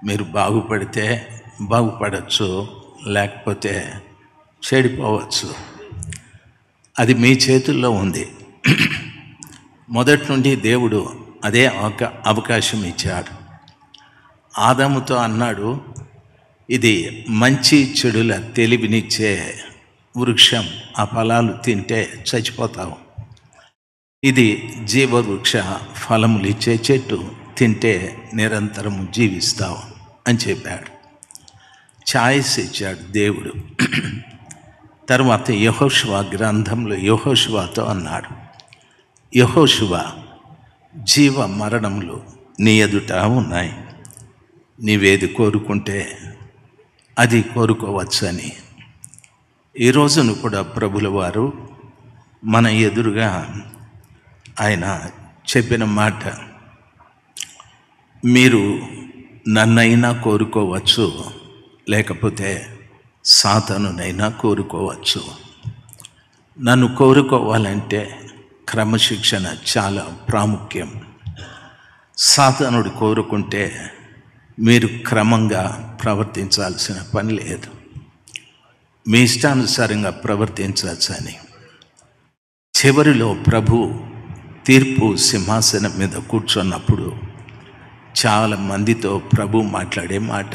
మీరు బాగుపడితే బాగుపడచ్చు, లేకపోతే చెడిపోవచ్చు. అది మీ చేతుల్లో ఉంది. మొదటి నుండి దేవుడు అదే అవకాశం ఇచ్చాడు. ఆదాముతో అన్నాడు, ఇది మంచి చెడుల తెలివినిచ్చే వృక్షం, ఆ ఫలాలు తింటే చచ్చిపోతావు. ఇది జీవవృక్ష ఫలములు ఇచ్చే చెట్టు, తింటే నిరంతరము జీవిస్తావు అని చెప్పాడు. ఛాయిస్ ఇచ్చాడు దేవుడు. తర్వాత యెహోషువ గ్రంథంలో యెహోషువతో అన్నాడు, యెహోషువ, జీవ మరణములు నీ ఎదుట ఉన్నాయి, నీవేది కోరుకుంటే అది కోరుకోవచ్చని. ఈరోజును కూడా ప్రభుల వారు మన ఎదురుగా ఆయన చెప్పిన మాట, మీరు నన్నైనా కోరుకోవచ్చు, లేకపోతే సాతానునైనా కోరుకోవచ్చు. నన్ను కోరుకోవాలంటే క్రమశిక్షణ చాలా ప్రాముఖ్యం. సాతానుడు కోరుకుంటే మీరు క్రమంగా ప్రవర్తించాల్సిన పని లేదు, మీ ఇష్టానుసారంగా ప్రవర్తించవచ్చని. చివరిలో ప్రభు తీర్పు సింహాసనం మీద కూర్చున్నప్పుడు చాలా మందితో ప్రభు మాట్లాడే మాట,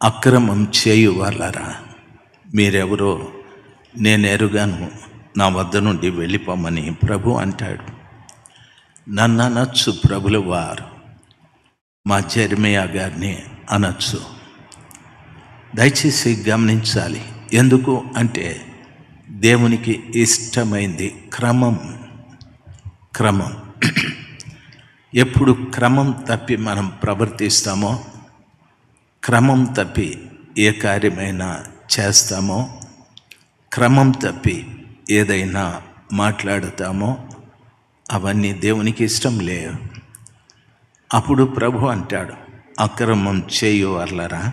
అక్రమం చేయు వాళ్ళరా, మీరెవరో నేను ఎరుగాను, నా వద్ద నుండి వెళ్ళిపోమని ప్రభు అంటాడు. నన్ను అనొచ్చు ప్రభుల వారు, మా జెర్మియా గారిని అనొచ్చు. దయచేసి గమనించాలి. ఎందుకు అంటే దేవునికి ఇష్టమైంది క్రమం. ఎప్పుడు క్రమం తప్పి మనం ప్రవర్తిస్తామో, క్రమం తప్పి ఏ కార్యమైనా చేస్తామో, క్రమం తప్పి ఏదైనా మాట్లాడుతామో, అవన్నీ దేవునికి ఇష్టం లేవు. అప్పుడు ప్రభు అంటాడు, అక్రమం చేయు వాళ్ళరా,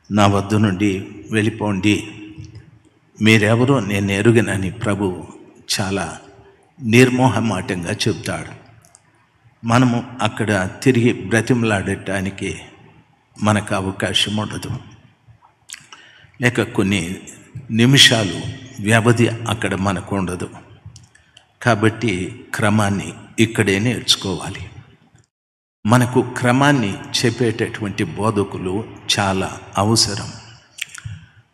నా వద్ద నుండి వెళ్ళిపోండి, మీరెవరో నేను ఎరుగనని ప్రభు చాలా నిర్మోహమాటంగా చెప్తాడు. మనము అక్కడ తిరిగి బ్రతిమలాడటానికి మనకు అవకాశం ఉండదు, లేక కొన్ని నిమిషాలు వ్యవధి అక్కడ మనకు ఉండదు. కాబట్టి క్రమాన్ని ఇక్కడే నేర్చుకోవాలి. మనకు క్రమాన్ని చెప్పేటటువంటి బోధకులు చాలా అవసరం.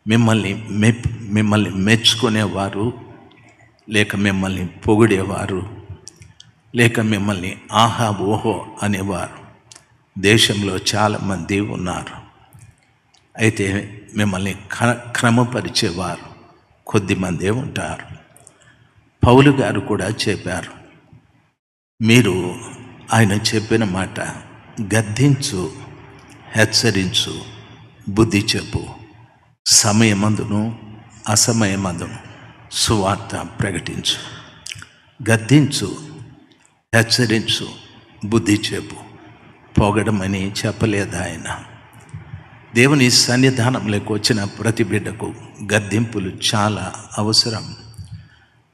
మిమ్మల్ని మెచ్చుకునేవారు, లేక మిమ్మల్ని పొగిడేవారు, లేక మిమ్మల్ని ఆహా ఓహో అనేవారు దేశంలో చాలామంది ఉన్నారు. అయితే మిమ్మల్ని క్రమపరిచేవారు కొద్దిమందే ఉంటారు. పౌలు గారు కూడా చెప్పారు, మీరు ఆయన చెప్పిన మాట, గద్దించు, హెచ్చరించు, బుద్ధి చెప్పు, సమయమందును అసమయమందును సువార్త ప్రకటించు. గద్దించు, హెచ్చరించు, బుద్ధి చెప్పు, పొగడమని చెప్పలేదు ఆయన. దేవుని సన్నిధానంలోకి వచ్చిన ప్రతి బిడ్డకు గద్దింపులు చాలా అవసరం,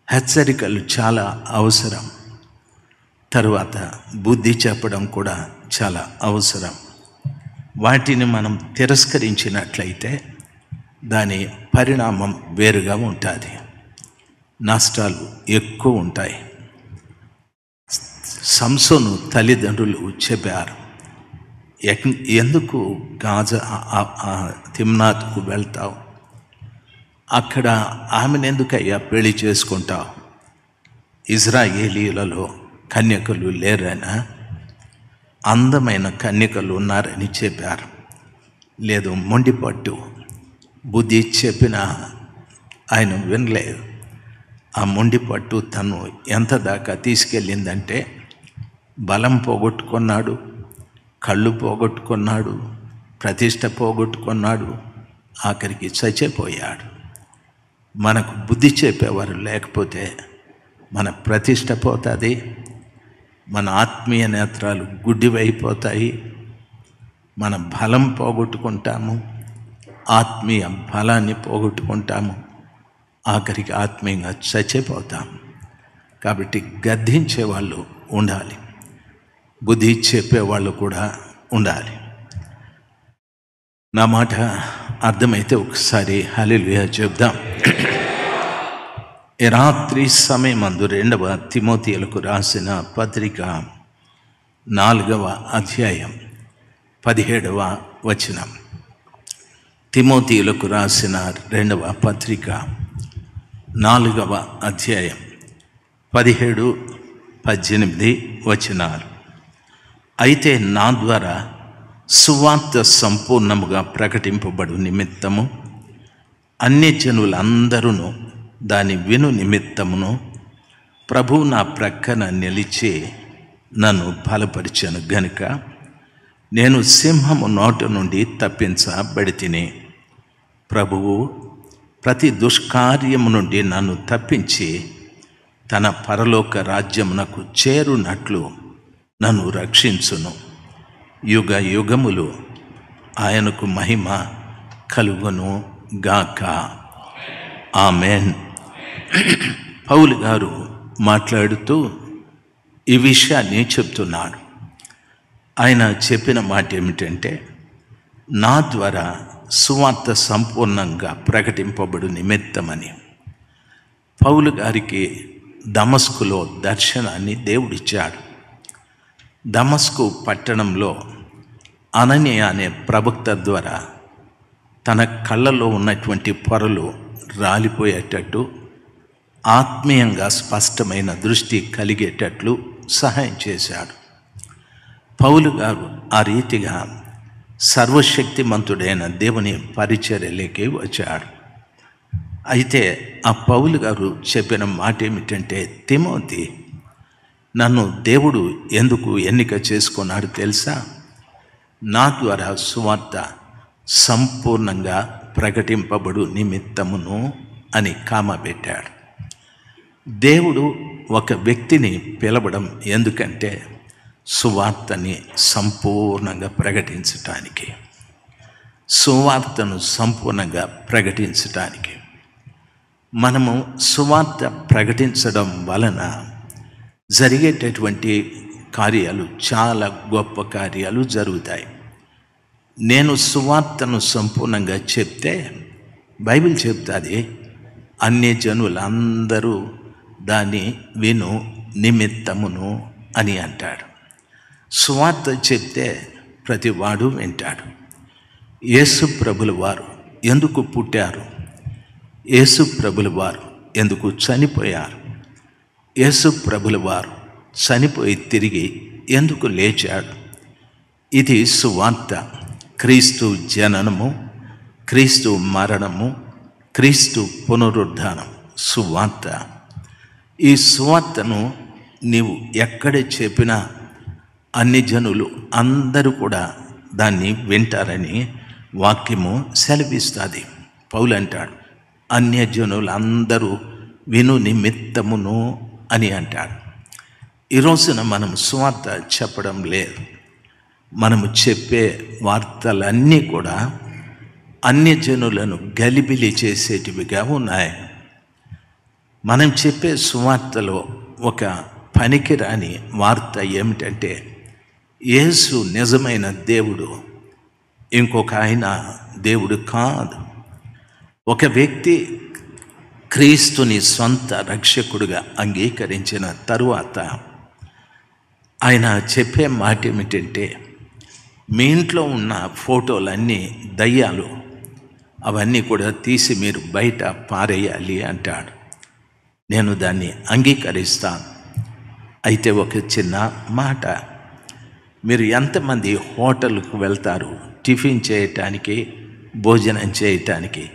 హెచ్చరికలు చాలా అవసరం, తరువాత బుద్ధి చెప్పడం కూడా చాలా అవసరం. వాటిని మనం తిరస్కరించినట్లయితే దాని పరిణామం వేరుగా ఉంటుంది, నష్టాలు ఎక్కువ ఉంటాయి. సంసోను తల్లిదండ్రులు చెప్పారు, ఎందుకు గాజా తిమ్నాతుకు వెళ్తావు, అక్కడ ఆమెను ఎందుకయ్యా పెళ్లి చేసుకుంటావు, ఇజ్రాయేలీలలో కన్యకలు లేరనా, అందమైన కన్యకలు ఉన్నారని చెప్పారు. లేదు, మొండిపట్టు, బుద్ధి చెప్పినా ఆయన వినలేదు. ఆ మొండిపట్టు తను ఎంత దాకా తీసుకెళ్ళిందంటే బలం పోగొట్టుకున్నాడు, కళ్ళు పోగొట్టుకున్నాడు, ప్రతిష్ట పోగొట్టుకున్నాడు, ఆఖరికి చచ్చిపోయాడు. మనకు బుద్ధి చెప్పేవారు లేకపోతే మన ప్రతిష్ట పోతుంది, మన ఆత్మీయ నేత్రాలు గుడ్డివైపోతాయి, మన బలం పోగొట్టుకుంటాము, ఆత్మీయ బలాన్ని పోగొట్టుకుంటాము, ఆఖరికి ఆత్మీయంగా చచ్చిపోతాము. కాబట్టి గద్దించే వాళ్ళు ఉండాలి, బుద్ధి చెప్పేవాళ్ళు కూడా ఉండాలి. నా మాట అర్థమైతే ఒకసారి హల్లెలూయా చెప్దాం. ఈ రాత్రి సమయమందు 2వ తిమోతియులకు రాసిన పత్రిక 4వ అధ్యాయం 17వ వచనం. తిమోతియులకు రాసిన 2వ పత్రిక 4వ అధ్యాయం 17, 18 వచనాలు. అయితే నా ద్వారా సువార్త సంపూర్ణముగా ప్రకటింపబడు నిమిత్తము అన్యజనులందరూ దాని విను నిమిత్తమును ప్రభువు నా ప్రక్కన నిలిచి నన్ను బలపరిచెను గనుక నేను సింహము నోట నుండి తప్పించబడితిని. ప్రభువు ప్రతి దుష్కార్యము నుండి నన్ను తప్పించి తన పరలోక రాజ్యమునకు చేరునట్లు నన్ను రక్షించును. యుగ యుగములు ఆయనకు మహిమ కలుగును గాక. ఆమేన్. పౌలు గారు మాట్లాడుతూ ఈ విషయాన్ని చెప్తున్నాడు. ఆయన చెప్పిన మాట ఏమిటంటే, నా ద్వారా సువార్త సంపూర్ణంగా ప్రకటింపబడు నిమిత్తమని. పౌలు గారికి దమస్కులో దర్శనాన్ని దేవుడిచ్చాడు. దమస్కు పట్టణంలో అననీయ అనే ప్రవక్త ద్వారా తన కళ్ళలో ఉన్నటువంటి పొరలు రాలిపోయేటట్టు, ఆత్మీయంగా స్పష్టమైన దృష్టి కలిగేటట్లు సహాయం చేశాడు. పౌలు గారు ఆ రీతిగా సర్వశక్తిమంతుడైన దేవుని పరిచర్యలోకి వచ్చాడు. అయితే ఆ పౌలు గారు చెప్పిన మాట ఏమిటంటే, తిమోతి, నన్ను దేవుడు ఎందుకు ఎన్నిక చేసుకున్నాడు తెలుసా? నా ద్వారా సువార్త సంపూర్ణంగా ప్రకటింపబడు నిమిత్తమును అని కామ పెట్టాడు. దేవుడు ఒక వ్యక్తిని పిలవడం ఎందుకంటే సువార్తని సంపూర్ణంగా ప్రకటించటానికి, సువార్తను సంపూర్ణంగా ప్రకటించటానికి. మనము సువార్త ప్రకటించడం వలన జరిగేటటువంటి కార్యాలు, చాలా గొప్ప కార్యాలు జరుగుతాయి. నేను సువార్తను సంపూర్ణంగా చెప్తే బైబిల్ చెప్తుంది, అన్యజనులందరూ దాన్ని విను నిమిత్తమును అని అంటాడు. సువార్త చెప్తే ప్రతి వాడు వింటాడు. యేసు ప్రభుల వారు ఎందుకు పుట్టారు? యేసు ప్రభుల వారు ఎందుకు చనిపోయారు? యేసు ప్రభుల వారు చనిపోయి తిరిగి ఎందుకు లేచాడు? ఇది సువార్త. క్రీస్తు జననము, క్రీస్తు మరణము, క్రీస్తు పునరుద్ధానం సువార్త. ఈ సువార్తను నీవు ఎక్కడ చెప్పినా అన్ని జనులు అందరూ కూడా దాన్ని వింటారని వాక్యము సెలవిస్తుంది. పౌలు అంటాడు, అన్యజనులు అందరూ విను నిమిత్తమును అని అంటాడు. ఈ రోజున మనం సువార్త చెప్పడం లేదు. మనము చెప్పే వార్తలన్నీ కూడా అన్యజనులను గలిబిలి చేసేటివిగా ఉన్నాయి. మనం చెప్పే సువార్తలో ఒక పనికిరాని వార్త ఏమిటంటే, యేసు నిజమైన దేవుడు, ఇంకొక ఆయన దేవుడు కాదు. ఒక వ్యక్తి క్రీస్తుని సొంత రక్షకుడిగా అంగీకరించిన తరువాత ఆయన చెప్పే మాట ఏమిటంటే, మీ ఇంట్లో ఉన్న ఫోటోలన్నీ దయ్యాలు, అవన్నీ కూడా తీసి మీరు బయట పారేయాలి అంటాడు. నేను దాన్ని అంగీకరిస్తాను. అయితే ఒక చిన్న మాట, మీరు ఎంతమంది హోటల్కు వెళ్తారు టిఫిన్ చేయటానికి, భోజనం చేయటానికి?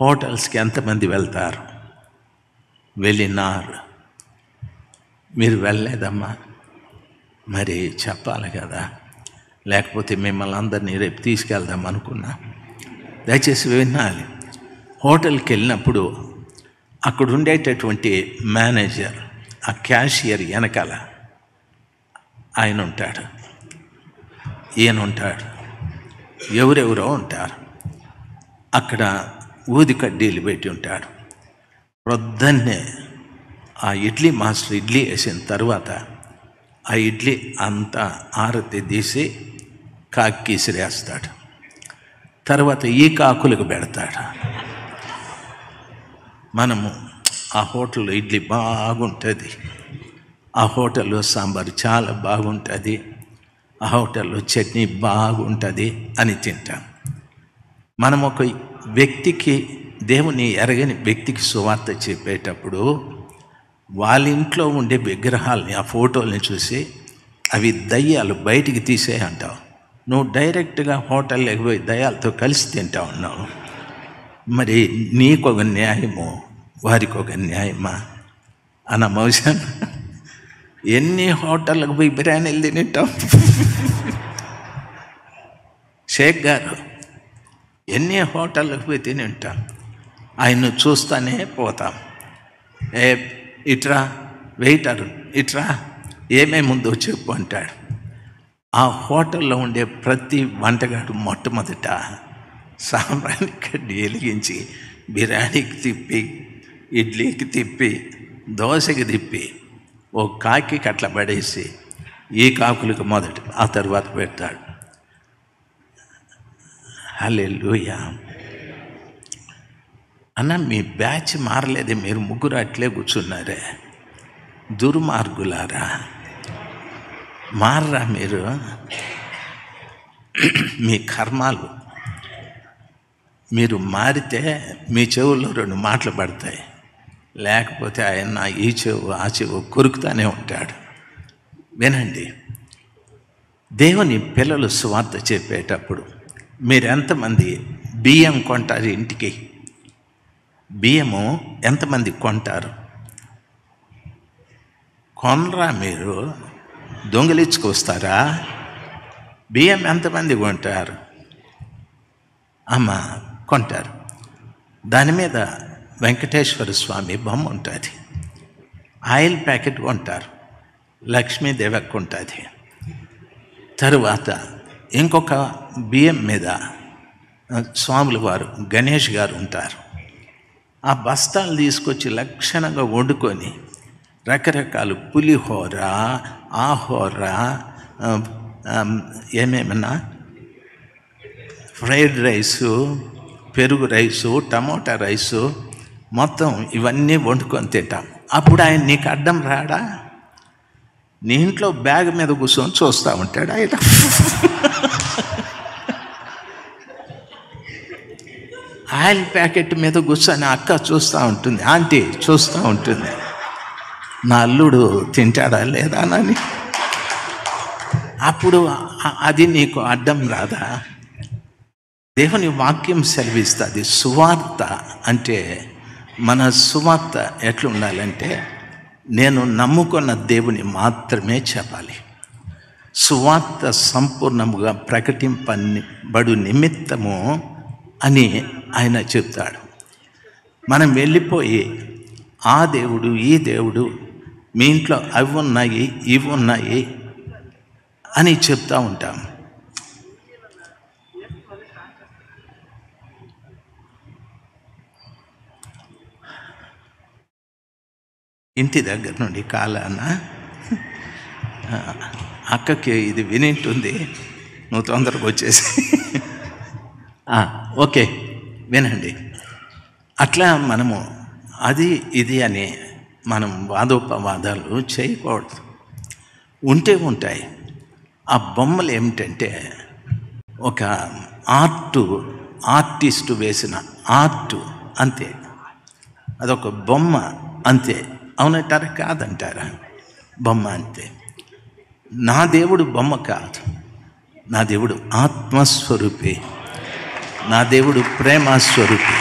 హోటల్స్కి ఎంతమంది వెళ్తారు? వెళ్ళినారు. మీరు వెళ్ళలేదమ్మా? మరి చెప్పాలి కదా, లేకపోతే మిమ్మల్ని అందరినీ రేపు తీసుకెళ్దాం అనుకున్నా. దయచేసి వినాలి. హోటల్కి వెళ్ళినప్పుడు అక్కడ ఉండేటటువంటి మేనేజర్, ఆ క్యాషియర్ వెనకాల ఆయన ఉంటాడు, ఈయన ఉంటాడు, ఎవరెవరో ఉంటారు. అక్కడ ఊది కడ్డీలు పెట్టి ఉంటాడు. ప్రొద్దున్నే ఆ ఇడ్లీ మాస్టర్ ఇడ్లీ వేసిన తర్వాత ఆ ఇడ్లీ అంతా ఆరతి తీసి కాకిసిరేస్తాడు. తర్వాత ఈ కాకులకు పెడతాడు. మనము ఆ హోటల్లో ఇడ్లీ బాగుంటుంది, ఆ హోటల్లో సాంబార్ చాలా బాగుంటుంది, ఆ హోటల్లో చట్నీ బాగుంటుంది అని తింటాం. మనం ఒక వ్యక్తికి, దేవుని ఎరగని వ్యక్తికి సువార్త చెప్పేటప్పుడు వాళ్ళ ఇంట్లో ఉండే విగ్రహాలని, ఆ ఫోటోల్ని చూసి అవి దయ్యాలు బయటికి తీసే అంటావు. నువ్వు డైరెక్ట్గా హోటల్లోకి పోయి దయ్యాలతో కలిసి తింటా ఉన్నావు. మరి నీకొక న్యాయము, వారికి ఒక న్యాయమా అన్న మోషన్? ఎన్ని హోటళ్ళకు పోయి బిర్యానీలు తింటాం. షేక్ గారు ఎన్ని హోటళ్ళకు పోయి తిని ఉంటాం. ఆయన్ను చూస్తానే పోతాం. ఇట్రా వెయిటర్, ఇట్రా ఏమేమి ఉందో చెప్పు అంటాడు. ఆ హోటల్లో ఉండే ప్రతి వంటగాడు మొట్టమొదట సాంబ్రాణి కడ్డీ వెలిగించి బిర్యానీకి తిప్పి, ఇడ్లీకి తిప్పి, దోశకి తిప్పి ఓ కాకి అట్లా పడేసి ఈ కాకులకు మొదట, ఆ తర్వాత పెడతాడు. హల్లెలూయా. అన్న మీ బ్యాచ్ మారలేదే, మీరు ముగ్గురు అట్లే కూర్చున్నారే, దుర్మార్గులారా, మారరా మీరు? మీ కర్మాలు, మీరు మారితే మీ చెవుల్లో 2 మాటలు పడతాయి, లేకపోతే ఆయన ఈ చెవు ఆ చెవు కొరుకుతానే ఉంటాడు. వినండి, దేవుని పిల్లలు సువార్త చెప్పేటప్పుడు మీరు ఎంతమంది బియ్యం కొంటారు? ఇంటికి బియ్యము ఎంతమంది కొంటారు? కొనరా మీరు? దొంగిలించుకొస్తారా? బియ్యం ఎంతమంది కొంటారు? అమ్మ కొంటారు. దాని మీద వెంకటేశ్వర స్వామి బొమ్మ ఉంటుంది. ఆయిల్ ప్యాకెట్ కొంటారు, లక్ష్మీదేవి ఉంటుంది. తరువాత ఇంకొక బియ్యం మీద స్వాముల వారు, గణేష్ గారు ఉంటారు. ఆ బస్తాలు తీసుకొచ్చి లక్షణంగా వండుకొని రకరకాల పులిహోర, ఆహోర, ఏమేమన్నా ఫ్రైడ్ రైసు, పెరుగు రైసు, టమోటా రైసు, మొత్తం ఇవన్నీ వండుకొని తింటాం. అప్పుడు ఆయన నీకు అడ్డం రాడా? నీ ఇంట్లో బ్యాగ్ మీద కూర్చొని చూస్తూ ఉంటాడు ఆయన. ఆయిల్ ప్యాకెట్ మీద కూర్చొని అక్క చూస్తూ ఉంటుంది, ఆంటీ చూస్తూ ఉంటుంది, నా అల్లుడు తింటాడా లేదా అని. అప్పుడు అది నీకు అడ్డం రాదా? దేవుని వాక్యం సెలవిస్తుంది. సువార్త అంటే, మన సువార్త ఎట్లుండాలంటే, నేను నమ్ముకున్న దేవుని మాత్రమే చెప్పాలి. సువార్త సంపూర్ణముగా ప్రకటింపబడు నిమిత్తము అని ఆయన చెప్తాడు. మనం వెళ్ళిపోయి ఆ దేవుడు, ఈ దేవుడు, మీ ఇంట్లో అవి ఉన్నాయి, ఇవి ఉన్నాయి అని చెప్తూ ఉంటాం. ఇంటి దగ్గర నుండి కాలాన అక్కకి ఇది వినింటుంది, నువ్వు తొందరగా వచ్చేసి ఓకే వినండి. అట్లా మనము అది ఇది అని మనం వాదోపవాదాలు చేయకూడదు. ఉంటాయి. ఆ బొమ్మలు ఏమిటంటే, ఒక ఆర్టిస్టు వేసిన ఆర్టు అంతే, అదొక బొమ్మ అంతే. అవునంటారా కాదంటారా? బొమ్మ అంతే. నా దేవుడు బొమ్మ కాదు, నా దేవుడు ఆత్మస్వరూపి, నా దేవుడు ప్రేమస్వరూపి,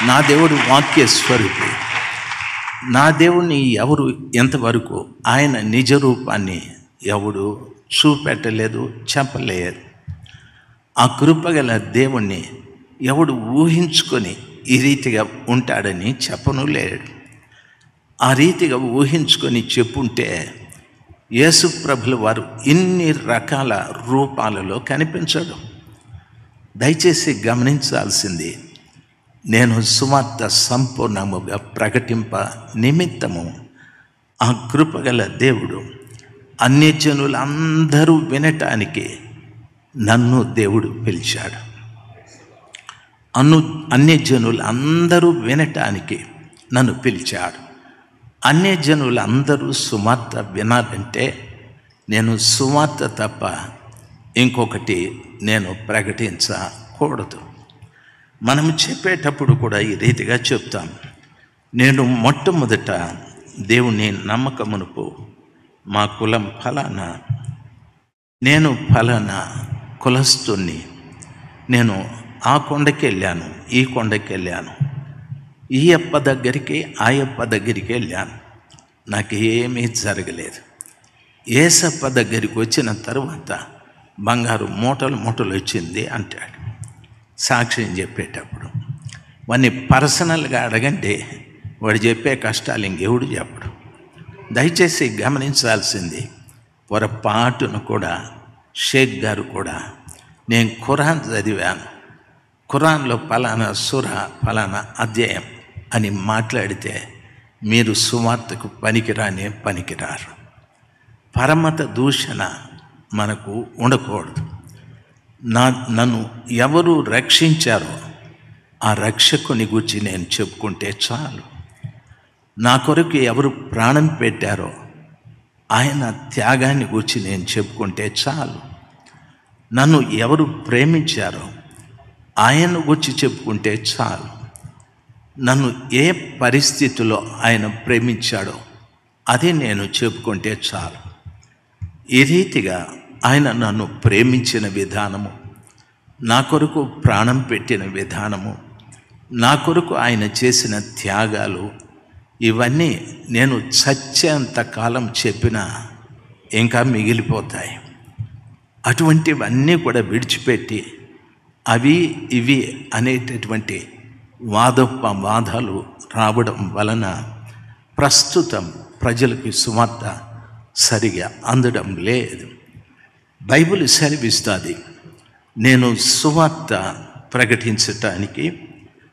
నా దేవుడు వాక్యస్వరూపి. నా దేవుణ్ణి ఎవరు ఎంతవరకు ఆయన నిజ రూపాన్ని ఎవడు చూపెట్టలేదు, చెప్పలేదు. ఆ కృపగల దేవుణ్ణి ఎవడు ఊహించుకొని ఈ రీతిగా ఉంటాడని చెప్పను లేడు. ఆ రీతిగా ఊహించుకొని చెప్పుంటే యేసు ప్రభుల వారు ఇన్ని రకాల రూపాలలో కనిపించడు. దయచేసి గమనించాల్సింది, నేను సువార్త సంపూర్ణముగా ప్రకటింప నిమిత్తము ఆ కృపగల దేవుడు అన్యజనులందరూ వినటానికి నన్ను దేవుడు పిలిచాడు. అన్యజనులు అందరూ వినటానికి నన్ను పిలిచాడు. అన్యజనులు అందరూ సువార్త వినాలంటే నేను సువార్త తప్ప ఇంకొకటి నేను ప్రకటించకూడదు. మనం చెప్పేటప్పుడు కూడా ఈ రీతిగా చెప్తాం. నేను మొట్టమొదట దేవుని నమ్మకమునుపు మా కులం ఫలానా, నేను ఫలానా కులస్తుని, నేను ఆ కొండకి వెళ్ళాను, ఈ కొండకి వెళ్ళాను, ఈ అప్ప దగ్గరికి ఆ అప్ప దగ్గరికి వెళ్ళాను, నాకు ఏమీ జరగలేదు. ఏసప్ప దగ్గరికి వచ్చిన తర్వాత బంగారు మూటలు మూటలు వచ్చింది అంటాడు సాక్ష్యం చెప్పేటప్పుడు. వాడిని పర్సనల్గా అడగండి, వాడు చెప్పే కష్టాలు ఇంకెవడు చెప్పడు. దయచేసి గమనించాల్సింది, పొరపాటును కూడా షేక్ గారు కూడా నేను ఖురాన్ చదివాను, ఖురాన్లో ఫలానా సూర ఫలానా అధ్యాయం అని మాట్లాడితే మీరు సువార్తకు పనికిరారు. పరమత దూషణ మనకు ఉండకూడదు. నన్ను ఎవరు రక్షించారో ఆ రక్షకుని గురించి నేను చెప్పుకుంటే చాలు. నా కొరకు ఎవరు ప్రాణం పెట్టారో ఆయన త్యాగాన్ని గురించి నేను చెప్పుకుంటే చాలు. నన్ను ఎవరు ప్రేమించారో ఆయన గురించి చెప్పుకుంటే చాలు. నన్ను ఏ పరిస్థితిలో ఆయన ప్రేమించాడో అది నేను చెప్పుకుంటే చాలు. ఈ రీతిగా ఆయన నన్ను ప్రేమించిన విధానము, నా కొరకు ప్రాణం పెట్టిన విధానము, నా కొరకు ఆయన చేసిన త్యాగాలు, ఇవన్నీ నేను చచ్చేంత కాలం చెప్పినా ఇంకా మిగిలిపోతాయి. అటువంటివన్నీ కూడా విడిచిపెట్టి అవి ఇవి అనేటటువంటి వాదాలు రావడం వలన ప్రస్తుతం ప్రజలకి సువార్త సరిగా అందడం లేదు. బైబిల్ సెలవిస్తుంది, నేను సువార్త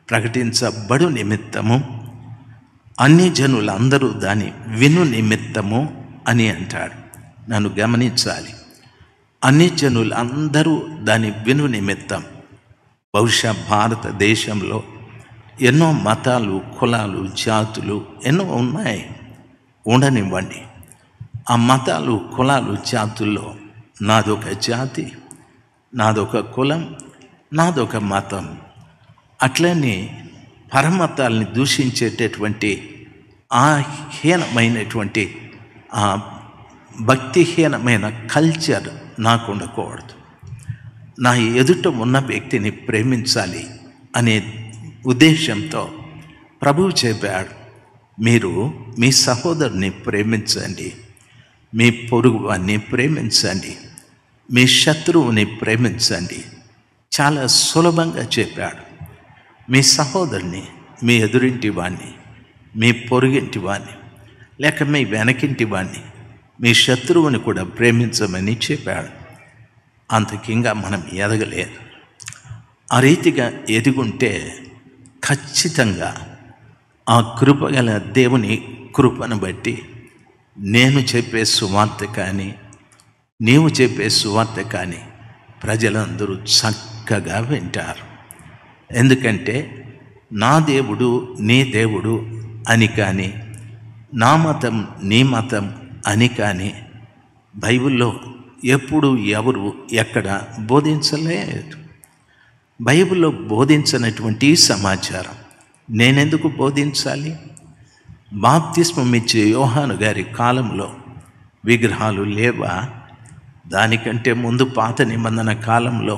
ప్రకటించబడు నిమిత్తము అన్ని జనులందరూ దాన్ని విను నిమిత్తము అని అంటాడు. నన్ను గమనించాలి, అన్ని జనులు అందరూ దాన్ని విను నిమిత్తం. బహుశా భారతదేశంలో ఎన్నో మతాలు, కులాలు, జాతులు ఎన్నో ఉన్నాయి, ఉండనివ్వండి. ఆ మతాలు, కులాలు, జాతుల్లో నాదొక జాతి, నాదొక కులం, నాదొక మతం. అట్లనే పరమతాల్ని దూషించేటటువంటి ఆ హీనమైనటువంటి ఆ భక్తిహీనమైన కల్చర్ నాకు ఉండకూడదు. నా ఎదుట ఉన్న వ్యక్తిని ప్రేమించాలి అనే ఉద్దేశంతో ప్రభువు చెప్పాడు, మీరు మీ సహోదరుని ప్రేమించండి, మీ పొరుగువాన్ని ప్రేమించండి, మీ శత్రువుని ప్రేమించండి. చాలా సులభంగా చెప్పాడు. మీ సహోదరుని, మీ ఎదురింటి వాణ్ణి, మీ పొరుగింటి వాణ్ణి, లేక మీ వెనకింటి వాణ్ణి, మీ శత్రువుని కూడా ప్రేమించమని చెప్పాడు. అంతకింగా మనం ఎదగలేదు. ఆ రీతిగా ఎదుగుంటే ఖచ్చితంగా ఆ కృపగల దేవుని కృపను బట్టి నేను చెప్పే సువార్త కానీ, నీవు చెప్పే సువార్త కానీ ప్రజలందరూ చక్కగా వింటారు. ఎందుకంటే నా దేవుడు నీ దేవుడు అని కానీ, నా మతం నీ మతం అని కానీ బైబిల్లో ఎప్పుడు ఎవరు ఎక్కడ బోధించలేదు. బైబిల్లో బోధించినటువంటి సమాచారం నేనెందుకు బోధించాలి? బాప్తిస్మం ఇచ్చే యోహాను గారి కాలంలో విగ్రహాలు లేవా? దానికంటే ముందు పాత నిబంధన కాలంలో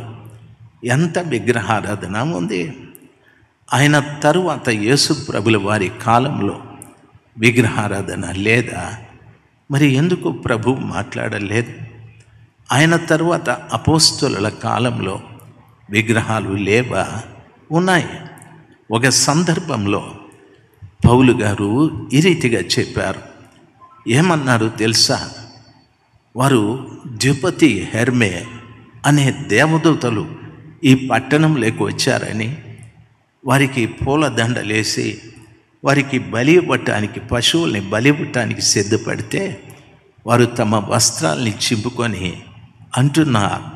ఎంత విగ్రహారాధన ఉంది. ఆయన తరువాత యేసు ప్రభుల వారి కాలంలో విగ్రహారాధన లేదా? మరి ఎందుకు ప్రభు మాట్లాడలేదు? ఆయన తరువాత అపోస్తలుల కాలంలో విగ్రహాలు లేవా? ఉన్నాయి. ఒక సందర్భంలో పౌలు గారు ఈ రీతిగా చెప్పారు. ఏమన్నారు తెలుసా? వారు ద్విపతి హెర్మే అనే దేవదూతలు ఈ పట్టణంలోకి వచ్చారని, వారికి పూలదండలేసి వారికి బలి ఇవ్వటానికి, పశువుల్ని బలి ఇవ్వటానికి సిద్ధపడితే వారు తమ వస్త్రాల్ని చింపుకొని అంటున్నారు,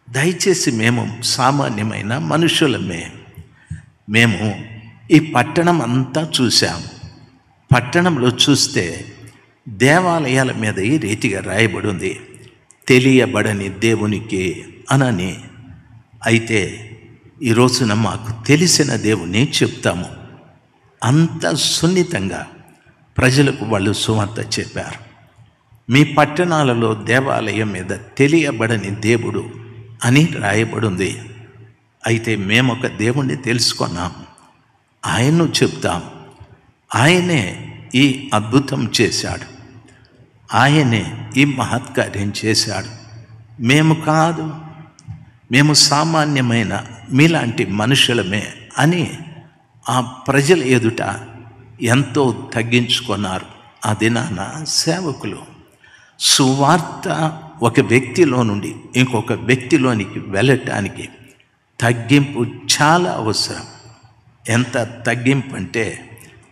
దయచేసి మేము సామాన్యమైన మనుషులమే, మేము ఈ పట్టణం అంతా చూసాము. పట్టణంలో చూస్తే దేవాలయాల మీద ఈ రీతిగా రాయబడి ఉంది, తెలియబడని దేవునికి అనని. అయితే ఈ రోజున మాకు తెలిసిన దేవుని చెప్తాము. అంత సున్నితంగా ప్రజలకు వాళ్ళు సువార్త చెప్పారు. మీ పట్టణాలలో దేవాలయం మీద తెలియబడని దేవుడు అని రాయబడి ఉంది. అయితే మేము ఒక దేవుణ్ణి తెలుసుకున్నాం, ఆయన్ను చెప్తాం. ఆయనే ఈ అద్భుతం చేశాడు, ఆయనే ఈ మహత్కార్యం చేశాడు. మేము కాదు, మేము సామాన్యమైన మీలాంటి మనుషులమే అని ఆ ప్రజల ఎదుట ఎంతో తగ్గించుకున్నారు. ఆ దినాన సేవకులు సువార్త ఒక వ్యక్తిలో నుండి ఇంకొక వ్యక్తిలోనికి వెళ్ళటానికి తగ్గింపు చాలా అవసరం. ఎంత తగ్గింపు అంటే,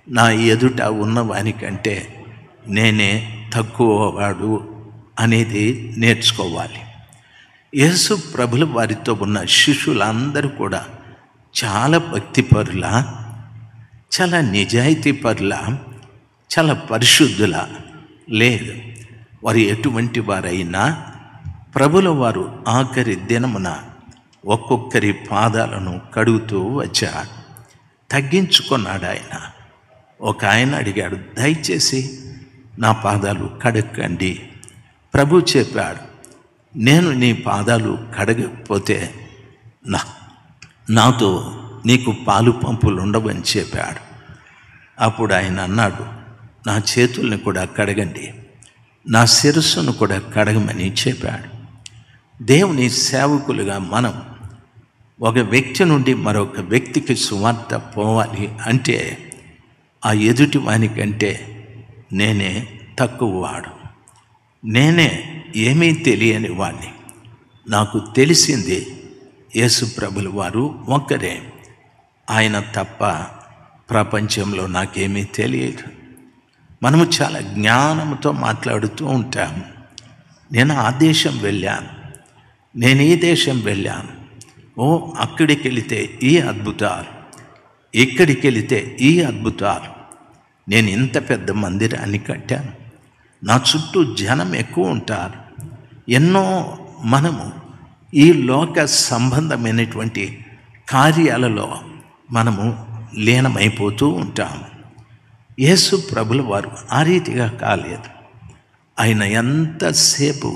నా ఎదుట ఉన్నవానికంటే నేనే తక్కువవాడు అనేది నేర్చుకోవాలి. యేసు ప్రభుల వారితో ఉన్న శిష్యులందరూ కూడా చాలా భక్తిపరుల, చాలా నిజాయితీపరుల, చాలా పరిశుద్ధుల లేదు. వారు ఎటువంటి వారైనా ప్రభుల వారు ఆఖరి దినమున ఒక్కొక్కరి పాదాలను కడుగుతూ వచ్చాడు. తగ్గించుకున్నాడు ఆయన. ఒక ఆయన అడిగాడు, దయచేసి నా పాదాలు కడగండి. ప్రభు చెప్పాడు, నేను నీ పాదాలు కడగకపోతే నాతో నీకు పాలు పంపులు ఉండవని చెప్పాడు. అప్పుడు ఆయన అన్నాడు, నా చేతుల్ని కూడా కడగండి, నా శిరస్సును కూడా కడగమని చెప్పాడు. దేవుని సేవకులుగా మనం ఒక వ్యక్తి నుండి మరొక వ్యక్తికి సువార్త పోవాలి అంటే ఆ ఎదుటి వానికంటే నేనే తక్కువవాడు, నేనే ఏమీ తెలియని వాడిని. నాకు తెలిసింది యేసు ప్రభుల వారు ఒక్కరే, ఆయన తప్ప ప్రపంచంలో నాకేమీ తెలియదు. మనము చాలా జ్ఞానంతో మాట్లాడుతూ ఉంటాము. నేను ఆ దేశం వెళ్ళాను, నేను ఈ దేశం వెళ్ళాను, అక్కడికి వెళితే ఈ అద్భుతాలు, ఇక్కడికి వెళితే ఈ అద్భుతాలు, నేను ఇంత పెద్ద మందిరాన్ని కట్టాను, నా చుట్టూ జనం ఎక్కువ ఉంటారు. ఎన్నో మనము ఈ లోక సంబంధమైనటువంటి కార్యాలలో మనము లీనమైపోతూ ఉంటాము. యేసు ప్రభుల వారు ఆ రీతిగా కాలేదు. ఆయన ఎంతసేపు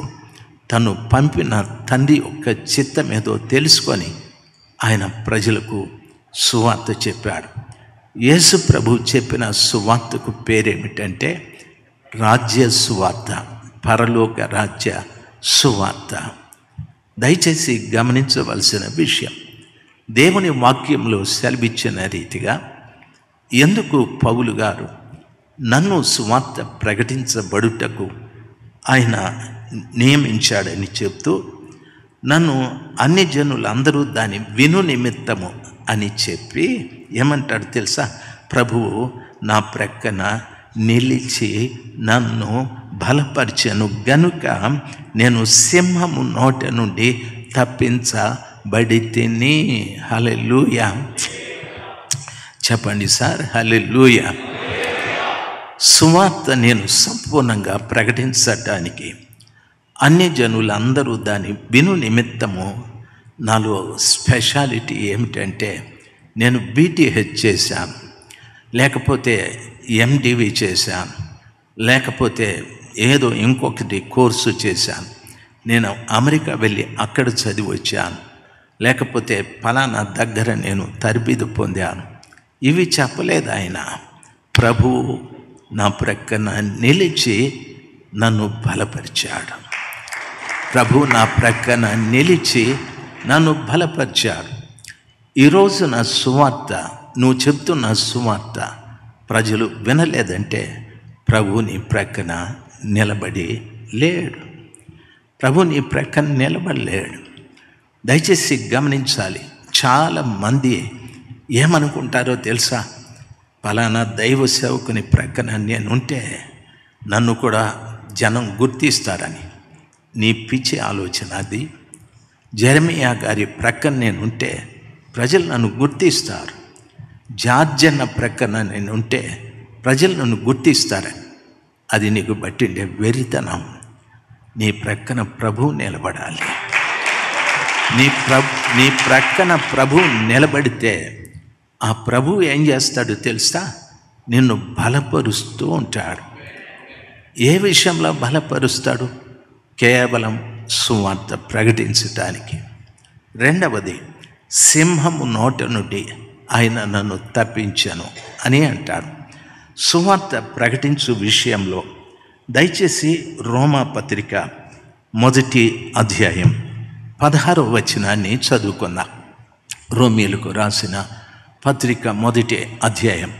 తను పంపిన తండ్రి యొక్క చిత్తం ఏదో తెలుసుకొని ఆయన ప్రజలకు సువార్త చెప్పాడు. యేసు ప్రభు చెప్పిన సువార్తకు పేరేమిటంటే రాజ్య సువార్త, పరలోక రాజ్య సువార్త. దయచేసి గమనించవలసిన విషయం, దేవుని వాక్యంలో సెలవిచ్చిన రీతిగా ఎందుకు పౌలు గారు నన్ను సువార్త ప్రకటించబడుటకు ఆయన నియమించాడని చెప్తూ, నన్ను అన్ని జనులందరూ దాని విను నిమిత్తము అని చెప్పి ఏమంటాడు తెలుసా? ప్రభువు నా ప్రక్కన నిలిచి నన్ను బలపరిచెను గనుక నేను సింహము నోట నుండి తప్పించబడితిని. హల్లెలూయా చెప్పండి సార్, హల్లెలూయా. సువార్త నేను సంపూర్ణంగా ప్రకటించటానికి అన్ని జనులందరూ దాని విను నిమిత్తము నాలో స్పెషాలిటీ ఏమిటంటే, నేను BTH చేశాను, లేకపోతే MDV చేశాను, లేకపోతే ఏదో ఇంకొకటి కోర్సు చేశాను, నేను అమెరికా వెళ్ళి అక్కడ చదివి వచ్చాను, లేకపోతే ఫలానా దగ్గర నేను తరబిదు పొందాను. ఇవి చెప్పలేదు ఆయన. ప్రభువు నా ప్రక్కన నిలిచి నన్ను బలపరిచాడు. ప్రభు నా ప్రక్కన నిలిచి నన్ను బలపరిచాడు. ఈరోజు నా సువార్త, నువ్వు చెప్తున్న సువార్త ప్రజలు వినలేదంటే ప్రభు నీ ప్రక్కన నిలబడి లేడు. ప్రభు నీ ప్రక్కన నిలబడలేడు. దయచేసి గమనించాలి. చాలామంది ఏమనుకుంటారో తెలుసా? పలానా దైవ సేవకుని ప్రక్కన నేనుంటే నన్ను కూడా జనం గుర్తిస్తారని. నీ పిచ్చి ఆలోచన అది. జెరమియా గారి ప్రక్కన నేనుంటే ప్రజలు నన్ను గుర్తిస్తారు. జార్జన్న ప్రక్కన నేను ఉంటే ప్రజలు నన్ను గుర్తిస్తారు. అది నీకు బట్టిండే వెరితనం. నీ ప్రక్కన ప్రభువు నిలబడాలి. నీ ప్రక్కన ప్రభువు నిలబడితే ఆ ప్రభువు ఏం చేస్తాడో తెలుసా? నిన్ను బలపరుస్తూ ఉంటాడు. ఏ విషయంలో బలపరుస్తాడు? కేవలం సువార్త ప్రకటించటానికి. రెండవది, సింహము నోట నుండి ఆయన నన్ను తప్పించాను అని అంటాడు. సువార్త ప్రకటించు విషయంలో దయచేసి రోమాపత్రిక 1వ అధ్యాయం 16వ వచనాన్ని చదువుకుందాం. రోమీయులకు రాసిన పత్రిక 1వ అధ్యాయం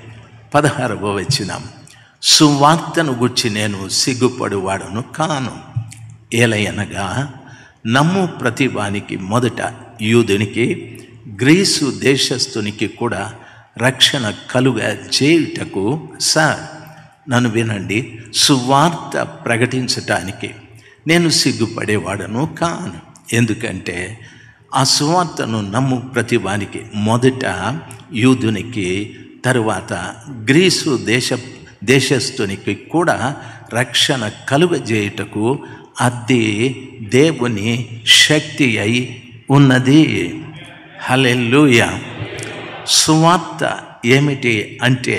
16వ వచనం. సువార్తను గురించి నేను సిగ్గుపడువాడను కాను. ఏలయనగా నమ్ము ప్రతి వానికి మొదట యూదునికి గ్రీసు దేశస్థునికి కూడా రక్షణ కలుగ చేయుటకు సార్ నన్ను వినండి, సువార్త ప్రకటించటానికి నేను సిగ్గుపడేవాడను కాను. ఎందుకంటే ఆ సువార్తను నమ్ము ప్రతి వానికి మొదట యూదునికి, తరువాత గ్రీసు దేశస్థునికి కూడా రక్షణ కలుగజేయుటకు అది దేవుని శక్తి అయి ఉన్నది. హల్లెలూయా. సువార్త ఏమిటి అంటే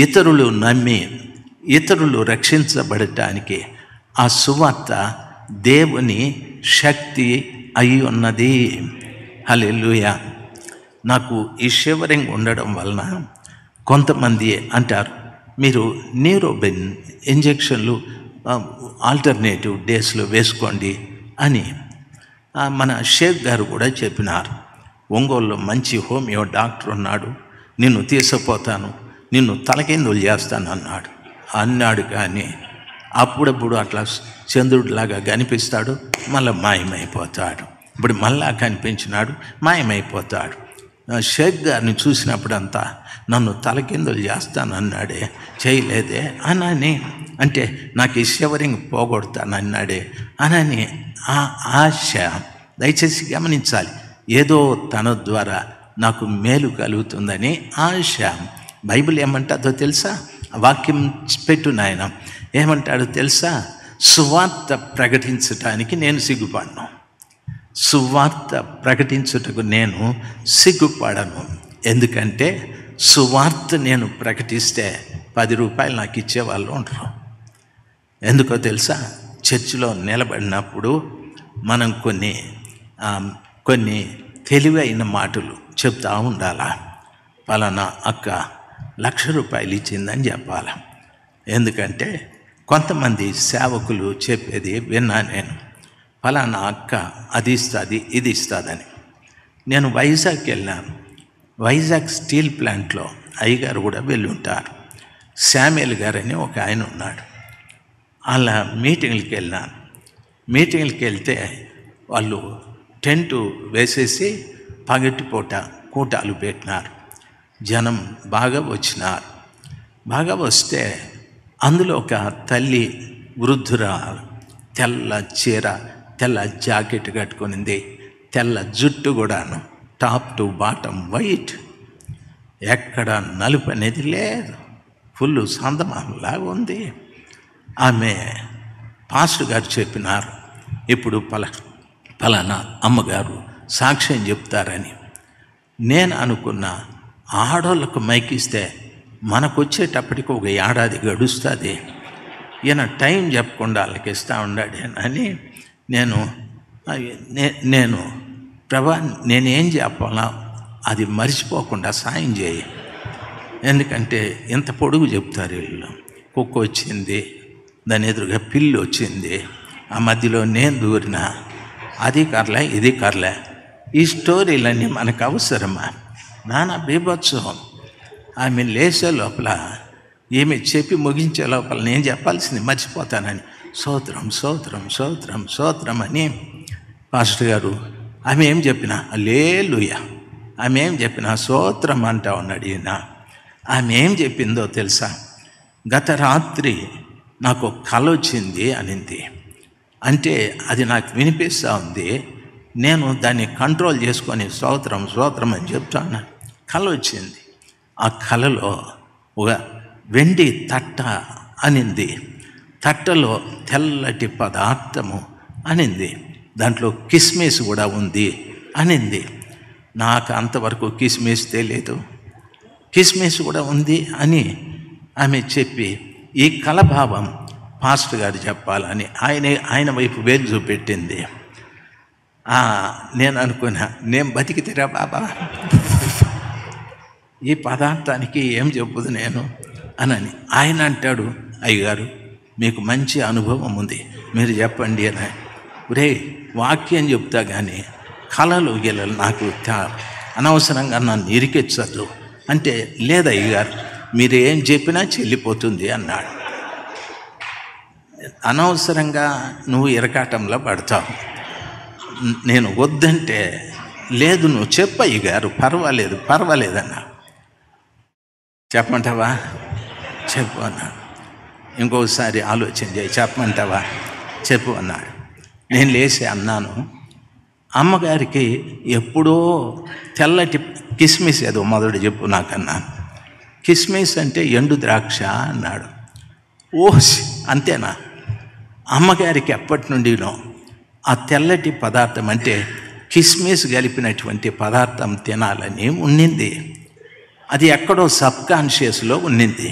ఇతరులు నమ్మి ఇతరులు రక్షించబడటానికి ఆ సువార్త దేవుని శక్తి అయి ఉన్నది. హల్లెలూయా. నాకు ఈ షివరింగ్ ఉండడం వలన కొంతమంది అంటారు, మీరు న్యూరోబెన్ ఇంజెక్షన్లు ఆల్టర్నేటివ్ డేస్లో వేసుకోండి అని. మన షేక్ గారు కూడా చెప్పినారు. ఒంగోలులో మంచి హోమియో డాక్టర్ ఉన్నాడు, నిన్ను తీసుకుపోతాను, నిన్ను తలకిందులు చేస్తాను అన్నాడు. కానీ అప్పుడప్పుడు అట్లా చంద్రుడిలాగా కనిపిస్తాడు, మళ్ళీ మాయమైపోతాడు. ఇప్పుడు మళ్ళా కనిపించినాడు, మాయమైపోతాడు. షేక్ గారిని చూసినప్పుడంతా నన్ను తలకిందులు చేస్తానన్నాడే, చేయలేదే అనని, అంటే నాకు ఈ షివరింగ్ పోగొడతానన్నాడే అనని ఆ ఆశ. దయచేసి గమనించాలి. ఏదో తన ద్వారా నాకు మేలు కలుగుతుందని ఆశ. బైబిల్ ఏమంటాదో తెలుసా? వాక్యం పెట్టు నాయన. ఏమంటాడో తెలుసా? సువార్త ప్రకటించటానికి నేను సిగ్గుపడను. సువార్త ప్రకటించుటకు నేను సిగ్గుపడను. ఎందుకంటే సువార్త నేను ప్రకటిస్తే 10 రూపాయలు నాకు ఇచ్చేవాళ్ళు ఉండరు. ఎందుకో తెలుసా? చర్చిలో నిలబడినప్పుడు మనం కొన్ని తెలివైన మాటలు చెప్తా ఉండాలా. పలానా అక్క 1,00,000 రూపాయలు ఇచ్చిందని చెప్పాలి. ఎందుకంటే కొంతమంది సేవకులు చెప్పేది విన్నా నేను, పలానా అక్క అది ఇస్తుంది ఇది ఇస్తుందని. నేను వైజాగ్కి వెళ్ళాను. వైజాగ్ స్టీల్ ప్లాంట్లో అయ్యగారు కూడా వెళ్ళి ఉంటారు. శామ్యుల్ గారని ఒక ఆయన ఉన్నాడు. అలా మీటింగ్లకి వెళ్ళాను. మీటింగ్లకి వెళ్తే వాళ్ళు టెంటు వేసేసి పగటిపూట కూటాలు పెట్టినారు. జనం బాగా వచ్చినారు. బాగా వస్తే అందులో ఒక తల్లి వృద్ధురాలు, తెల్ల చీర, తెల్ల జాకెట్ కట్టుకునింది, తెల్ల జుట్టు కూడాను, టాప్ టు బాటమ్ వైట్, ఎక్కడ నలుపు అనేది లేదు, ఫుల్ సందమాలాగా ఉంది. ఆమె పాస్టర్ గారు చెప్పినారు, ఇప్పుడు పలానా అమ్మగారు సాక్ష్యం చెప్తారని. నేను అనుకున్న, ఆడోళ్ళకు మైకిస్తే మనకు వచ్చేటప్పటికి ఒక ఏడాది గడుస్తుంది, ఈయన టైం చెప్పకుండా వాళ్ళకి ఇస్తూ ఉన్నాడు అని నేను ప్రభా నేనేం చెప్పాలా అది మర్చిపోకుండా సాయం చేయి. ఎందుకంటే ఇంత పొడుగు చెప్తారు వీళ్ళు. కుక్క వచ్చింది, దాని ఎదురుగా పిల్లి వచ్చింది, ఆ మధ్యలో నేను దూరినా, అది కర్లే ఇది కర్లే. ఈ స్టోరీలన్నీ మనకు అవసరమా? నానా బీభత్సవం. ఆమె లేచే లోపల, ఏమి చెప్పి ముగించే లోపల నేను చెప్పాల్సింది మర్చిపోతానని స్తోత్రం స్తోత్రం స్తోత్రం స్తోత్రం అని పాస్టర్ గారు ఆమె ఏం చెప్పినా హల్లెలూయా, ఆమె ఏం చెప్పినా స్తోత్రం అంటా ఉన్నాడు ఈయన. ఆమె ఏం చెప్పిందో తెలుసా? గత రాత్రి నాకు కల వచ్చింది అనింది. అంటే అది నాకు వినిపిస్తూ ఉంది, నేను దాన్ని కంట్రోల్ చేసుకొని స్తోత్రం స్తోత్రం అని చెప్తాను. కల వచ్చింది. ఆ కలలో ఒక వెండి తట్ట అనింది. తట్టలో తెల్లటి పదార్థము అనింది. దాంట్లో కిస్మిస్ కూడా ఉంది అనింది. నాకు అంతవరకు కిస్మిస్ తెలియదు. కిస్మిస్ కూడా ఉంది అని ఆమె చెప్పి ఈ కలభావం పాస్టర్ గారు చెప్పాలని ఆయన వైపు వేలు చూపెట్టింది. నేను అనుకున్నా, నేను బతికితేరా బాబా, ఈ పదార్థానికి ఏం చెప్పుదు నేను అని. ఆయన అంటాడు, అయ్యగారు మీకు మంచి అనుభవం ఉంది, మీరు చెప్పండి అని. రే వాక్యం చెప్తా కానీ కళలు గిలలు నాకు అనవసరంగా నన్ను ఇరికించద్దు అంటే, లేదయ్యగారు మీరు ఏం చెప్పినా చెల్లిపోతుంది అన్నాడు. అనవసరంగా నువ్వు ఇరకాటంలో పడతావు. నేను వద్దంటే, లేదు నువ్వు చెప్పయ్యగారు పర్వాలేదన్నా. చెప్పమంటావా? చెప్పు అన్నాడు. ఇంకొకసారి ఆలోచన చేయి, చెప్పమంటావా? చెప్పు అన్నాడు. నేను లేచి అన్నాను, అమ్మగారికి ఎప్పుడో తెల్లటి కిస్మిస్ ఏదో మొదటి చెప్పు నాకన్నాను. కిస్మిస్ అంటే ఎండు ద్రాక్ష అన్నాడు. ఓసి అంతేనా? అమ్మగారికి ఎప్పటి నుండినో ఆ తెల్లటి పదార్థం అంటే కిస్మిస్ కలిపినటువంటి పదార్థం తినాలని ఉండింది. అది ఎక్కడో సబ్కాన్షియస్లో ఉండింది.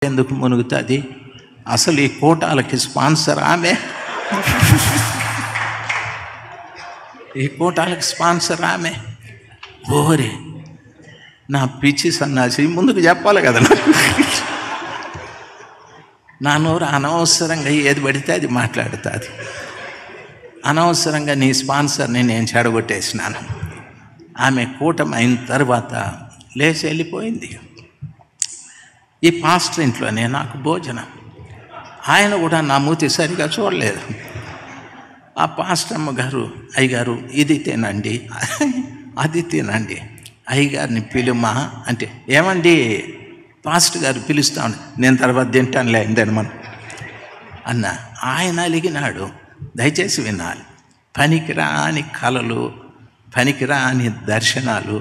ఎందుకు మునుగుతుంది? అసలు ఈ కూటాలకి స్పాన్సర్ ఆమె. ఈ కూటాలకి స్పాన్సర్ ఆమె. ఓరే నా పిచ్చి సన్నాసి, ముందుకు చెప్పాలి కదా నాకు. నా నోరు అనవసరంగా ఏది పడితే అది మాట్లాడుతుంది. అనవసరంగా నీ స్పాన్సర్ని నేను చెడగొట్టేసినాను. ఆమె కూటమి అయిన తర్వాత లేచి వెళ్ళిపోయింది. ఈ పాస్టర్ ఇంట్లోనే నాకు భోజనం. ఆయన కూడా నా మూతి సరిగా చూడలేదు. ఆ పాస్టర్ అమ్మగారు, అయ్యగారు ఇది తినండి అది తినండి, అయ్యగారిని పిలుమా అంటే, ఏమండి పాస్టర్ గారు పిలుస్తాను, నేను తర్వాత తింటానులే అయిందని మనం అన్న. ఆయన అలిగినాడు, దయచేసి వినాలి. పనికిరాని కళలు, పనికిరాని దర్శనాలు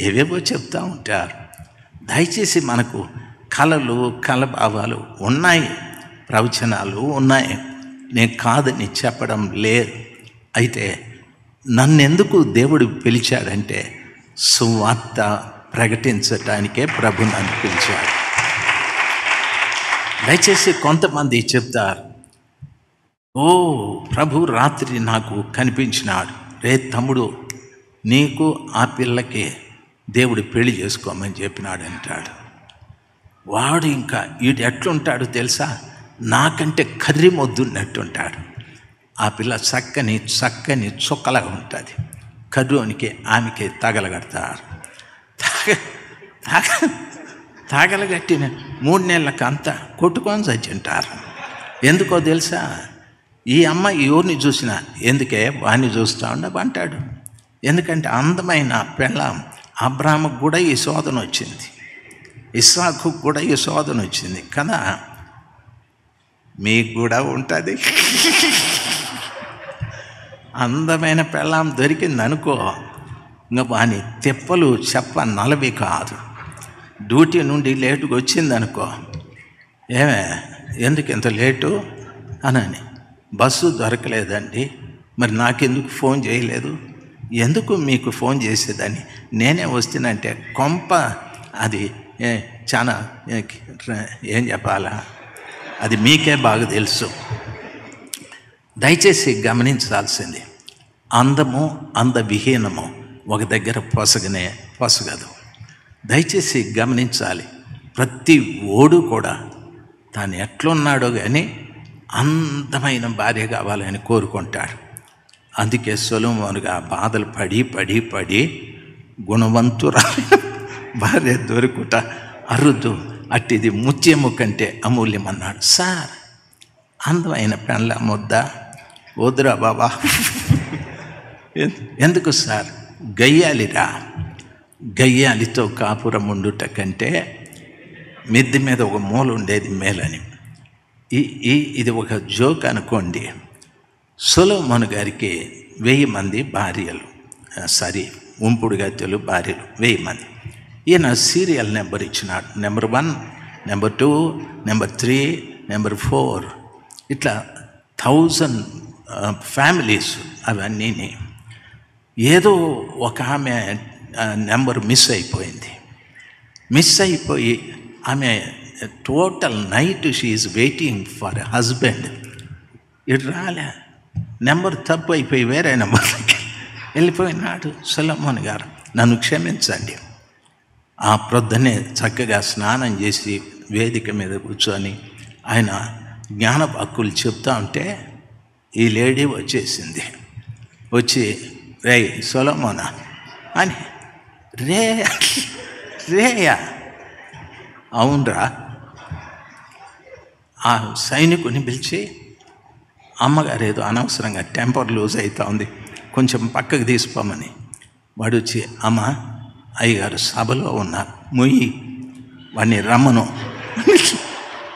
ఏవేవో చెప్తూ ఉంటారు. దయచేసి మనకు కళలు, కలభావాలు ఉన్నాయి, ప్రవచనాలు ఉన్నాయి, నేను కాదని చెప్పడం లేదు. అయితే నన్నెందుకు దేవుడు పిలిచాడంటే సువార్త ప్రకటించటానికే ప్రభు నన్ను పిలిచాడు. దయచేసి కొంతమంది చెప్తారు, ఓ ప్రభు రాత్రి నాకు కనిపించినాడు, రే తమ్ముడు నీకు ఆ పిల్లకి దేవుడు పెళ్లి చేసుకోమని చెప్పినాడు అంటాడు. వాడు ఇంకా వీడు ఎట్లుంటాడు తెలుసా, నాకంటే కర్రి మొద్దున్నట్టుంటాడు. ఆ పిల్ల చక్కని చుక్కలాగా ఉంటుంది. కర్రోనికి ఆమెకి తగలగడతారు. తగలగట్టిన 3 నెలలకు అంతా కొట్టుకొని చచ్చింటారు. ఎందుకో తెలుసా, ఈ అమ్మాయి ఎవరిని చూసినా ఎందుకే వాడిని చూస్తూ ఉండబంటాడు. ఎందుకంటే అందమైన పెళ్ళాం. అబ్రాహాముకు కూడా ఈ శోధన వచ్చింది, ఇస్సాకు కూడా ఈ శోధన వచ్చింది కదా, మీకు కూడా ఉంటుంది. అందమైన పెళ్ళాం దొరికింది అనుకో, ఇంకా వాని తెప్పలు నలవి కాదు. డ్యూటీ నుండి లేటుగా వచ్చింది అనుకో, ఏమే ఎందుకు ఇంత లేటు అని, బస్సు దొరకలేదండి, మరి నాకెందుకు ఫోన్ చేయలేదు, ఎందుకు మీకు ఫోన్ చేసేదని, నేనే వస్తున్నంటే కొంప అది చాలా ఏం చెప్పాలా, అది మీకే బాగా తెలుసు. దయచేసి గమనించాల్సింది, అందము అందవిహీనము ఒక దగ్గర పొసగదు. దయచేసి గమనించాలి. ప్రతి ఓడు కూడా తాను ఎట్లున్నాడో కానీ అందమైన భార్య కావాలని కోరుకుంటాడు. అందుకే సొలొమోనుగా బాధలు పడి పడి పడి గుణవంతురాలైన భార్య దొరుకుట అరుదు, అట్టిది ముత్యము కంటే అమూల్యం అన్నాడు. సార్, అందమైన పెండ్లాం వద్దా? వద్దురా బాబా. ఎందుకు సార్? గయ్యాలిరా. గయ్యాలితో కాపురం ఉండుట కంటే మిద్దె మీద ఒక మూల ఉండేది మేలని. ఇది ఒక జోక్ అనుకోండి. సొలొమోను గారికి 1000 మంది భార్యలు, ఉంపుడు గత్తెలు భార్యలు 1000 మంది. ఈయన సీరియల్ నెంబర్ ఇచ్చినాడు. నెంబర్ 1, నెంబర్ 2, నెంబర్ 3, నెంబర్ 4, ఇట్లా 1000 ఫ్యామిలీస్. అవన్నీ ఏదో ఒక ఆమె నెంబర్ మిస్ అయిపోయి ఆమె total night she is waiting for husband. ఇటు రాలే, నెంబర్ తప్పు అయిపోయి వేరే నెంబర్కి వెళ్ళిపోయినాడు. సొలొమోను గారు, నన్ను క్షమించండి. ఆ ప్రొద్దునే చక్కగా స్నానం చేసి వేదిక మీద కూర్చొని ఆయన జ్ఞానవాక్కులు చెప్తా ఉంటే ఈ లేడీ వచ్చేసింది. వచ్చి, రే సొలొమోనా అని. రేయా? అవునరా. ఆ సైనికుని పిలిచి, అమ్మగారు ఏదో అనవసరంగా టెంపర్ లూజ్ అవుతా ఉంది, కొంచెం పక్కకు తీసుకోమని. వాడు వచ్చి, అమ్మ, అయ్యగారు సభలో ఉన్నారు, ముయ్యి, వాడిని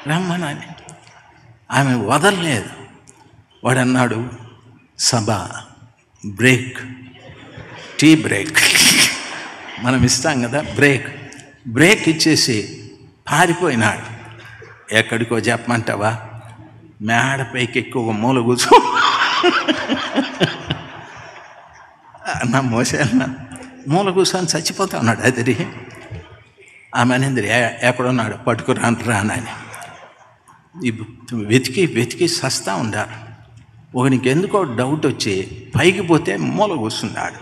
రమ్మనని. ఆమె వదలలేదు. వాడు అన్నాడు, సభ బ్రేక్, టీ బ్రేక్ మనం ఇస్తాం కదా, బ్రేక్ ఇచ్చేసి పారిపోయినాడు. ఎక్కడికో చెప్పమంటావా? మేడపైకి ఎక్కువ మూల కూర్చో నా మోసేనా, మూల కూర్చొని చచ్చిపోతా ఉన్నాడు. అదిరి ఆమె అనేది, ఎక్కడున్నాడు పట్టుకురానని. వెతికి సస్తా ఉండారు. ఒకనికి ఎందుకో డౌట్ వచ్చి పైకి పోతే మూల కూర్చున్నాడు.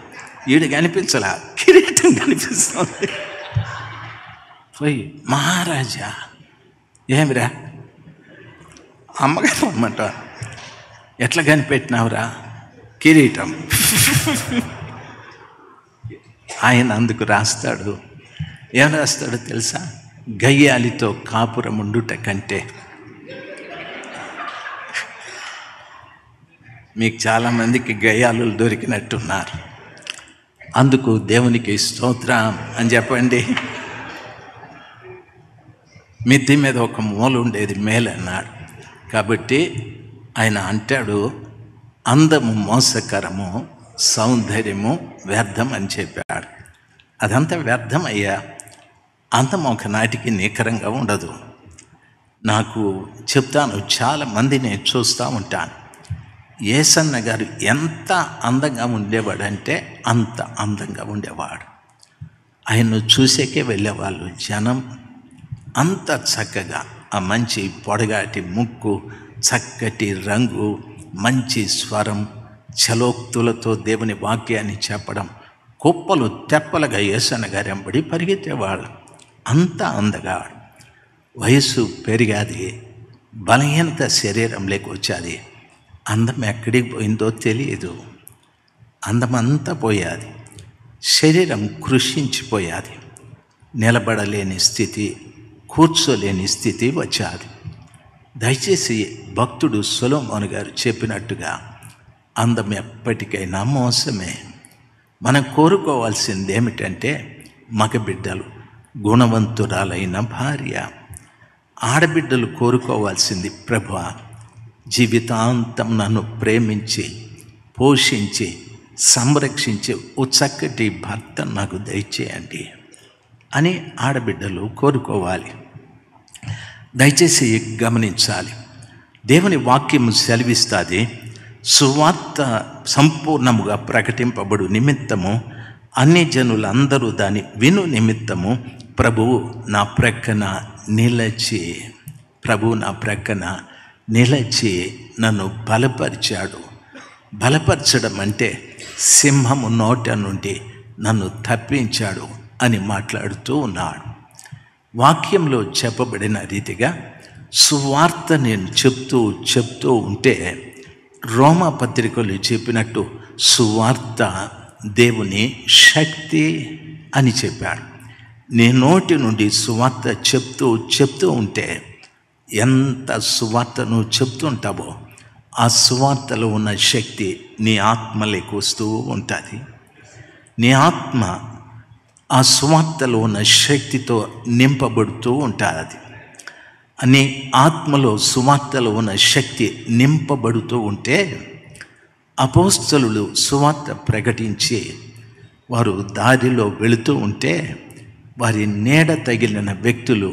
ఈడు కనిపించలా, కిరీటం కనిపిస్తుంది. పోయి, మహారాజా, ఏమిరా? అమ్మగారు అమ్మంట, ఎట్లా కనిపెట్టినావురా? కిరీటం. ఆయన అందుకు రాస్తాడు, ఏం రాస్తాడో తెలుసా? గయ్యాలితో కాపురం ఉండుట కంటే. మీకు చాలామందికి గయ్యాలు దొరికినట్టున్నారు. అందుకు దేవునికి స్తోత్రం అని చెప్పండి. మిద్దె మీద ఒక మూల ఉండేది మేలన్నాడు. కాబట్టి ఆయన అంటాడు, అందము మోసకరము, సౌందర్యము వ్యర్థం అని చెప్పాడు. అదంతా వ్యర్థం అయ్యా. అందం ఒకనాటికి నికరంగా ఉండదు. నాకు చెప్తాను, చాలామంది నేను చూస్తూ ఉంటాను. యేసన్న గారు ఎంత అందంగా ఉండేవాడంటే అంత అందంగా ఉండేవాడు. ఆయన్ను చూసేకే వెళ్ళేవాళ్ళు జనం. అంత చక్కగా ఆ మంచి పొడగాటి ముక్కు, చక్కటి రంగు, మంచి స్వరం, చలోక్తులతో దేవుని వాక్యాన్ని చెప్పడం, కుప్పలు తెప్పలుగా యేసన్న గారు వెంబడి పరిగెత్తేవాళ్ళు. అంత అందగా. వయసు పెరిగాది, బలహీనత శరీరంలోకి వచ్చేది. అందం ఎక్కడికి పోయిందో తెలియదు. అందమంతా పోయాది. శరీరం కృషించిపోయాది. నిలబడలేని స్థితి, కూర్చోలేని స్థితి వచ్చాది. దయచేసి భక్తుడు సొలొమోను గారు చెప్పినట్టుగా అందం ఎప్పటికైనా మోసమే. మనం కోరుకోవాల్సింది ఏమిటంటే మగబిడ్డలు, గుణవంతురాలైన భార్య. ఆడబిడ్డలు కోరుకోవాల్సింది, ప్రభువా, జీవితాంతం నన్ను ప్రేమించి, పోషించి, సంరక్షించి ఓ చక్కటి భర్త నాకు దయచేయండి అని ఆడబిడ్డలు కోరుకోవాలి. దయచేసి గమనించాలి, దేవుని వాక్యము సెలవిస్తుంది, సువార్త సంపూర్ణముగా ప్రకటింపబడు నిమిత్తము అన్ని జనులందరూ దాన్ని విను నిమిత్తము ప్రభువు నా ప్రక్కన నిలచి, నన్ను బలపరిచాడు. బలపరచడం అంటే సింహము నోట నుండి నన్ను తప్పించాడు అని మాట్లాడుతూ ఉన్నాడు. వాక్యంలో చెప్పబడిన రీతిగా సువార్త నేను చెప్తూ ఉంటే రోమా పత్రికలు చెప్పినట్టు సువార్త దేవుని శక్తి అని చెప్పాడు. నీ నోటి నుండి సువార్త చెప్తూ ఉంటే ఎంత సువార్తను చెప్తుంటావో ఆ సువార్తలో ఉన్న శక్తి నీ ఆత్మలోకి వస్తూ ఉంటుంది. నీ ఆత్మ ఆ సువార్తలో ఉన్న శక్తితో నింపబడుతూ ఉంటుంది. నీ ఆత్మలో సువార్తలో ఉన్న శక్తి నింపబడుతూ ఉంటే అపోస్తలులు సువార్త ప్రకటించి వారు దారిలో వెళుతూ ఉంటే వారి నీడ తగిలిన వ్యక్తులు,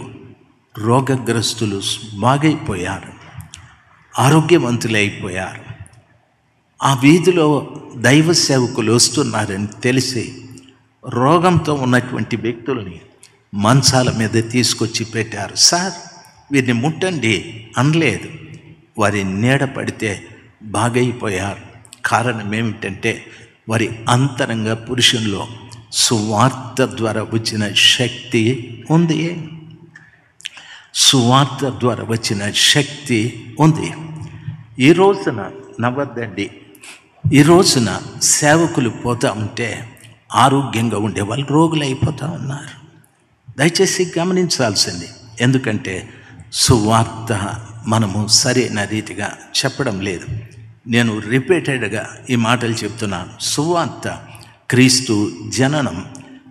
రోగగ్రస్తులు బాగైపోయారు, ఆరోగ్యవంతులైపోయారు. ఆ వీధిలో దైవ సేవకులు వస్తున్నారని తెలిసి రోగంతో ఉన్నటువంటి వ్యక్తుల్ని మంచాల మీద తీసుకొచ్చి పెట్టారు. సార్ వీరిని ముట్టండి అనలేదు, వారి నీడ పడితే బాగైపోయారు. కారణం ఏమిటంటే వారి అంతరంగ పురుషుల్లో సువార్త ద్వారా వచ్చిన శక్తి ఉంది. సువార్త ద్వారా వచ్చిన శక్తి ఉంది. ఈ రోజున నవ్వద్దండి, ఈ రోజున సేవకులు పోతూ ఉంటే ఆరోగ్యంగా ఉండే వాళ్ళు రోగులు అయిపోతూ ఉన్నారు. దయచేసి గమనించాల్సింది. ఎందుకంటే సువార్త మనము సరైన రీతిగా చెప్పడం లేదు. నేను రిపీటెడ్గా ఈ మాటలు చెప్తున్నాను. సువార్త క్రీస్తు జననం,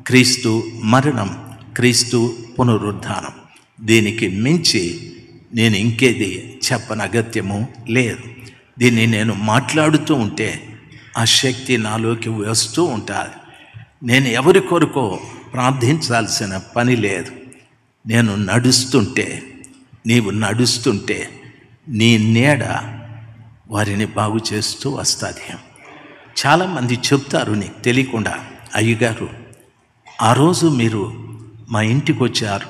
క్రీస్తు మరణం, క్రీస్తు పునరుద్ధానం. దీనికి మించి నేను ఇంకేది చెప్పనగత్యము లేదు. దీన్ని నేను మాట్లాడుతూ ఉంటే ఆ శక్తి నాలోకి వస్తూ ఉంటుంది. నేను ఎవరి కొరకో ప్రార్థించాల్సిన పని లేదు. నేను నడుస్తుంటే, నీవు నడుస్తుంటే నీ నీడ వారిని బాగు చేస్తూ వస్తుంది. చాలామంది చెప్తారు నీకు తెలియకుండా, అయ్యగారు ఆ రోజు మీరు మా ఇంటికి వచ్చారు,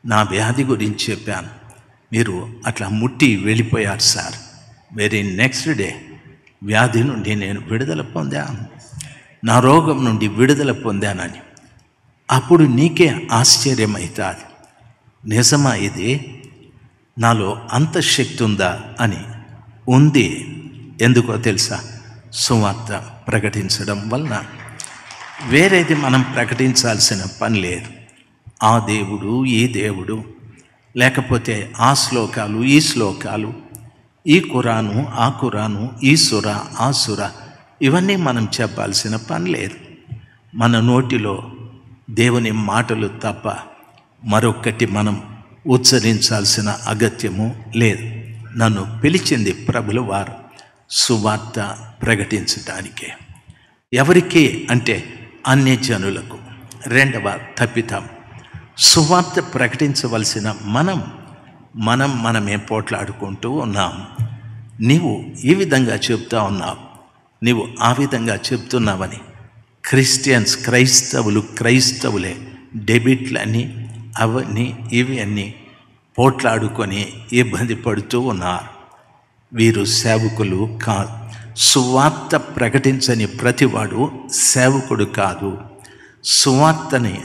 నా వ్యాధి గురించి చెప్పాను, మీరు అట్లా ముట్టి వెళ్ళిపోయారు సార్. వెరీ నెక్స్ట్ డే వ్యాధి నుండి నేను విడుదల పొందాను, నా రోగం నుండి విడుదల పొందానని. అప్పుడు నీకే ఆశ్చర్యమవుతుంది, నిజమా ఇది? నాలో అంత శక్తి ఉందా అని. ఉంది. ఎందుకో తెలుసా? సువార్త ప్రకటించడం వలన. వేరేది మనం ప్రకటించాల్సిన పని లేదు. ఆ దేవుడు, ఈ దేవుడు, లేకపోతే ఆ శ్లోకాలు, ఈ శ్లోకాలు, ఈ ఖురాను, ఆ ఖురాను, ఈ సుర, ఆ సుర, ఇవన్నీ మనం చెప్పాల్సిన పని లేదు. మన నోటిలో దేవుని మాటలు తప్ప మరొకటి మనం ఉచ్చరించాల్సిన అగత్యము లేదు. నన్ను పిలిచింది ప్రభుల వారు సువార్త ప్రకటించడానికే. ఎవరికి అంటే అన్యజనులకు. రెండవ తప్పితం, సువార్త ప్రకటించవలసిన మనమే పోట్లాడుకుంటూ ఉన్నాం. నీవు ఈ విధంగా చెప్తా ఉన్నావు, నీవు ఆ విధంగా చెప్తున్నావని క్రైస్తవులే డెబిట్లని అవన్నీ ఇవి అన్నీ పోట్లాడుకొని ఇబ్బంది పడుతూ ఉన్నారు. వీరు సేవకులు కాదు. సువార్త ప్రకటించని ప్రతివాడు సేవకుడు కాదు. సువార్తని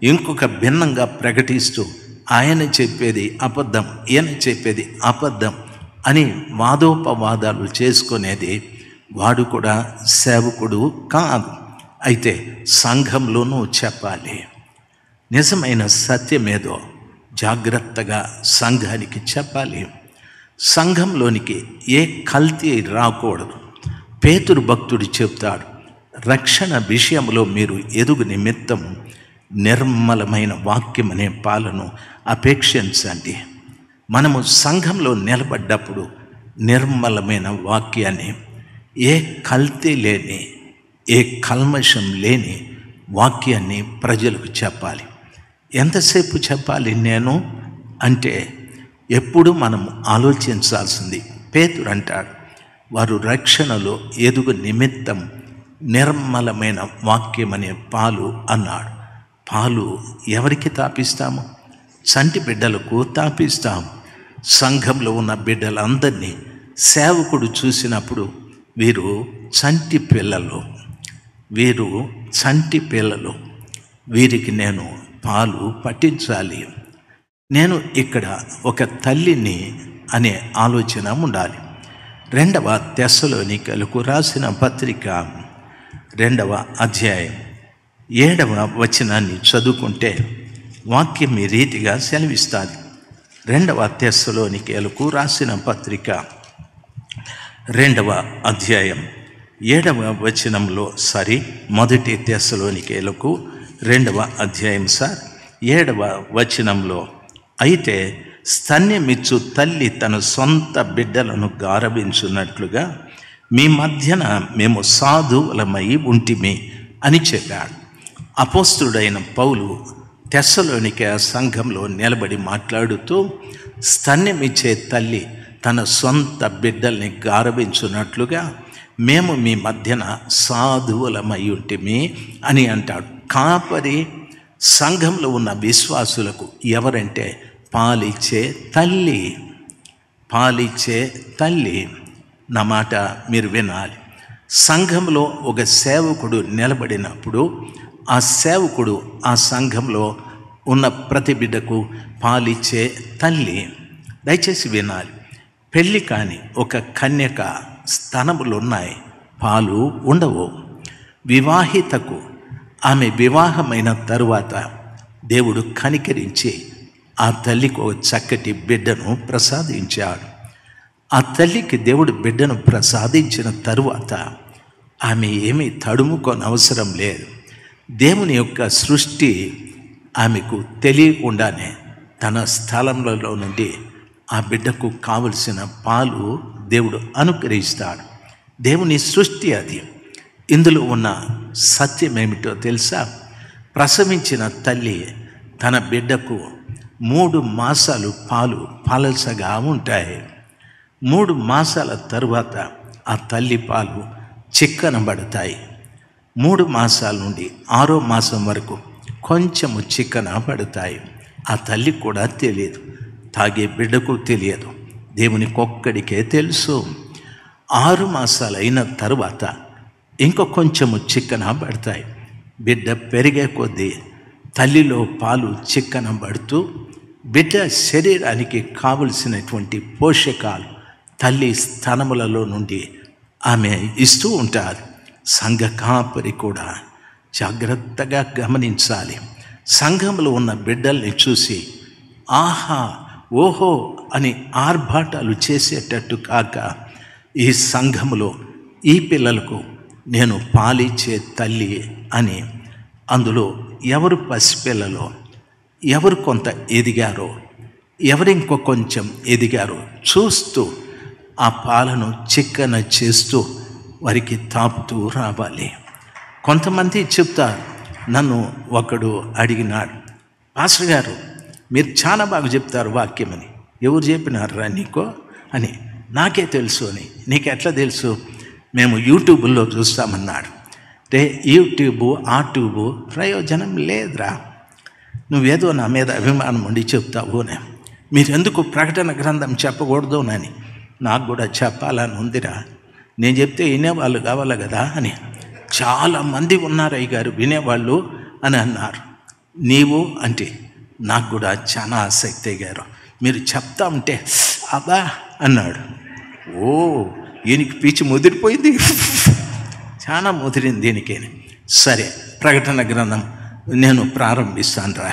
ఇంకొక భిన్నంగా ప్రకటిస్తూ ఆయన చెప్పేది అబద్ధం, ఈయన చెప్పేది అబద్ధం అని వాదోపవాదాలు చేసుకునేది వాడు కూడా సేవకుడు కాదు. అయితే సంఘంలోనూ చెప్పాలి. నిజమైన సత్యమేదో జాగ్రత్తగా సంఘానికి చెప్పాలి. సంఘంలోనికి ఏ కల్తీ రాకూడదు. పేతురు భక్తుడు చెప్తాడు, రక్షణ విషయంలో మీరు ఎదుగు నిమిత్తం నిర్మలమైన వాక్యం అనే పాలను అపేక్షించండి. మనము సంఘంలో నిలబడ్డప్పుడు నిర్మలమైన వాక్యాన్ని, ఏ కల్తీ లేని, ఏ కల్మషం లేని వాక్యాన్ని ప్రజలకు చెప్పాలి. ఎంతసేపు చెప్పాలి నేను అంటే ఎప్పుడు మనం ఆలోచించాల్సింది. పేతురు అంటాడు, వారు రక్షణలో ఎదుగు నిమిత్తం నిర్మలమైన వాక్యం అనే పాలు అన్నాడు. పాలు ఎవరికి తాపిస్తాము? చంటి బిడ్డలకు తాపిస్తాము. సంఘంలో ఉన్న బిడ్డలందరినీ సేవకుడు చూసినప్పుడు వీరు చంటి పిల్లలు, వీరికి నేను పాలు పట్టించాలి. నేను ఇక్కడ ఒక తల్లిని అనే ఆలోచన ఉండాలి. రెండవ తెస్సలోనికలకు రాసిన పత్రిక 2వ అధ్యాయం 7వ వచనాన్ని చదువుకుంటే వాక్యం ఈ రీతిగా సెలవిస్తుంది. 2వ తెస్సలోనికలకు రాసిన పత్రిక 2వ అధ్యాయం 7వ వచనంలో, మొదటి తెస్సలోనికలకు 2వ అధ్యాయం 7వ వచనంలో, అయితే స్తన్యమిచ్చు తల్లి తన సొంత బిడ్డలను గారవించున్నట్లుగా మీ మధ్యన మేము సాధువులమై ఉంటిమి అని చెప్పాడు. అపోస్తుడైన పౌలు తెస్సలోనికే సంఘంలో నిలబడి మాట్లాడుతూ, స్తన్యమిచ్చే తల్లి తన సొంత బిడ్డల్ని గారవించున్నట్లుగా మేము మీ మధ్యన సాధువులమై ఉంటిమి అని అంటాడు. కాపరి సంఘంలో ఉన్న విశ్వాసులకు ఎవరంటే పాలిచ్చే తల్లి. పాలిచ్చే తల్లి. నా మాట మీరు వినాలి. సంఘంలో ఒక సేవకుడు నిలబడినప్పుడు ఆ సేవకుడు ఆ సంఘంలో ఉన్న ప్రతి బిడ్డకు పాలిచ్చే తల్లి. దయచేసి వినాలి. పెళ్ళి కాని ఒక కన్యక స్తనములు ఉన్నాయి, పాలు ఉండవు. వివాహితకు ఆమె వివాహమైన తరువాత దేవుడు కనికరించి ఆ తల్లికి ఒక చక్కటి బిడ్డను ప్రసాదించాడు. ఆ తల్లికి దేవుడు బిడ్డను ప్రసాదించిన తరువాత ఆమె ఏమీ తడుముకొని అవసరం లేదు. దేవుని యొక్క సృష్టి ఆమెకు తెలియకుండానే తన స్థలంలో నుండి ఆ బిడ్డకు కావలసిన పాలు దేవుడు అనుగ్రహిస్తాడు. దేవుని సృష్టి అది. ఇందులో ఉన్న సత్యం ఏమిటో తెలుసా? ప్రసవించిన తల్లి తన బిడ్డకు 3 మాసాలు పాలు పలసగా ఉంటాయి. 3 మాసాల తరువాత ఆ తల్లి పాలు చిక్కనబడతాయి. 3 మాసాల నుండి 6వ మాసం వరకు కొంచెము చిక్కన పడతాయి. ఆ తల్లి కూడా తెలియదు, తాగే బిడ్డకు తెలియదు, దేవునికి ఒక్కడికే తెలుసు. 6 మాసాలు అయిన తరువాత ఇంకో కొంచెము చిక్కన పడతాయి. బిడ్డ పెరిగే కొద్దీ తల్లిలో పాలు చిక్కన పడుతూ బిడ్డ శరీరానికి కావలసినటువంటి పోషకాలు తల్లి స్తనములలో నుండి ఆమె ఇస్తూ ఉంటారు. సంఘ కాపరి కూడా జాగ్రత్తగా గమనించాలి. సంఘంలో ఉన్న బిడ్డల్ని చూసి ఆహా ఓహో అని ఆర్భాటాలు చేసేటట్టు కాక, ఈ సంఘములో ఈ పిల్లలకు నేను పాలిచ్చే తల్లి అని, అందులో ఎవరు పసిపిల్లలో, ఎవరు కొంత ఎదిగారో, ఎవరు ఇంకో కొంచెం ఎదిగారో చూస్తూ ఆ పాలను చిక్కన చేస్తూ వారికి తాపుతూ రావాలి. కొంతమంది చెప్తారు, నన్ను ఒకడు అడిగినాడు, పాస్టర్ గారు మీరు చాలా బాగా చెప్తారు వాక్యమని. ఎవరు చెప్పినారా నీకో అని. నాకే తెలుసు అని. నీకు ఎట్లా తెలుసు? మేము యూట్యూబ్లో చూస్తామన్నాడు. అంటే యూట్యూబ్ ఆ ట్యూబ్ ప్రయోజనం లేదురా, నువ్వేదో నా మీద అభిమానం ఉండి చెప్తావు అని. మీరెందుకు ప్రకటన గ్రంథం చెప్పకూడదునని నాకు కూడా చెప్పాలని ఉందిరా. నేను చెప్తే వినేవాళ్ళు కావాలి కదా అని. చాలామంది ఉన్నారు అయ్యగారు వినేవాళ్ళు అని అన్నారు. నీవు అంటే నాకు కూడా చాలా ఆసక్తి అయ్యారు. మీరు చెప్తా ఉంటే అబ్బా అన్నాడు. ఓ ఈయనకి పిచ్చి ముదిరిపోయింది, చాలా ముదిరింది దీనికి. సరే ప్రకటన గ్రంథం నేను ప్రారంభిస్తాను రా.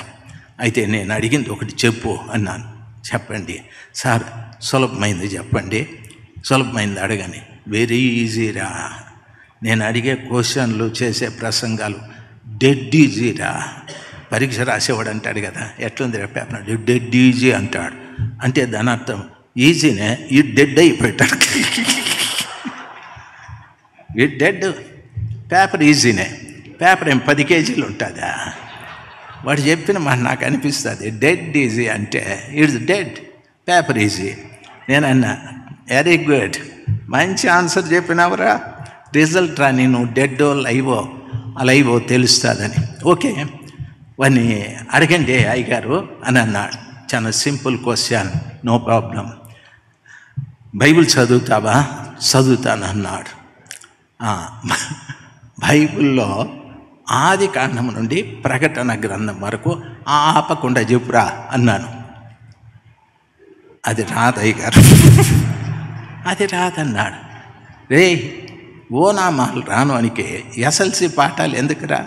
అయితే నేను అడిగింది ఒకటి చెప్పు అన్నాను. చెప్పండి సార్, సులభమైంది చెప్పండి. సులభమైంది అడగని. వెరీ ఈజీరా. నేను అడిగే క్వశ్చన్లు చేసే ప్రసంగాలు డెడ్ ఈజీరా. పరీక్ష రాసేవాడు అంటాడు కదా, ఎట్లుంది రా పేపర్, డెడ్ ఈజీ అంటాడు. అంటే దాని అర్థం ఈజీనే, ఈ డెడ్ అయిపోయాడు. ఈ డెడ్ పేపర్ ఈజీనే. పేపర్ ఏం 10 కేజీలు ఉంటుందా? వాడు చెప్పిన మాట నాకు అనిపిస్తుంది. డెడ్ ఈజీ అంటే ఇట్స్ డెడ్, పేపర్ ఈజీ. నేను అన్నా వెరీ గుడ్, మంచి ఆన్సర్ చెప్పినావురా. రిజల్ట్ రాని నువ్వు డెడ్డో లైవో లైవో తెలుస్తుందని. ఓకే వాడిని అడగండి అయ్యగారు అని అన్నాడు. చాలా simple question, no problem. Bible చదువుతావా? చదువుతాను అన్నాడు. బైబిల్లో ఆది కాండం నుండి ప్రకటన గ్రంథం వరకు ఆపకుండా చెప్పురా అన్నాను. అది రాదయ్య గారు. అది రాదన్నాడు. రే ఓనామాలు రాను అనికే ఎస్ఎల్సి పాఠాలు ఎందుకురా,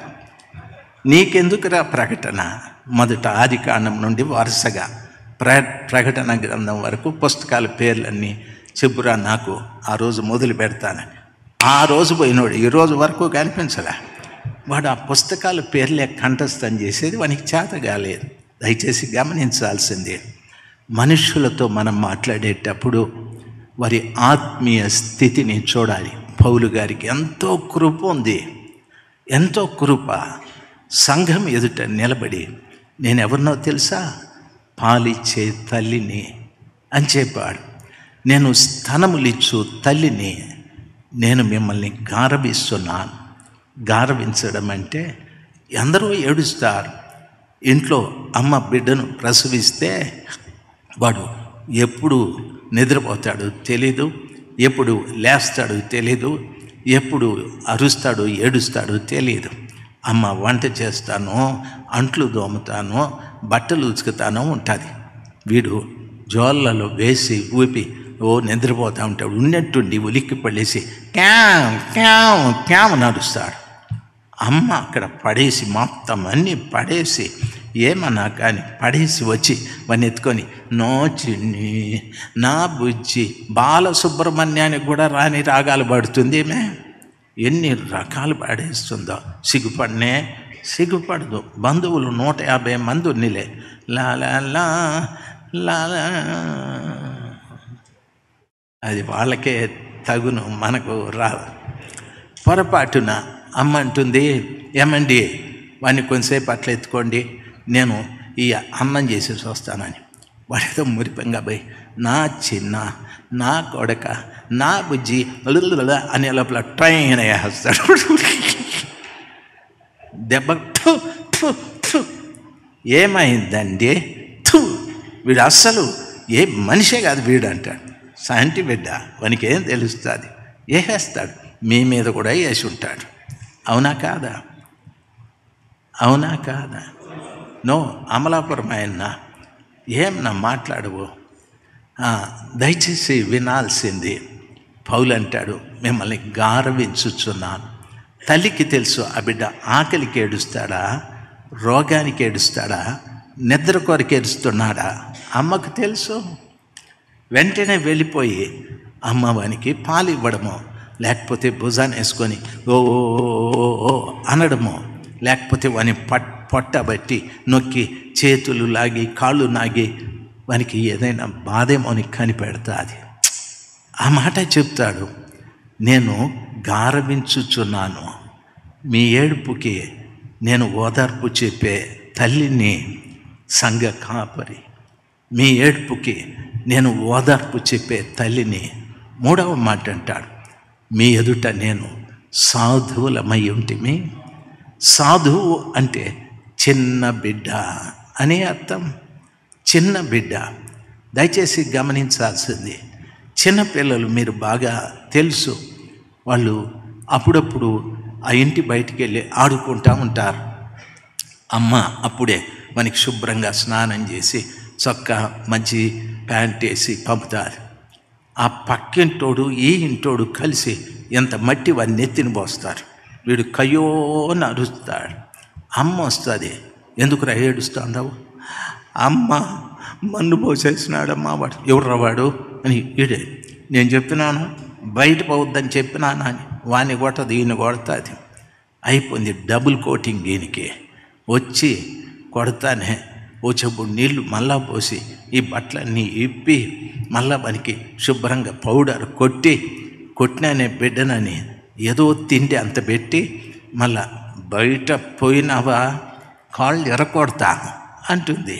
నీకెందుకురా ప్రకటన? మొదట ఆదికాండం నుండి వరుసగా ప్రకటన గ్రంథం వరకు పుస్తకాల పేర్లన్నీ చెప్పురా నాకు, ఆ రోజు మొదలు పెడతానని. ఆ రోజు పోయినోడు ఈ రోజు వరకు కనిపించలే. వాడు ఆ పుస్తకాల పేర్లే కంఠస్థం చేసేది వానికి చేత కాలేదు. దయచేసి గమనించాల్సిందే, మనుషులతో మనం మాట్లాడేటప్పుడు వారి ఆత్మీయ స్థితిని చూడాలి. పౌలు గారికి ఎంతో కృప ఉంది, ఎంతో కృప. సంఘం ఎదుట నిలబడి నేనెవరినో తెలుసా, పాలిచ్చే తల్లిని అని చెప్పాడు. నేను స్తనములిచ్చు తల్లిని, నేను మిమ్మల్ని గారవిస్తున్నాను. గారవించడం అంటే అందరూ ఏడుస్తారు. ఇంట్లో అమ్మ బిడ్డను ప్రసవిస్తే వాడు ఎప్పుడు నిద్రపోతాడు తెలీదు, ఎప్పుడు లేస్తాడు తెలీదు, ఎప్పుడు అరుస్తాడు ఏడుస్తాడు తెలీదు. అమ్మ వంట చేస్తానో, అంట్లు దోముతానో, బట్టలు ఉతుకుతానో ఉంటుంది. వీడు జోళ్ళలో వేసి ఊపి నిద్రపోతూ ఉంటాడు. ఉన్నట్టుండి ఉలిక్కి పడేసి క్యామ్ క్యామ్ క్యామ్ నడుస్తాడు. అమ్మ అక్కడ పడేసి మొత్తం అన్నీ పడేసి ఏమన్నా కానీ పడేసి వచ్చి వాడిని ఎత్తుకొని నో చిన్ని నా బుజ్జి, బాలసుబ్రహ్మణ్యానికి కూడా రాని రాగాలు పాడుతుంది. ఏమే ఎన్ని రకాలు పాడేస్తుందో. సిగ్గుపడనే సిగ్గుపడదు. బంధువులు 150 మంది ఉన్నిలే, లా లా లా లా, అది వాళ్ళకే తగును, మనకు రాదు. పొరపాటున అమ్మ అంటుంది, ఏమండి వాడిని కొంతసేపు అట్లా ఎత్తుకోండి, నేను ఈ అన్నం చేసేసి వస్తానని. వాడేదో మురిపంగా పోయి నా చిన్న, నా కొడక, నా బుజ్జి అనే లోపల ట్రైన్ వేస్తాడు. దెబ్బ ఏమైందండి, వీడు అస్సలు ఏ మనిషే కాదు వీడు అంటాడు. సంటి బిడ్డ, వానికి ఏం తెలుస్తుంది, వేసేస్తాడు. మీ మీద కూడా వేసి ఉంటాడు. అవునా కాదా? అవునా కాదా? నో అమలాపురం ఆయన ఏమన్నా మాట్లాడవు. దయచేసి వినాల్సింది. పౌలు అంటాడు, మిమ్మల్ని గారవించుచున్నాను. తల్లికి తెలుసు ఆ బిడ్డ ఆకలికి ఏడుస్తాడా, రోగానికి ఏడుస్తాడా, నిద్ర కొరకు ఏడుస్తున్నాడా. అమ్మకు తెలుసు. వెంటనే వెళ్ళిపోయి అమ్మవానికి పాలు ఇవ్వడము, లేకపోతే భుజాన్ని వేసుకొని ఓ అనడము, లేకపోతే వాని పొట్టబట్టి నొక్కి చేతులు లాగి కాళ్ళు నాగి వానికి ఏదైనా బాధేమో అని కనిపెడతా. అది ఆ మాట చెప్తాడు, నేను గారవించుచున్నాను. మీ ఏడుపుకి నేను ఓదార్పు చెప్పే తల్లిని, సంఘ కాపరి. మీ ఏడుపుకి నేను ఓదార్పు చెప్పే తల్లిని. 3వ మాట అంటాడు, మీ ఎదుట నేను సాధువులమై ఉంటిమి. సాధువు అంటే చిన్న బిడ్డ అనే అర్థం. చిన్న బిడ్డ. దయచేసి గమనించాల్సింది, చిన్నపిల్లలు మీరు బాగా తెలుసు, వాళ్ళు అప్పుడప్పుడు ఆ ఇంటి బయటికి వెళ్ళి ఆడుకుంటూ ఉంటారు. అమ్మ అప్పుడే మనకి శుభ్రంగా స్నానం చేసి చొక్కా మంచి ప్యాంట్ వేసి పంపుతారు. ఆ పక్కింటోడు ఈ ఇంటోడు కలిసి ఎంత మట్టి వాడిని నెత్తిని పోస్తారు. వీడు కయ్యోని అరుస్తాడు. అమ్మ వస్తుంది, ఎందుకురా ఏడుస్తావు? అమ్మ మన్ను పోసేసినాడమ్మా. వాడు ఎవర్రా వాడు అని, ఈడే నేను చెప్పినాను బయట పోవద్దని చెప్పినాను అని వాడిని కొట్టదు, ఈయన కొడతాది. అయిపోయింది డబుల్ కోటింగ్. దీనికి వచ్చి కొడతానే వచ్చేప్పుడు నీళ్లు మళ్ళా పోసి ఈ బట్టలన్నీ ఇప్పి మళ్ళా మనకి శుభ్రంగా పౌడర్ కొట్టినానే బిడ్డనని ఏదో తిండి అంత పెట్టి మళ్ళా బయట పోయినావా కాళ్ళు ఎరకొడతా అంటుంది.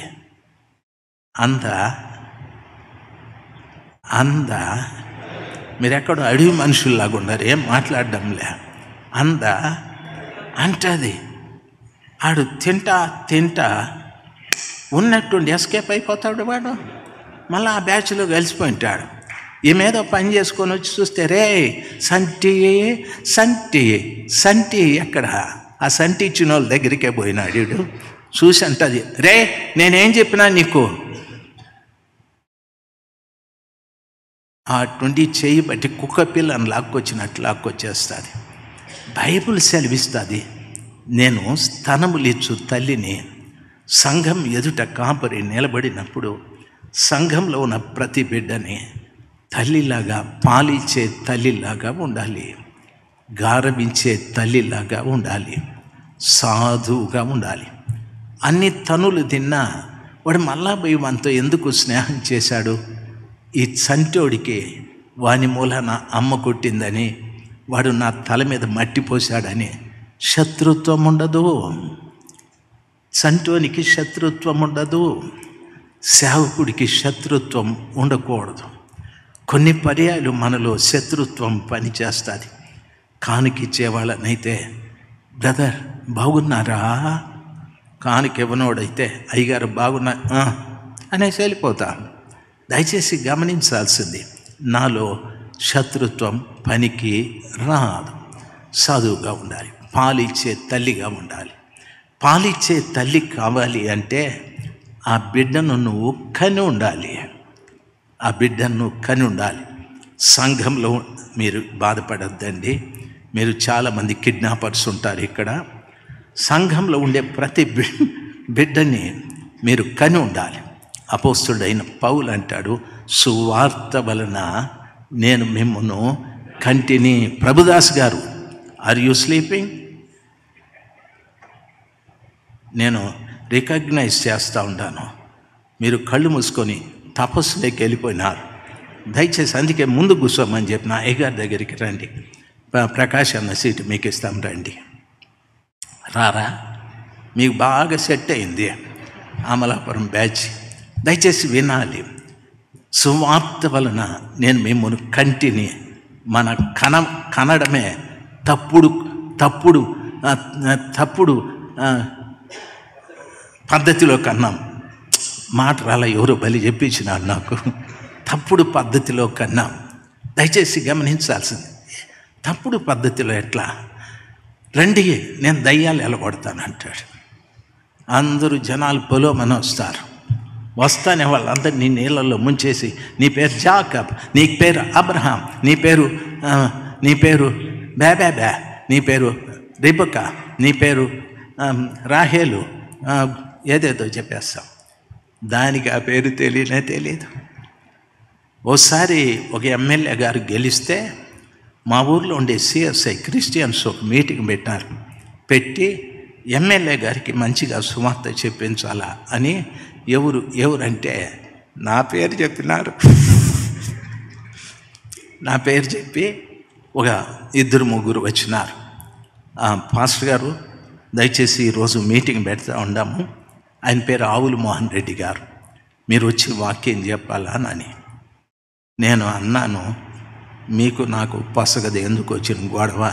అందా మీరెక్కడో అడవి మనుషుల్లాగా ఉన్నారు, ఏం మాట్లాడడంలే. అంటది. ఆడు తింటా ఉన్నట్టుండి ఎస్కేప్ అయిపోతాడు వాడు. మళ్ళీ ఆ బ్యాచ్లో కలిసిపోయింటాడు. ఈమెదో పని చేసుకొని వచ్చి చూస్తే, రే సంటి ఎక్కడ? ఆ సంటి ఇచ్చిన వాళ్ళ దగ్గరికే పోయినాడు వీడు. చూసి అంటది, రే నేనేం చెప్పినా నీకు అటువంటి చేయి బట్టి కుక్క పిల్లని లాక్కొచ్చినట్లు లాక్కొచ్చేస్తుంది. బైబిల్ సెలవిస్తుంది, నేను స్తనములిచ్చు తల్లిని. సంఘం ఎదుట కాపరి నిలబడినప్పుడు సంఘంలో ఉన్న ప్రతి బిడ్డని తల్లిలాగా, పాలిచ్చే తల్లిలాగా ఉండాలి, గారవించే తల్లిలాగా ఉండాలి, సాధువుగా ఉండాలి. అన్ని తనులు తిన్నా వాడు మళ్ళా పోయి మనతో ఎందుకు స్నేహం చేశాడు? ఈ చంటోడికి వాని మూలన అమ్మ కొట్టిందని, వాడు నా తల మీద మట్టి పోశాడని శత్రుత్వం ఉండదు. చంటోనికి శత్రుత్వం ఉండదు. సేవకుడికి శత్రుత్వం ఉండకూడదు. కొన్ని పర్యాలు మనలో శత్రుత్వం పనిచేస్తుంది. కానుకిచ్చే వాళ్ళనైతే, బ్రదర్ బాగున్నారా, కానుక ఇవ్వనోడైతే అయ్యగారు బాగున్నా అనేసి వెళ్ళిపోతాను. దయచేసి గమనించాల్సింది, నాలో శత్రుత్వం పనికి రాదు. సాధువుగా ఉండాలి, పాలిచ్చే తల్లిగా ఉండాలి. పాలిచ్చే తల్లి కావాలి అంటే ఆ బిడ్డను నువ్వు కని ఉండాలి, ఆ బిడ్డను కని ఉండాలి. సంఘంలో మీరు బాధపడద్దండి, మీరు చాలామంది కిడ్నాపర్స్ ఉంటారు ఇక్కడ. సంఘంలో ఉండే ప్రతి బిడ్డని మీరు కని ఉండాలి. అపోస్తుడైన పౌలు అంటాడు, సువార్త వలన నేను మిమ్మల్ని కంటిని. ప్రభుదాస్ గారు, ఆర్ యూ స్లీపింగ్? నేను రికగ్నైజ్ చేస్తూ ఉంటాను, మీరు కళ్ళు మూసుకొని తపస్సులోకి వెళ్ళిపోయినారు. దయచేసి అందుకే ముందు కూర్చోమని చెప్పిన అయ్యగారి దగ్గరికి రండి, ప్రకాష్ అన్న సీటు మీకు ఇస్తాం రండి. రారా, మీకు బాగా సెట్ అయింది అమలాపురం బ్యాచ్. దయచేసి వినాలి, సువార్త వలన నేను మిమ్మల్ని కంటిని. మన కనడమే తప్పుడు తప్పుడు తప్పుడు పద్ధతిలో కన్నాం. మాట రాలా, ఎవరో బలి చెప్పించినారు నాకు. తప్పుడు పద్ధతిలో కన్నాం. దయచేసి గమనించాల్సింది, తప్పుడు పద్ధతిలో ఎట్లా? రండి, నేను దయ్యాలు ఎలగొడతాను అంటాడు. అందరూ జనాలు పొలోమని వస్తారు. వస్తానే వాళ్ళందరూ నీ నీళ్ళల్లో ముంచేసి, నీ పేరు జాకబ్, నీ పేరు అబ్రహాం, నీ పేరు బ్యా, నీ పేరు రిబకా, నీ పేరు రాహేలు, ఏదేదో చెప్పేస్తాం. దానికి ఆ పేరు తెలియదు. ఓసారి ఒక ఎమ్మెల్యే గారు గెలిస్తే మా ఊర్లో ఉండే సిఎస్ఐ క్రిస్టియన్స్ ఒక మీటింగ్ పెట్టారు. పెట్టి ఎమ్మెల్యే గారికి మంచిగా సువార్త చెప్పించాలా అని ఎవరంటే నా పేరు చెప్పినారు. నా పేరు చెప్పి ఒక 2-3 వచ్చినారు. పాస్టర్ గారు, దయచేసి ఈరోజు మీటింగ్ పెడతా ఉండాము, ఆయన పేరు ఆవుల మోహన్ రెడ్డి గారు, మీరు వచ్చి వాక్యం చెప్పాలా అని. నేను అన్నాను, మీకు నాకు పసగది ఎందుకు వచ్చిన గొడవ,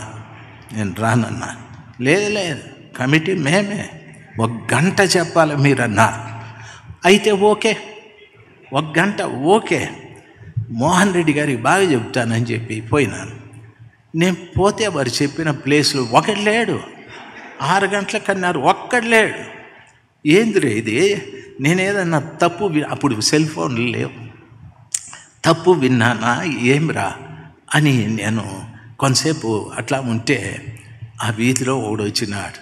నేను రానన్నాను. లేదు కమిటీ మేమే, 1 గంట చెప్పాలి మీరన్నారు. అయితే ఓకే, 1 గంట ఓకే, మోహన్ రెడ్డి గారికి బాగా చెప్తానని చెప్పి పోయినాను. నేను పోతే వారు చెప్పిన ప్లేస్లో ఒకడు లేడు. 6 గంటలకు అన్నారు, ఒక్కడు లేడు. ఏందిరే ఇది, నేనేదన్నా తప్పు అప్పుడు సెల్ ఫోన్లు లేవు, తప్పు విన్నానా ఏమిరా అని నేను కొంతసేపు అట్లా ఉంటే ఆ వీధిలో ఒకడు వచ్చినాడు.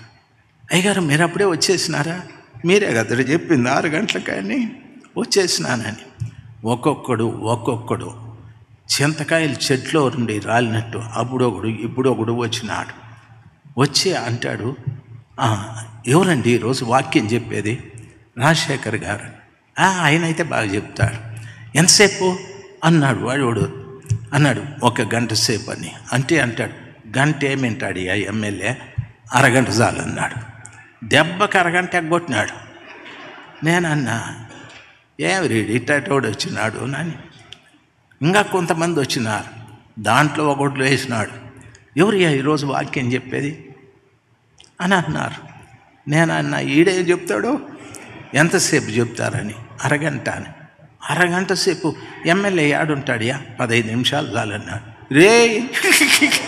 అయ్యగారు మీరు అప్పుడే వచ్చేసినారా? మీరే కదా చెప్పింది 6 గంటలకని. వచ్చేసినానని. ఒక్కొక్కడు చింతకాయలు చెట్లో నుండి రాలినట్టు ఇప్పుడొకడు వచ్చినాడు. వచ్చి అంటాడు, ఎవరండి ఈరోజు వాక్యం చెప్పేది? రాజశేఖర్ గారు. ఆయన అయితే బాగా చెప్తాడు. ఎంతసేపు అన్నాడు వాడు. అన్నాడు 1 గంట సేపు అని. అంటాడు, గంట ఏమింటాడు ఆ ఎమ్మెల్యే, 1/2 గంట చాలు అన్నాడు. దెబ్బకి 1/2 గంట ఎగ్గొట్టినాడు. నేనన్నా, ఏమి ఇట్టోడు వచ్చినాడు అని. ఇంకా కొంతమంది వచ్చినారు, దాంట్లో ఒకటి వేసినాడు, ఎవరియా ఈరోజు వాక్యం చెప్పేది అని అన్నారు. నేనన్నా, ఈడేం చెప్తాడు, ఎంతసేపు చెప్తారని. 1/2 గంట అని. 1/2 గంట సేపు ఎమ్మెల్యే ఆడుంటాడియా, 15 నిమిషాలు చాలన్నాడు. రే, 1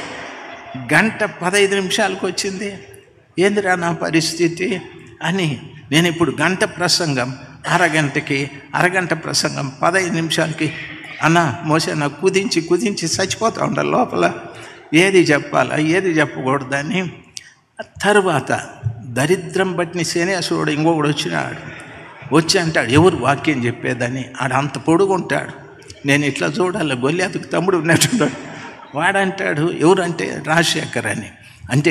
గంట 15 నిమిషాలకు వచ్చింది, ఏందిరా నా పరిస్థితి అని. నేను ఇప్పుడు 1 గంట ప్రసంగం 1/2 గంటకి, 1/2 గంట ప్రసంగం 15 నిమిషాలకి అన్న మోసే నాకు కుదించి చచ్చిపోతూ ఉండాలి లోపల, ఏది చెప్పాలా ఏది చెప్పకూడదని. తరువాత దరిద్రం పట్టిన శనేశ్వరుడు ఇంకొకడు వచ్చినాడు. వచ్చి అంటాడు, ఎవరు వాక్యం చెప్పేదని. ఆడ అంత పొడుగుంటాడు, నేను ఇట్లా చూడాలి, గొల్లియాతుకు తమ్ముడు ఉన్నట్టున్నాడు. వాడంటాడు, ఎవరంటే రాజశేఖర్ అని. అంటే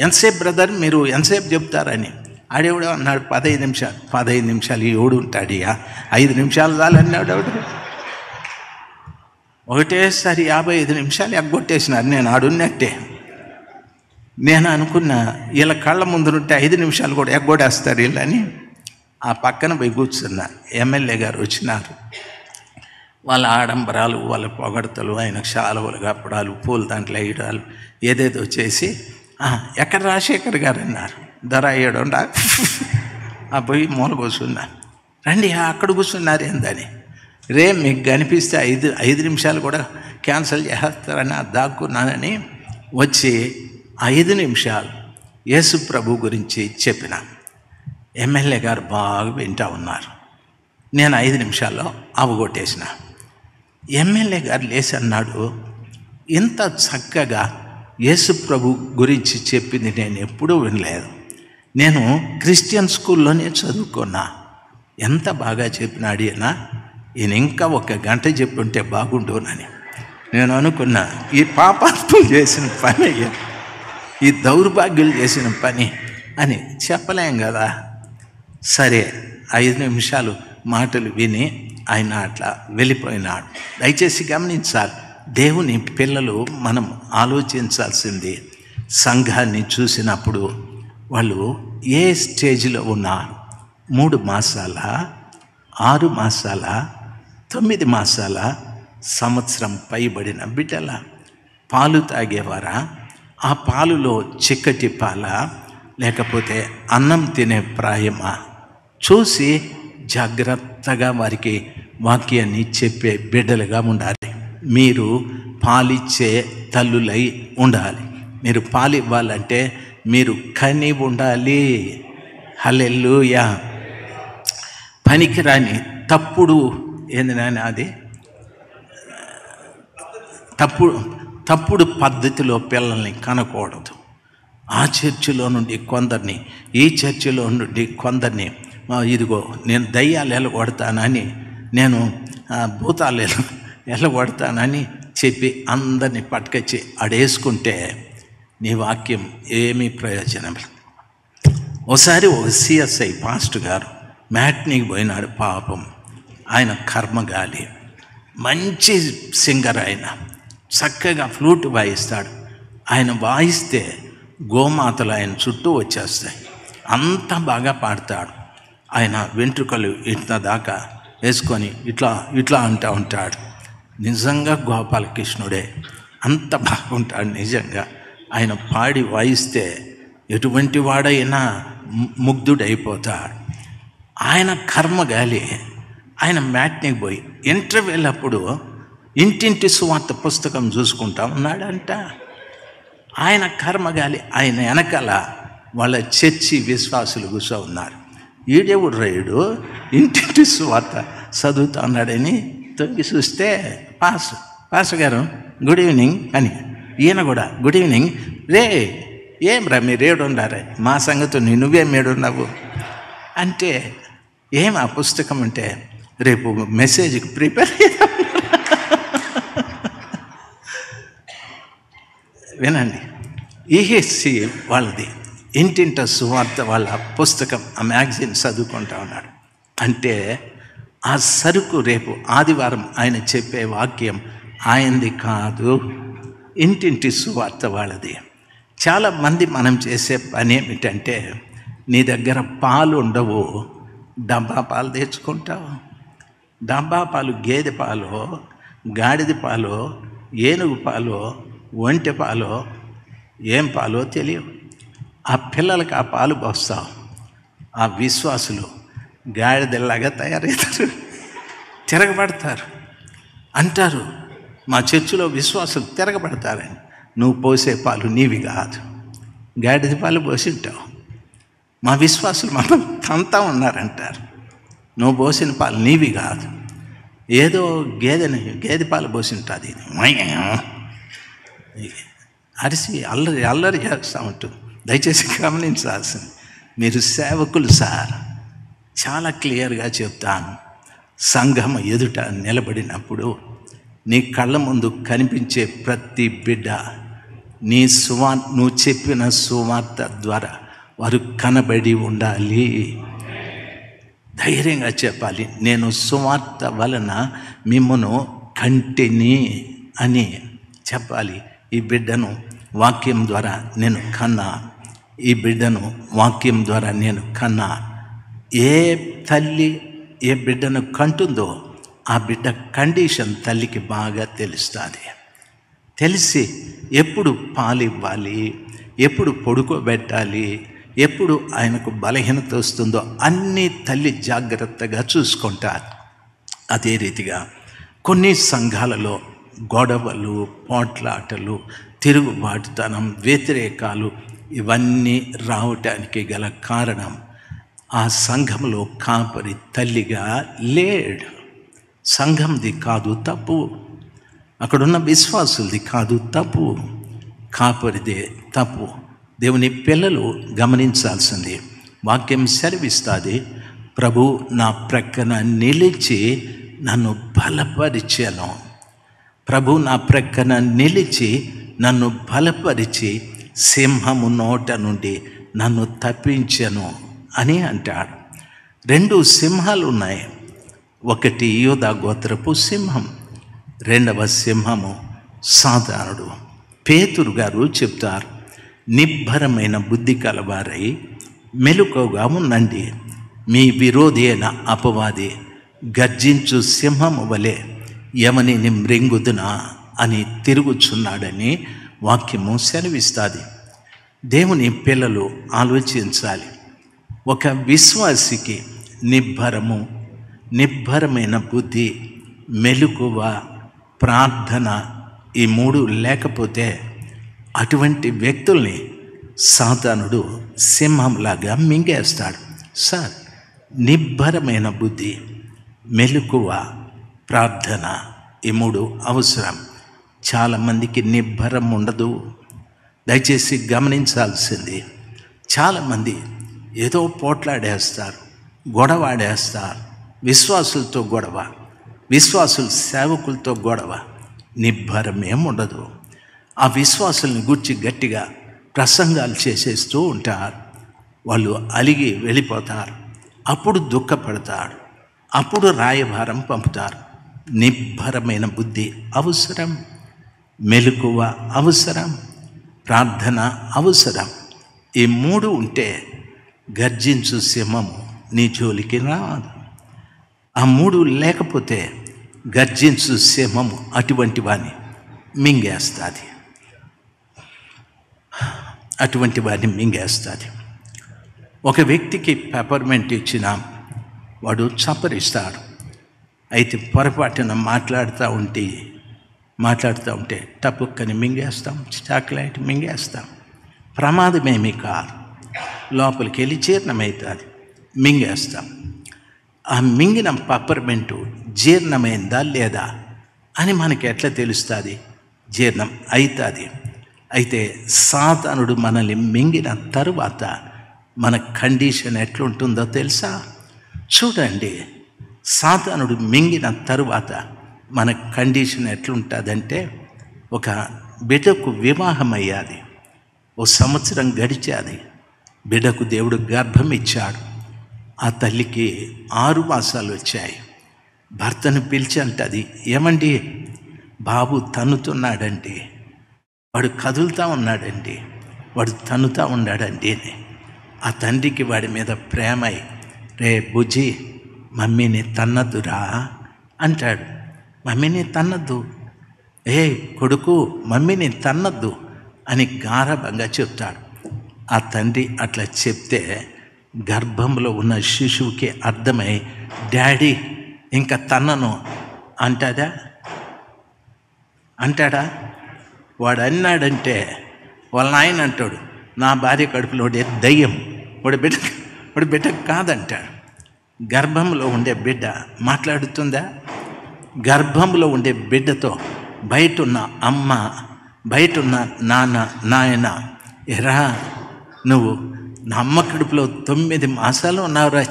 ఎంతసేపు బ్రదర్ మీరు ఎంతసేపు చెప్తారని. ఆడేవాడు అన్నాడు 15 నిమిషాలు ఎవడు ఉంటాడు, 5 నిమిషాలు చాలన్నాడు. ఒకటేసారి 55 నిమిషాలు ఎగ్గొట్టేసినారు. నేను ఆడున్నట్టే. నేను అనుకున్నా వీళ్ళ కళ్ళ ముందుంటే 5 నిమిషాలు కూడా ఎగ్గొడేస్తారు వీళ్ళని. ఆ పక్కన పోయి కూర్చున్నా. ఎమ్మెల్యే గారు వచ్చినారు. వాళ్ళ ఆడంబరాలు, వాళ్ళ పొగడతలు, ఆయనకు శాలువలు కప్పడాలు, పూల దాంట్లో వేయడాలు ఏదేదో చేసి, ఎక్కడ రాజశేఖర్ గారు అన్నారు. ధర అయ్యాడుండా ఆ పోయి మూల కూర్చున్నా. రండి అక్కడ కూర్చున్నారు ఏందని. మీకు కనిపిస్తే 5 నిమిషాలు కూడా క్యాన్సిల్ చేస్తారని దాక్కున్నానని వచ్చి 5 నిమిషాలు యేసు ప్రభు గురించి చెప్పిన. ఎమ్మెల్యే గారు బాగా వింటూ ఉన్నారు. నేను 5 నిమిషాల్లో అవగొట్టేసిన. ఎమ్మెల్యే గారు లేచి అన్నాడు, ఇంత చక్కగా యేసు ప్రభు గురించి చెప్పింది నేను ఎప్పుడూ వినలేదు. నేను క్రిస్టియన్ స్కూల్లోనే చదువుకున్నా. ఎంత బాగా చెప్పినాడు ఈయన ఇంకా 1 గంట చెప్పుంటే బాగుండునని నేను అనుకున్నా. ఈ పాపాత్ములు చేసిన పని, ఈ దౌర్భాగ్యులు చేసిన పని అని చెప్పలేం కదా. సరే 5 నిమిషాలు మాటలు విని ఆయన అట్లా వెళ్ళిపోయినాడు. దయచేసి గమనించాలి, దేవుని పిల్లలు మనం ఆలోచించాల్సింది, సంఘాన్ని చూసినప్పుడు వాళ్ళు ఏ స్టేజ్లో ఉన్నారు. 3 మాసాల, 6 మాసాల, 9 మాసాల, సంవత్సరం పైబడిన బిడ్డల పాలు తాగేవారా, ఆ పాలులో చిక్కటి పాల, లేకపోతే అన్నం తినే ప్రాయమా చూసి జాగ్రత్తగా వారికి వాక్యాన్ని చెప్పే బిడ్డలుగా ఉండాలి. మీరు పాలిచ్చే తల్లులై ఉండాలి. మీరు పాలివ్వాలంటే మీరు కని ఉండాలి. హల్లెలూయా. పనికిరాని తప్పుడు ఏంది నాన్న, అది తప్పుడు పద్ధతిలో పిల్లల్ని కనకూడదు. ఆ చర్చిలో నుండి కొందరిని, ఈ చర్చిలో నుండి కొందరిని, ఇదిగో నేను దయ్యాలు ఎలగొడతానని, నేను భూతాలు ఎలగొడతానని చెప్పి అందరినీ పట్టుకొచ్చి అడేసుకుంటే నీ వాక్యం ఏమీ ప్రయోజనం. ఒకసారి ఒక సిఎస్ఐ పాస్టర్ గారు మ్యాట్నీకి పోయినాడు. పాపం ఆయన కర్మగాలి, మంచి సింగర్, ఆయన చక్కగా ఫ్లూట్ వాయిస్తాడు. ఆయన వాయిస్తే గోమాతలు ఆయన చుట్టూ వచ్చేస్తాయి. అంత బాగా పాడతాడు. ఆయన వెంట్రుకలు ఇట్లా దాకా వేసుకొని ఇట్లా అంటూ ఉంటాడు. నిజంగా గోపాలకృష్ణుడే, అంత బాగుంటాడు నిజంగా. ఆయన పాడి వాయిస్తే ఎటువంటి వాడైనా ముగ్ధుడైపోతాడు. ఆయన కర్మగాలి. ఆయన మ్యాట్నీకి పోయి ఇంటర్వ్యూల్ అప్పుడు ఇంటింటి సువార్త పుస్తకం చూసుకుంటా ఉన్నాడంట. ఆయన కర్మగాలి. ఆయన వెనకాల వాళ్ళ చర్చి విశ్వాసులు కూర్చో ఉన్నారు. ఈడేవుడు రైడు ఇంటింటి సువార్త చదువుతా ఉన్నాడని తొంగి చూస్తే పాస్టర్ గారు గుడ్ ఈవినింగ్ అని, ఈయన కూడా గుడ్ ఈవినింగ్. ఏం రా మీరు ఏడుండారే, మా సంగతి నువ్వేం ఏడున్నావు అంటే, ఏం ఆ పుస్తకం అంటే రేపు మెసేజ్కి ప్రిపేర్ అయ్యా. వినండి, ఈహెచ్సి వాళ్ళది ఇంటింట సువార్త వాళ్ళ పుస్తకం, ఆ మ్యాగజైన్ చదువుకుంటా ఉన్నాడు. అంటే ఆ సరుకు రేపు ఆదివారం ఆయన చెప్పే వాక్యం ఆయనది కాదు, ఇంటింటి సువార్త వాళ్ళది. చాలామంది మనం చేసే పని ఏమిటంటే, నీ దగ్గర పాలు ఉండవు, డబ్బా పాలు తెచ్చుకుంటావు. డబ్బా పాలు గేదె పాలు, గాడిద పాలు, ఏనుగు పాలు, ఒంటె పాలు, ఏం పాలో తెలియవు. ఆ పిల్లలకి ఆ పాలు పోస్తావు. ఆ విశ్వాసులు గాడిదలాగా తయారవుతారు, తిరగబడతారు. అంటారు మా చర్చిలో విశ్వాసులు తిరగబడతారని. నువ్వు పోసే పాలు నీవి కాదు, గాడిద పాలు పోసింటావు. మా విశ్వాసులు మనం తంతా ఉన్నారంటారు. నువ్వు పోసిన పాలు నీవి కాదు. ఏదో గేదె పాలు పోసి ఉంటుంది, అరిసి అల్లరి అల్లరి చేస్తూ ఉంటుంది. దయచేసి గమనించాల్సింది, మీరు సేవకులు సార్. చాలా క్లియర్గా చెప్తాను. సంఘం ఎదుట నిలబడినప్పుడు నీ కళ్ళ ముందు కనిపించే ప్రతి బిడ్డ నువ్వు చెప్పిన సువార్త ద్వారా వారు కనబడి ఉండాలి. ధైర్యంగా చెప్పాలి, నేను సువార్త వలన మిమ్మను కంటిని అని చెప్పాలి. ఈ బిడ్డను వాక్యం ద్వారా నేను కన్నా, ఈ బిడ్డను వాక్యం ద్వారా నేను కన్నా. ఏ తల్లి ఏ బిడ్డను కంటుందో ఆ బిడ్డ కండిషన్ తల్లికి బాగా తెలుస్తుంది. తెలిసి ఎప్పుడు పాలు ఇవ్వాలి, ఎప్పుడు పడుకోబెట్టాలి, ఎప్పుడు ఆయనకు బలహీనత వస్తుందో అన్నీ తల్లి జాగ్రత్తగా చూసుకుంటారు. అదే రీతిగా కొన్ని సంఘాలలో గొడవలు, పోట్లాటలు, తిరుగుబాటుతనం, వ్యతిరేకాలు ఇవన్నీ రావటానికి గల కారణం ఆ సంఘంలో కాపరి తల్లిగా లేడు. సంఘంది కాదు తప్పు, అక్కడున్న విశ్వాసులది కాదు తప్పు, కాపరిదే తప్పు. దేవుని పిల్లలు గమనించాల్సింది, వాక్యం సెలవిస్తుంది, ప్రభు నా ప్రక్కన నిలిచి నన్ను బలపరిచాను, ప్రభు నా ప్రక్కన నిలిచి నన్ను బలపరిచి సింహము నోట నుండి నన్ను తప్పించెను అని అంటాడు. 2 సింహాలు ఉన్నాయి. ఒకటి యూదా గోత్రపు సింహం, రెండవ సింహము సాతానుడు. పేతురు గారు చెప్తారు, నిబ్బరమైన బుద్ధి కలవారై మెలకువగా ఉండండి, మీ విరోధి అయిన అపవాది గర్జించు సింహము వలె ఎవనిని మృంగుదునా అని తిరుగుచున్నాడని వాక్యము సెలవిస్తుంది. దేవుని పిల్లలు ఆలోచించాలి. ఒక విశ్వాసికి నిబ్బరమైన బుద్ధి, మెలకువ, ప్రార్థన ఈ 3 లేకపోతే అటువంటి వ్యక్తుల్ని సాతానుడు సింహంలాగా మింగేస్తాడు. సార్, నిబ్బరమైన బుద్ధి, మెలకువ, ప్రార్థన ఈ 3 అవసరం. చాలామందికి నిబ్బరం ఉండదు. దయచేసి గమనించాల్సింది, చాలామంది ఏదో పోట్లాడేస్తారు, గొడవాడేస్తారు. విశ్వాసులతో గొడవ, విశ్వాసుల సేవకులతో గొడవ, నిబ్బరమేం ఉండదు. ఆ విశ్వాసుల్ని గుర్చి గట్టిగా ప్రసంగాలు చేసేస్తూ ఉంటారు. వాళ్ళు అలిగి వెళ్ళిపోతారు. అప్పుడు దుఃఖపడతారు, అప్పుడు రాయభారం పంపుతారు. నిబ్బరమైన బుద్ధి అవసరం, మెలకువ అవసరం, ప్రార్థన అవసరం. ఈ 3 ఉంటే గర్జించు సింహము నీ జోలికి రాదు. ఆ 3 లేకపోతే గర్జించు సింహము అటువంటి వాడిని మింగేస్తుంది, ఒక వ్యక్తికి పెపర్మెంట్ ఇచ్చినా వాడు చప్పరిస్తాడు. అయితే పొరపాటున మాట్లాడుతూ ఉంటే టపుక్కని మింగేస్తాం, చాక్లెట్ మింగేస్తాం. ప్రమాదమేమీ కాదు, లోపలికి వెళ్ళి జీర్ణమవుతుంది, మింగేస్తాం. ఆ మింగిన పెప్పర్మెంటు జీర్ణమైందా లేదా అని మనకి ఎట్లా తెలుస్తుంది? జీర్ణం అవుతుంది. అయితే సాతానుడు మనల్ని మింగిన తరువాత మన కండిషన్ ఎట్లుంటుందో తెలుసా? చూడండి, సాతానుడు మింగిన తరువాత మన కండిషన్ ఎట్లుంటుందంటే, ఒక బిడ్డకు వివాహం అయ్యాది, 1 సంవత్సరం గడిచాది, బిడ్డకు దేవుడు గర్భం ఇచ్చాడు. ఆ తల్లికి 6 మాసాలు వచ్చాయి. భర్తను పిలిచి అంటది, ఏమండి బాబు తన్నుతున్నాడండి, వాడు కదులుతూ ఉన్నాడండి, వాడు తన్నుతూ ఉన్నాడండి అని. ఆ తండ్రికి వాడి మీద ప్రేమై, రే బుజ్జి మమ్మీని తన్నద్దురా అంటాడు. మమ్మీని తన్నద్దు, కొడుకు మమ్మీని తన్నద్దు అని గారభంగా చెప్తాడు. ఆ తండ్రి అట్లా చెప్తే గర్భంలో ఉన్న శిశువుకి అర్థమై, డాడీ ఇంకా తన్నను అంటాడా? వాడు అన్నాడంటే వాళ్ళ నాయన అంటాడు, నా భార్య కడుపులో ఉండే దయ్యం వాడి బిడ్డ కాదంటాడు. గర్భంలో ఉండే బిడ్డ మాట్లాడుతుందా? గర్భంలో ఉండే బిడ్డతో బయటున్న అమ్మ, బయటున్న నాయన, ఎరా నువ్వు నా అమ్మ కడుపులో 9 మాసాలు ఉన్నావురా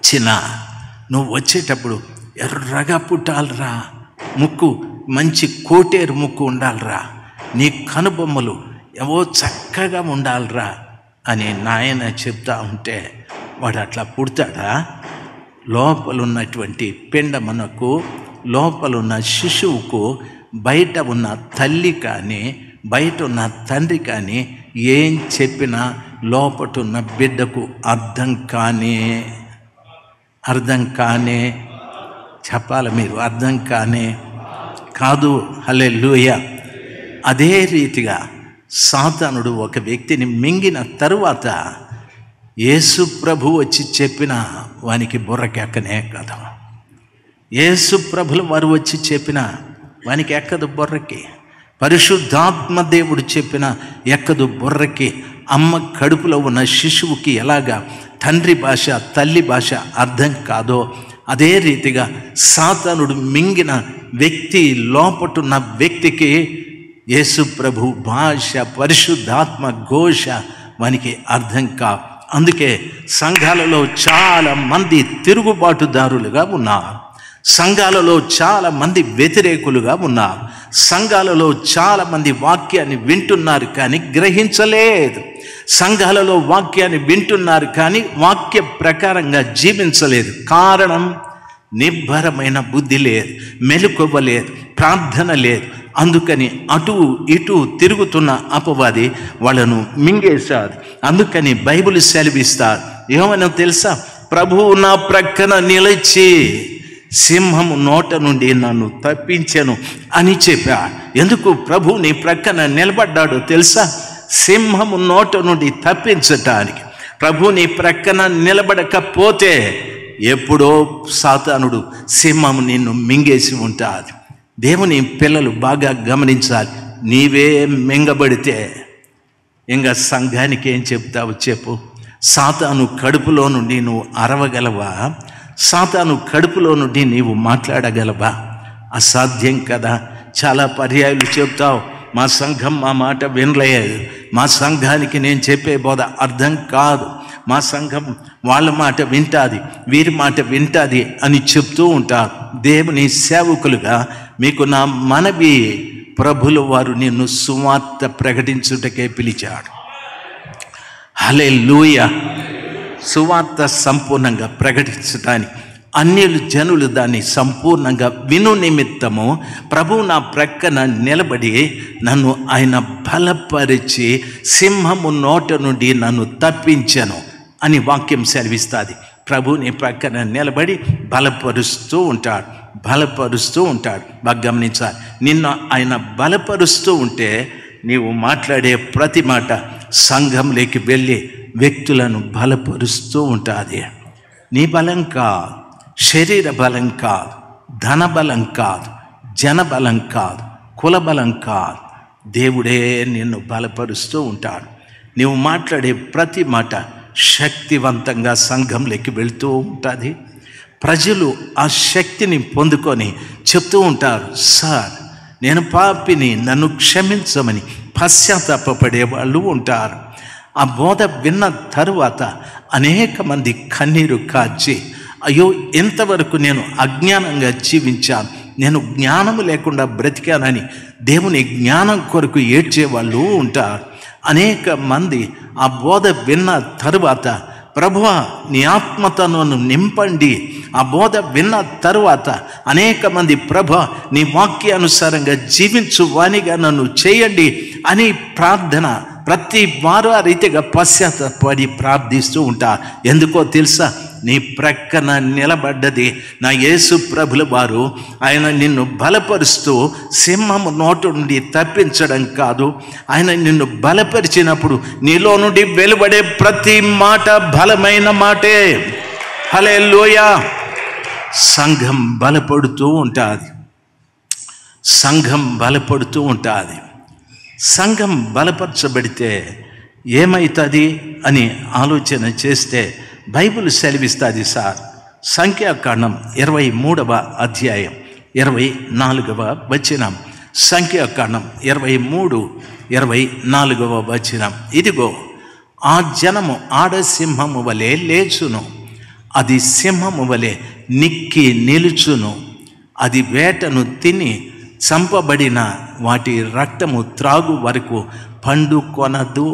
చిన్న, నువ్వు వచ్చేటప్పుడు ఎర్రగా పుట్టాలరా, ముక్కు మంచి కోటేరు ముక్కు ఉండాలిరా, నీ కనుబొమ్మలు ఏవో చక్కగా ఉండాలిరా అని నాయన చెప్తా ఉంటే వాడు అట్లా పుడతాడా? లోపలున్నటువంటి పిండమునకు, లోపలున్న శిశువుకు బయట ఉన్న తల్లి కానీ బయట ఉన్న తండ్రి కానీ ఏం చెప్పినా లోపటున్న బిడ్డకు అర్థం కానే చెప్పాలి మీరు, అర్థం కాదు. హల్లెలూయా. అదే రీతిగా సాతానుడు ఒక వ్యక్తిని మింగిన తరువాత యేసు ప్రభు వచ్చి చెప్పిన వానికి బుర్రకెక్కనే కదా. యేసు ప్రభులు వారు వచ్చి చెప్పిన వానికి ఎక్కదు బుర్రకి. పరిశుద్ధాత్మ దేవుడు చెప్పిన ఎక్కదు బుర్రకి. అమ్మ కడుపులో ఉన్న శిశువుకి ఎలాగా తండ్రి భాష తల్లి భాష అర్థం కాదో, అదే రీతిగా సాతానుడు మింగిన వ్యక్తి లోపటున్న వ్యక్తికి యేసు ప్రభు భాష పరిశుద్ధాత్మ ఘోష వానికి అర్థం కాదు. అందుకే సంఘాలలో చాలా మంది తిరుగుబాటుదారులుగా ఉన్నారు, సంఘాలలో చాలా మంది వ్యతిరేకులుగా ఉన్నారు, సంఘాలలో చాలా మంది వాక్యాన్ని వింటున్నారు కానీ గ్రహించలేదు, సంఘాలలో వాక్యాన్ని వింటున్నారు కానీ వాక్య ప్రకారంగా జీవించలేదు. కారణం నిబ్బరమైన బుద్ధి లేదు, మెలకువ లేదు, ప్రార్థన లేదు. అందుకని అటు ఇటు తిరుగుతున్న అపవాది వాళ్ళను మింగేశారు. అందుకని బైబిల్ సెలవిస్తారు, ఏమన్నా తెలుసా? ప్రభువు నా ప్రక్కన నిలిచి సింహము నోట నుండి నన్ను తప్పించెను అని చెప్పాడు. ఎందుకు ప్రభు నీ ప్రక్కన నిలబడ్డాడో తెలుసా? సింహము నోట నుండి తప్పించటానికి. ప్రభు నీ ప్రక్కన నిలబడకపోతే ఎప్పుడో సాతానుడు సింహము నిన్ను మింగేసి ఉంటాడు. దేవుని పిల్లలు బాగా గమనించాలి. నీవే మింగబడితే ఇంకా సంఘానికి ఏం చెప్తావు చెప్పు? సాతాను కడుపులో నుండి నువ్వు అరవగలవా? సాతాను కడుపులో నుండి నీవు మాట్లాడగలవా? అసాధ్యం కదా. చాలా పర్యాయాలు చెప్తావు, మా సంఘం మా మాట వినలేదు, మా సంఘానికి నేను చెప్పే బోధ అర్థం కాదు, మా సంఘం వాళ్ళ మాట వింటాది, వీరి మాట వింటాది అని చెప్తూ ఉంటారు. దేవుని సేవకులుగా మీకు నా మనవి, ప్రభులు వారు నిన్ను సువార్త ప్రకటించుటకే పిలిచాడు. హల్లెలూయా. సువార్త సంపూర్ణంగా ప్రకటించడానికి అన్యులు జనులు దాన్ని సంపూర్ణంగా విను నిమిత్తము ప్రభు నా ప్రక్కన నిలబడి నన్ను ఆయన బలపరిచి సింహము నోట నుండి నన్ను తప్పించను అని వాక్యం సెలవిస్తుంది. ప్రభు నీ ప్రక్కన నిలబడి బలపరుస్తూ ఉంటాడు. బాగా గమనించాలి. నిన్ను ఆయన బలపరుస్తూ ఉంటే నీవు మాట్లాడే ప్రతి మాట సంఘంలోకి వెళ్ళి వ్యక్తులను బలపరుస్తూ ఉంటుంది. నీ బలం కాదు, శరీర బలం కాదు, ధన బలం కాదు, జన బలం కాదు, కుల బలం కాదు, దేవుడే నిన్ను బలపరుస్తూ ఉంటాడు. నీవు మాట్లాడే ప్రతి మాట శక్తివంతంగా సంఘంలోకి వెళుతూ ఉంటుంది. ప్రజలు ఆ శక్తిని పొందుకొని చెప్తూ ఉంటారు, సార్ నేను పాపిని, నన్ను క్షమించమని పశ్చాత్తాపపడే వాళ్ళు ఉంటారు. ఆ బోధ విన్న తరువాత అనేక మంది కన్నీరు కార్చి, అయ్యో ఇంతవరకు నేను అజ్ఞానంగా జీవించాను, నేను జ్ఞానము లేకుండా బ్రతికానని దేవుని జ్ఞానం కొరకు ఏడ్చేవాళ్ళు ఉంటారు. అనేక మంది ఆ బోధ విన్న తరువాత, ప్రభువా నీ ఆత్మతో నన్ను నింపండి. ఆ బోధ విన్న తరువాత అనేక మంది, ప్రభువా నీ వాక్యానుసారంగా జీవించు వానిగా నన్ను చేయండి అని ప్రార్థన ప్రతి వారు ఆ రీతిగా పశ్చాత్తాపడి ప్రార్థిస్తూ ఉంటారు. ఎందుకో తెలుసా? నీ ప్రక్కన నిలబడ్డది నా యేసు ప్రభుల వారు. ఆయన నిన్ను బలపరుస్తూ సింహము నోటు నుండి తప్పించడం కాదు, ఆయన నిన్ను బలపరిచినప్పుడు నీలో నుండి వెలువడే ప్రతి మాట బలమైన మాటే. హల్లెలూయా. సంఘం బలపడుతూ ఉంటుంది, సంఘం బలపడుతూ ఉంటుంది. సంఘం బలపరచబడితే ఏమవుతుంది అని ఆలోచన చేస్తే బైబిల్ సెలవిస్తుంది సార్. సంఖ్యాకాండం 23వ అధ్యాయం 24వ వచనం. సంఖ్యాకాండం 23:24వ వచనం. ఇదిగో ఆ జనము ఆడసింహము వలె లేచును, అది సింహము వలె నిక్కి నిలుచును, అది వేటను తిని చంపబడిన వాటి రక్తము త్రాగు వరకు పండుకొనదు.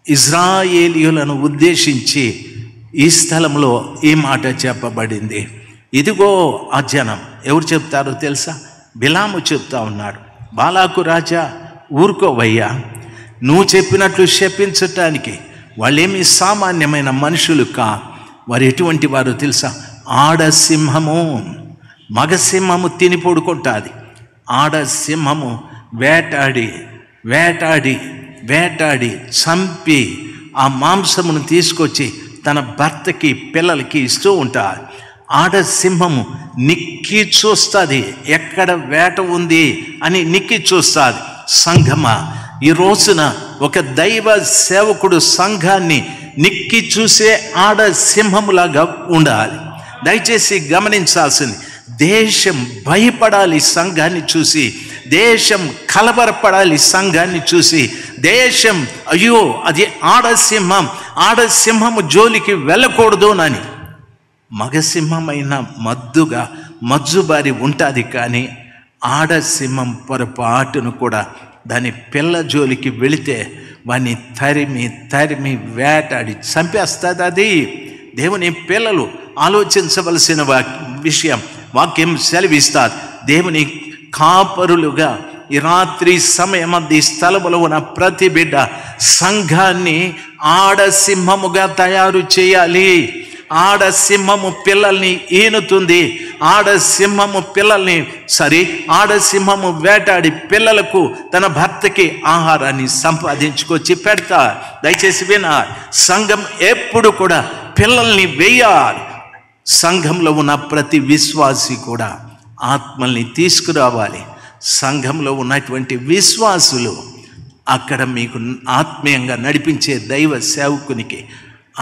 ఇజ్రాయేలీయులను ఉద్దేశించి ఈ స్థలంలో ఈ మాట చెప్పబడింది. ఇదిగో ఆ జనం. ఎవరు చెప్తారో తెలుసా? బిలాము చెప్తా ఉన్నాడు. బాలాకు రాజా ఊరుకోవయ్యా, నువ్వు చెప్పినట్లు శపించటానికి వాళ్ళేమి సామాన్యమైన మనుషులు వారు ఎటువంటి వారు తెలుసా? ఆడసింహము. మగసింహము తిని పడుకుంటుంది. ఆడసింహము వేటాడి వేటాడి వేటాడి చంపి ఆ మాంసమును తీసుకొచ్చి తన భర్తకి పిల్లలకి ఇస్తూ ఉంటారు. ఆడసింహము నిక్కి చూస్తుంది, ఎక్కడ వేట ఉంది అని నిక్కి చూస్తుంది. సంఘమా, ఈ రోజున ఒక దైవ సేవకుడు సంఘాన్ని నిక్కి చూసే ఆడసింహములాగా ఉండాలి. దయచేసి గమనించాల్సింది, దేశం భయపడాలి సంఘాన్ని చూసి, దేశం కలవరపడాలి సంఘాన్ని చూసి. దేశం అయ్యో అది ఆడసింహము జోలికి వెళ్ళకూడదునని. మగసింహమైన మజ్జుబారి ఉంటుంది, కానీ ఆడసింహం పొరపాటును కూడా దాని పిల్ల జోలికి వెళితే వాడిని తరిమి తరిమి వేటాడి చంపేస్తుంది. అది దేవుని పిల్లలు ఆలోచించవలసిన విషయం. వాక్యం సెలవిస్తారు, దేవుని కాపరులుగా ఈ రాత్రి సమయం ఈ స్థలములో ఉన్న ప్రతి బిడ్డ సంఘాన్ని ఆడసింహముగా తయారు చేయాలి. ఆడసింహము పిల్లల్ని ఈనుతుంది. ఆడసింహము వేటాడి పిల్లలకు తన భర్తకి ఆహారాన్ని సంపాదించుకొచ్చి పెడతా. దయచేసి వినాలి, సంఘం ఎప్పుడు కూడా పిల్లల్ని వేయాలి. సంఘంలో ఉన్న ప్రతి విశ్వాసి కూడా ఆత్మల్ని తీసుకురావాలి. సంఘంలో ఉన్నటువంటి విశ్వాసులు అక్కడ మీకు ఆత్మీయంగా నడిపించే దైవ సేవకునికి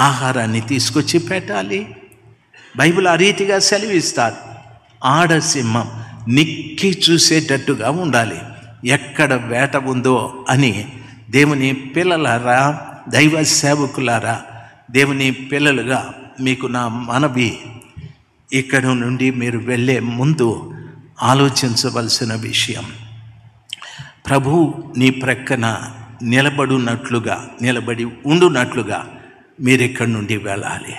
ఆహారాన్ని తీసుకొచ్చి పెట్టాలి. బైబిల్ ఆ రీతిగా సెలవిస్తారు. ఆడసింహం నిక్కి చూసేటట్టుగా ఉండాలి, ఎక్కడ వేట ఉందో అని. దేవుని పిల్లలారా, దైవ సేవకులారా, దేవుని పిల్లలుగా మీకు నా మనవి, ఇక్కడ నుండి మీరు వెళ్ళే ముందు ఆలోచించవలసిన విషయం, ప్రభు నీ ప్రక్కన నిలబడి ఉండునట్లుగా మీరు ఇక్కడి నుండి వెళ్ళాలి.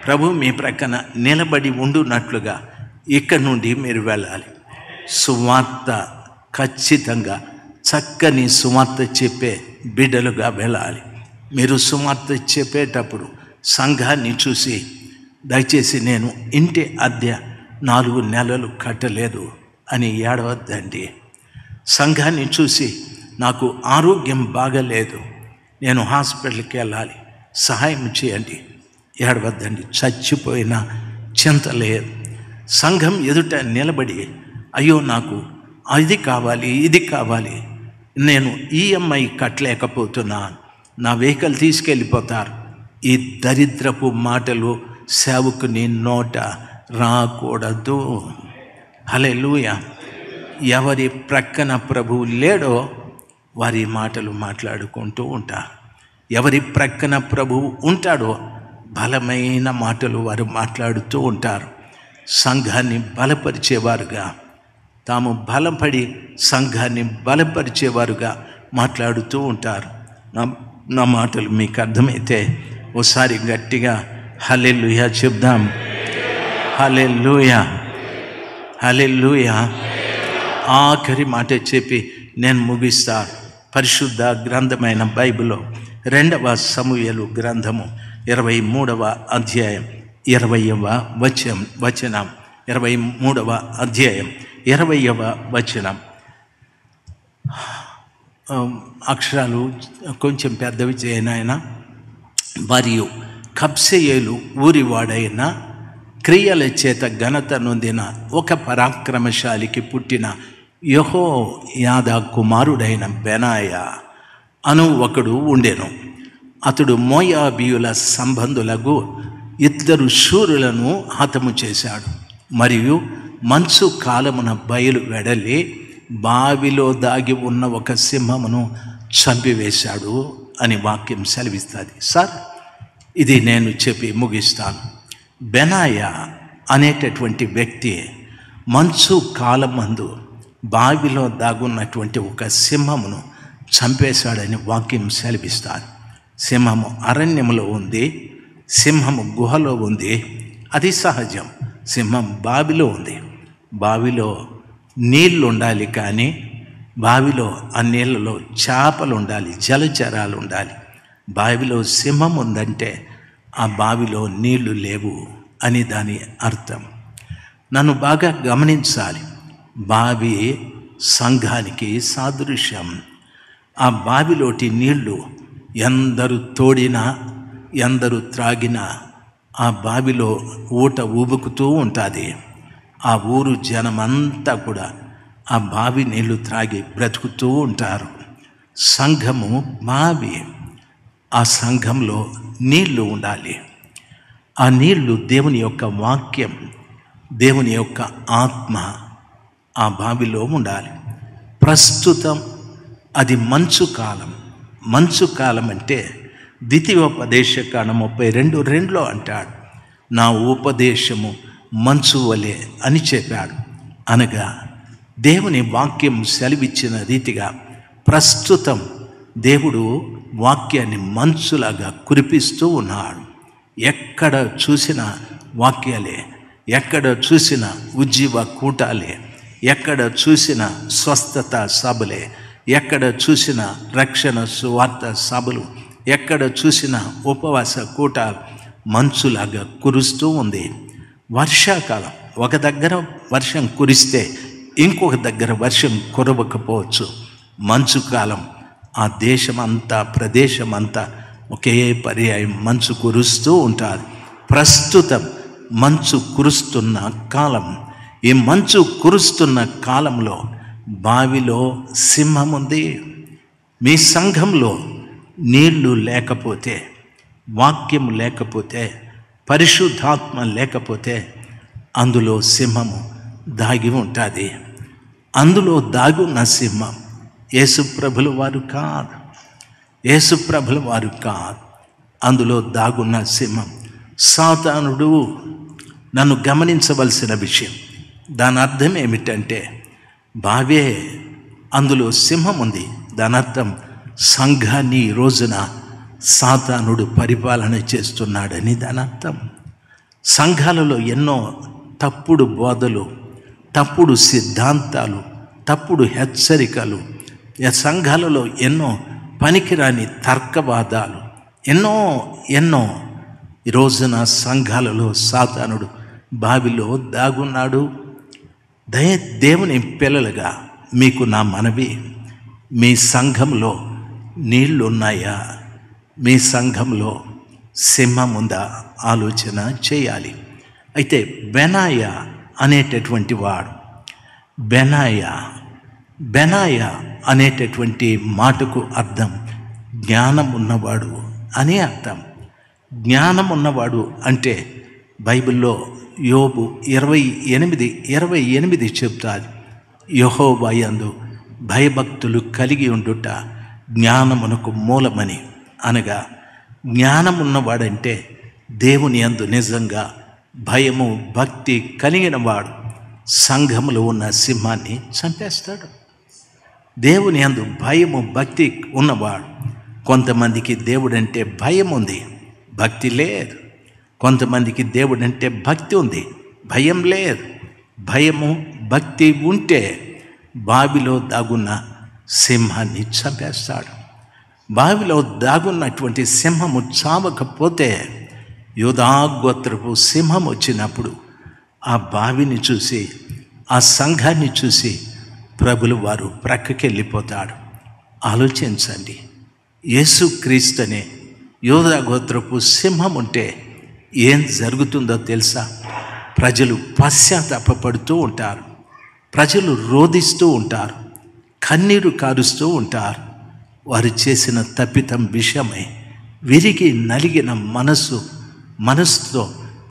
ప్రభు మీ ప్రక్కన నిలబడి ఉండునట్లుగా ఇక్కడి నుండి మీరు వెళ్ళాలి. సువార్త ఖచ్చితంగా చక్కని సువార్త చెప్పే బిడ్డలుగా వెళ్ళాలి. మీరు సువార్త చెప్పేటప్పుడు సంఘాన్ని చూసి, దయచేసి నేను ఇంటి అద్దె 4 నెలలు కట్టలేదు అని ఏడవద్దండి. సంఘాన్ని చూసి నాకు ఆరోగ్యం బాగలేదు, నేను హాస్పిటల్కి వెళ్ళాలి, సహాయం చేయండి, ఏడవద్దండి. చచ్చిపోయినా చింత లేదు. సంఘం ఎదుట నిలబడి అయ్యో నాకు అది కావాలి ఇది కావాలి, నేను ఈఎంఐ కట్టలేకపోతున్నాను, నా వెహికల్ తీసుకెళ్ళిపోతారు, ఈ దరిద్రపు మాటలు సేవకుని నోట రాకూడదు. హల్లెలూయా. ఎవరి ప్రక్కన ప్రభువు లేడో వారి మాటలు మాట్లాడుకుంటూ ఉంటారు. ఎవరి ప్రక్కన ప్రభువు ఉంటాడో బలమైన మాటలు వారు మాట్లాడుతూ ఉంటారు. సంఘాన్ని బలపరిచేవారుగా, తాము బలపడి సంఘాన్ని బలపరిచేవారుగా మాట్లాడుతూ ఉంటారు. నా మాటలు మీకు అర్థమైతే ఓసారి గట్టిగా హల్లెలూయా చెప్దాం. హల్లెలూయా, హల్లెలూయా. ఆఖరి మాట చెప్పి నేను ముగిస్తా. పరిశుద్ధ గ్రంథమైన బైబిల్లో 2వ సమూయేలు గ్రంథము 23వ అధ్యాయం 20వ వచనం. 23వ అధ్యాయం 20వ వచనం. అక్షరాలు కొంచెం పెద్దవి చేయనాయన. మరియు కబ్సెయేలు ఊరివాడైన క్రియల చేత ఘనత నొందిన ఒక పరాక్రమశాలికి పుట్టిన యెహోయాదా కుమారుడైన బెనాయా అను ఒకడు ఉండెను. అతడు మోయాబీయుల సంబంధులకు 2 శూరులను హతము చేశాడు. మరియు మంచు కాలమున బయలు వెడలి బావిలో దాగి ఉన్న ఒక సింహమును చంపివేశాడు అని వాక్యం సెలవిస్తుంది. సార్, ఇది నేను చెప్పి ముగిస్తాను. బెనాయా అనేటటువంటి వ్యక్తి మంచు కాలమందు బావిలో దాగున్నటువంటి ఒక సింహమును చంపేశాడని వాక్యం సెలవిస్తారు. సింహము అరణ్యంలో ఉంది, సింహము గుహలో ఉంది, అది సహజం. సింహం బావిలో ఉంది. బావిలో నీళ్ళు ఉండాలి, కానీ బావిలో ఆ నీళ్ళలో చేపలు ఉండాలి, జలచరాలు ఉండాలి. బావిలో సింహం ఉందంటే ఆ బావిలో నీళ్లు లేవు అని దాని అర్థం. నన్ను బాగా గమనించాలి. బావి సంఘానికి సాదృశ్యం. ఆ బావిలోటి నీళ్లు ఎందరు తోడినా ఎందరు త్రాగినా ఆ బావిలో ఊట ఊబుకుతూ ఉంటుంది. ఆ ఊరు జనమంతా కూడా ఆ బావి నీళ్లు త్రాగి బ్రతుకుతూ ఉంటారు. సంఘము బావి. ఆ సంఘంలో నీళ్లు ఉండాలి. ఆ నీళ్లు దేవుని యొక్క వాక్యం, దేవుని యొక్క ఆత్మ ఆ బావిలో ఉండాలి. ప్రస్తుతం అది మంచు కాలం. మంచు కాలం అంటే ద్వితీయోపదేశకాండం 32:2 అంటాడు, నా ఉపదేశము మంచు వలె అని చెప్పాడు. అనగా దేవుని వాక్యం సెలవిచ్చిన రీతిగా ప్రస్తుతం దేవుడు వాక్యాన్ని మంచులాగా కురిపిస్తూ ఉన్నాడు. ఎక్కడ చూసినా వాక్యాలే, ఎక్కడ చూసినా ఉజ్జీవ కూటాలే, ఎక్కడ చూసినా స్వస్థత సభలే, ఎక్కడ చూసినా రక్షణ సువార్త సభలు, ఎక్కడ చూసినా ఉపవాస కూటాలు మంచులాగా కురుస్తూ ఉంది. వర్షాకాలం, ఒక దగ్గర వర్షం కురిస్తే ఇంకొక దగ్గర వర్షం కురవకపోవచ్చు. మంచు కాలం ఆ దేశమంతా, ప్రదేశమంతా ఒకే పర్యాయం మంచు కురుస్తూ ఉంటుంది. ప్రస్తుతం మంచు కురుస్తున్న కాలం. ఈ మంచు కురుస్తున్న కాలంలో బావిలో సింహం ఉంది. మీ సంఘంలో నీళ్లు లేకపోతే, వాక్యం లేకపోతే, పరిశుద్ధాత్మ లేకపోతే అందులో సింహము దాగి ఉంటుంది. అందులో దాగున్న సింహం యేసుప్రభుల వారు కాదు. యేసుప్రభుల వారు కాదు. అందులో దాగున్న సింహం సాతానుడు. నన్ను గమనించవలసిన విషయం, దాని అర్థం ఏమిటంటే బావే అందులో సింహం ఉంది. దాని అర్థం సంఘాన్ని ఈ రోజున సాతానుడు పరిపాలన చేస్తున్నాడని దాని అర్థం. సంఘాలలో ఎన్నో తప్పుడు బోధలు, తప్పుడు సిద్ధాంతాలు, తప్పుడు హెచ్చరికలు, సంఘాలలో ఎన్నో పనికిరాని తర్కవాదాలు, ఎన్నో ఈ రోజున సంఘాలలో సాతానుడు బావిలో దాగున్నాడు. దేవుని పిల్లలుగా మీకు నా మనవి, మీ సంఘంలో నీళ్లు ఉన్నాయా? మీ సంఘంలో సింహం ఉందా? ఆలోచన చేయాలి. అయితే బెనాయా అనేటటువంటి వాడు, బెనాయా అనేటటువంటి మాటకు అర్థం జ్ఞానం ఉన్నవాడు అని అర్థం. జ్ఞానం ఉన్నవాడు అంటే బైబిల్లో యోబు 28:28 చెప్తారు, యెహోవా యందు భయభక్తులు కలిగి ఉండుట జ్ఞానమునకు మూలమని. అనగా జ్ఞానం ఉన్నవాడంటే దేవుని యందు నిజంగా భయము భక్తి కలిగిన వాడు సంఘములో ఉన్న సింహాన్ని చంపేస్తాడు. దేవుని యందు భయము భక్తి ఉన్నవాడు. కొంతమందికి దేవుడంటే భయం ఉంది, భక్తి లేదు. కొంతమందికి దేవుడంటే భక్తి ఉంది, భయం లేదు. భయము భక్తి ఉంటే బావిలో దాగున్న సింహాన్ని చంపేస్తాడు. బావిలో దాగున్నటువంటి సింహము చావకపోతే యూదా గోత్రపు సింహం వచ్చినప్పుడు ఆ బావిని చూసి, ఆ సంఘాన్ని చూసి ప్రభులు వారు ప్రక్కకి వెళ్ళిపోతాడు. ఆలోచించండి, యేసుక్రీస్తునే యూదా గోత్రపు సింహం ఉంటే ఏం జరుగుతుందో తెలుసా? ప్రజలు పశ్చాత్తాపపడుతూ ఉంటారు, ప్రజలు రోదిస్తూ ఉంటారు, కన్నీరు కారుస్తూ ఉంటారు. వారు చేసిన తప్పిదం విషయమై విరిగి నలిగిన మనసుతో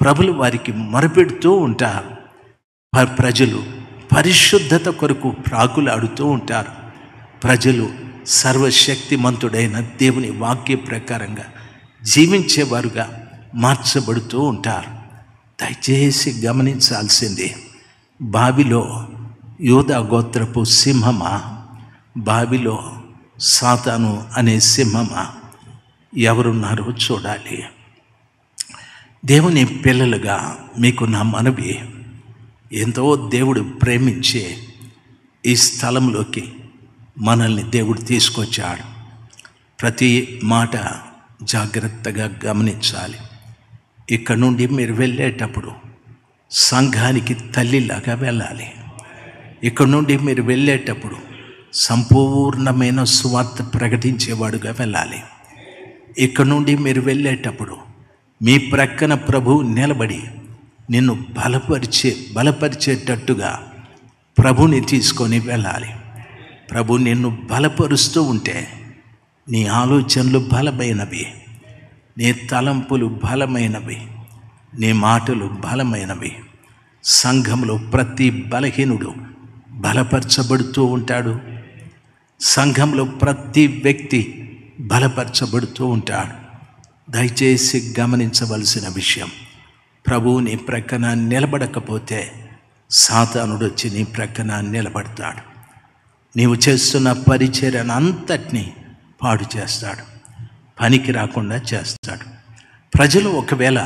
ప్రభులు వారికి మొరపెడుతూ ఉంటారు. ప్రజలు పరిశుద్ధత కొరకు ప్రాకులాడుతూ ఉంటారు. ప్రజలు సర్వశక్తిమంతుడైన దేవుని వాక్య ప్రకారంగా జీవించేవారుగా మార్చబడుతూ ఉంటారు. దయచేసి గమనించాల్సింది, బావిలో యూదా గోత్రపు సింహమా, బావిలో సాతాను అనే సింహమా, ఎవరున్నారో చూడాలి. దేవుని పిల్లలుగా మీకు నా మనవి, ఎంతో దేవుడు ప్రేమించే ఈ స్థలంలోకి మనల్ని దేవుడు తీసుకొచ్చాడు. ప్రతి మాట జాగ్రత్తగా గమనించాలి. ఇక్కడ నుండి మీరు వెళ్ళేటప్పుడు సంఘానికి తల్లిలాగా వెళ్ళాలి. ఇక్కడ నుండి మీరు వెళ్ళేటప్పుడు సంపూర్ణమైన సువార్త ప్రకటించేవాడుగా వెళ్ళాలి. ఇక్కడ నుండి మీరు వెళ్ళేటప్పుడు మీ ప్రక్కన ప్రభువు నిలబడి నిన్ను బలపరిచేటట్టుగా ప్రభుని తీసుకొని వెళ్ళాలి. ప్రభు నిన్ను బలపరుస్తూ ఉంటే నీ ఆలోచనలు బలమైనవి, నీ తలంపులు బలమైనవి, నీ మాటలు బలమైనవి. సంఘంలో ప్రతి బలహీనుడు బలపరచబడుతూ ఉంటాడు. సంఘంలో ప్రతి వ్యక్తి బలపరచబడుతూ ఉంటాడు. దయచేసి గమనించవలసిన విషయం, ప్రభువు నీ ప్రక్కన నిలబడకపోతే సాతానుడు వచ్చి నీ ప్రక్కన నిలబడతాడు. నీవు చేస్తున్న పరిచర్యను అంతటినీ పాడు చేస్తాడు, పనికి రాకుండా చేస్తాడు. ప్రజలు ఒకవేళ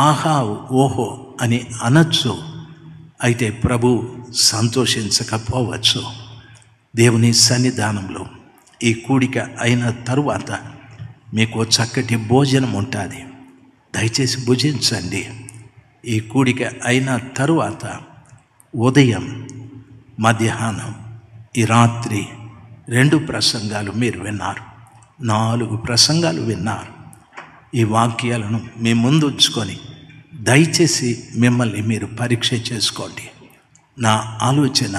ఆహా ఓహో అని అనొచ్చు, అయితే ప్రభు సంతోషించకపోవచ్చు. దేవుని సన్నిధానంలో ఈ కూడిక అయిన తరువాత మీకు చక్కటి భోజనం ఉంటుంది. దయచేసి భుజించండి. ఈ కూడిక అయిన తరువాత ఉదయం, మధ్యాహ్నం, ఈ రాత్రి 2 ప్రసంగాలు మీరు విన్నారు, 4 ప్రసంగాలు విన్నారు. ఈ వాక్యాలను మీ ముందు ఉంచుకొని దయచేసి మిమ్మల్ని మీరు పరీక్ష చేసుకోండి. నా ఆలోచన,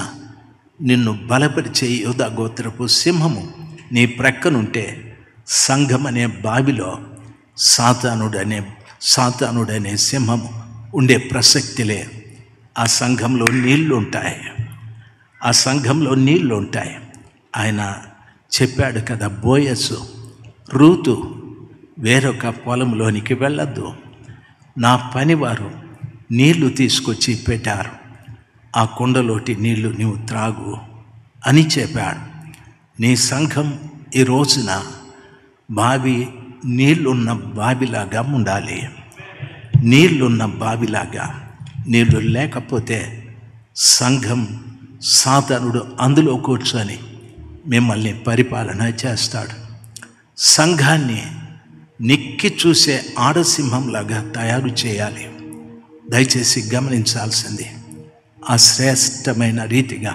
నిన్ను బలపరిచే యూదా గోత్రపు సింహము నీ ప్రక్కనుంటే సంఘం అనే బావిలో సాతానుడనే సింహము ఉండే ప్రసక్తి లేదు. ఆ సంఘంలో నీళ్లు ఉంటాయి, ఆ సంఘంలో నీళ్లు ఉంటాయి. ఆయన చెప్పాడు కదా, బోయసు, రూతు వేరొక పొలంలోనికి వెళ్ళొద్దు, నా పనివారు నీళ్లు తీసుకొచ్చి పెట్టారు, ఆ కుండలోటి నీళ్లు నీవు త్రాగు అని చెప్పాడు. నీ సంఘం ఈ రోజున బావి, నీళ్లున్న బావిలాగా ఉండాలి. నీళ్లున్న బావిలాగా. నీళ్లు లేకపోతే సంఘం, సాతానుడు అందులో కూర్చొని మిమ్మల్ని పరిపాలన చేస్తాడు. సంఘాన్ని నిక్కి చూసే ఆడసింహంలాగా తయారు చేయాలి. దయచేసి గమనించాల్సింది, ఆ శ్రేష్టమైన రీతిగా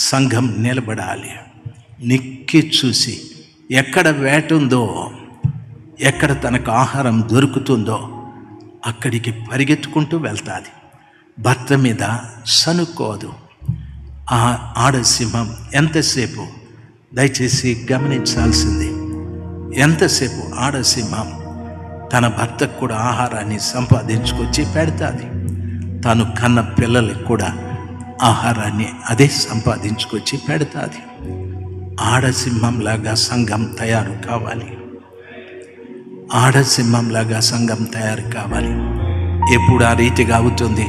సంఘం నిలబడాలి. నిక్కి చూసి ఎక్కడ వేట ఉందో, ఎక్కడ తనకు ఆహారం దొరుకుతుందో అక్కడికి పరిగెత్తుకుంటూ వెళ్తాది. భర్త మీద సనుక్కోదు. ఆ ఆడసింహం ఎంతసేపు, దయచేసి గమనించాల్సింది, ఎంతసేపు ఆడసింహం తన భర్తకు కూడా ఆహారాన్ని సంపాదించుకొచ్చి పెడతాది. తాను కన్న పిల్లలకు కూడా ఆహారాన్ని అదే సంపాదించుకొచ్చి పెడతాది. ఆడసింహంలాగా సంఘం తయారు కావాలి. ఆడసింహంలాగా సంఘం తయారు కావాలి. ఎప్పుడు ఆ రీతిగా అవుతుంది?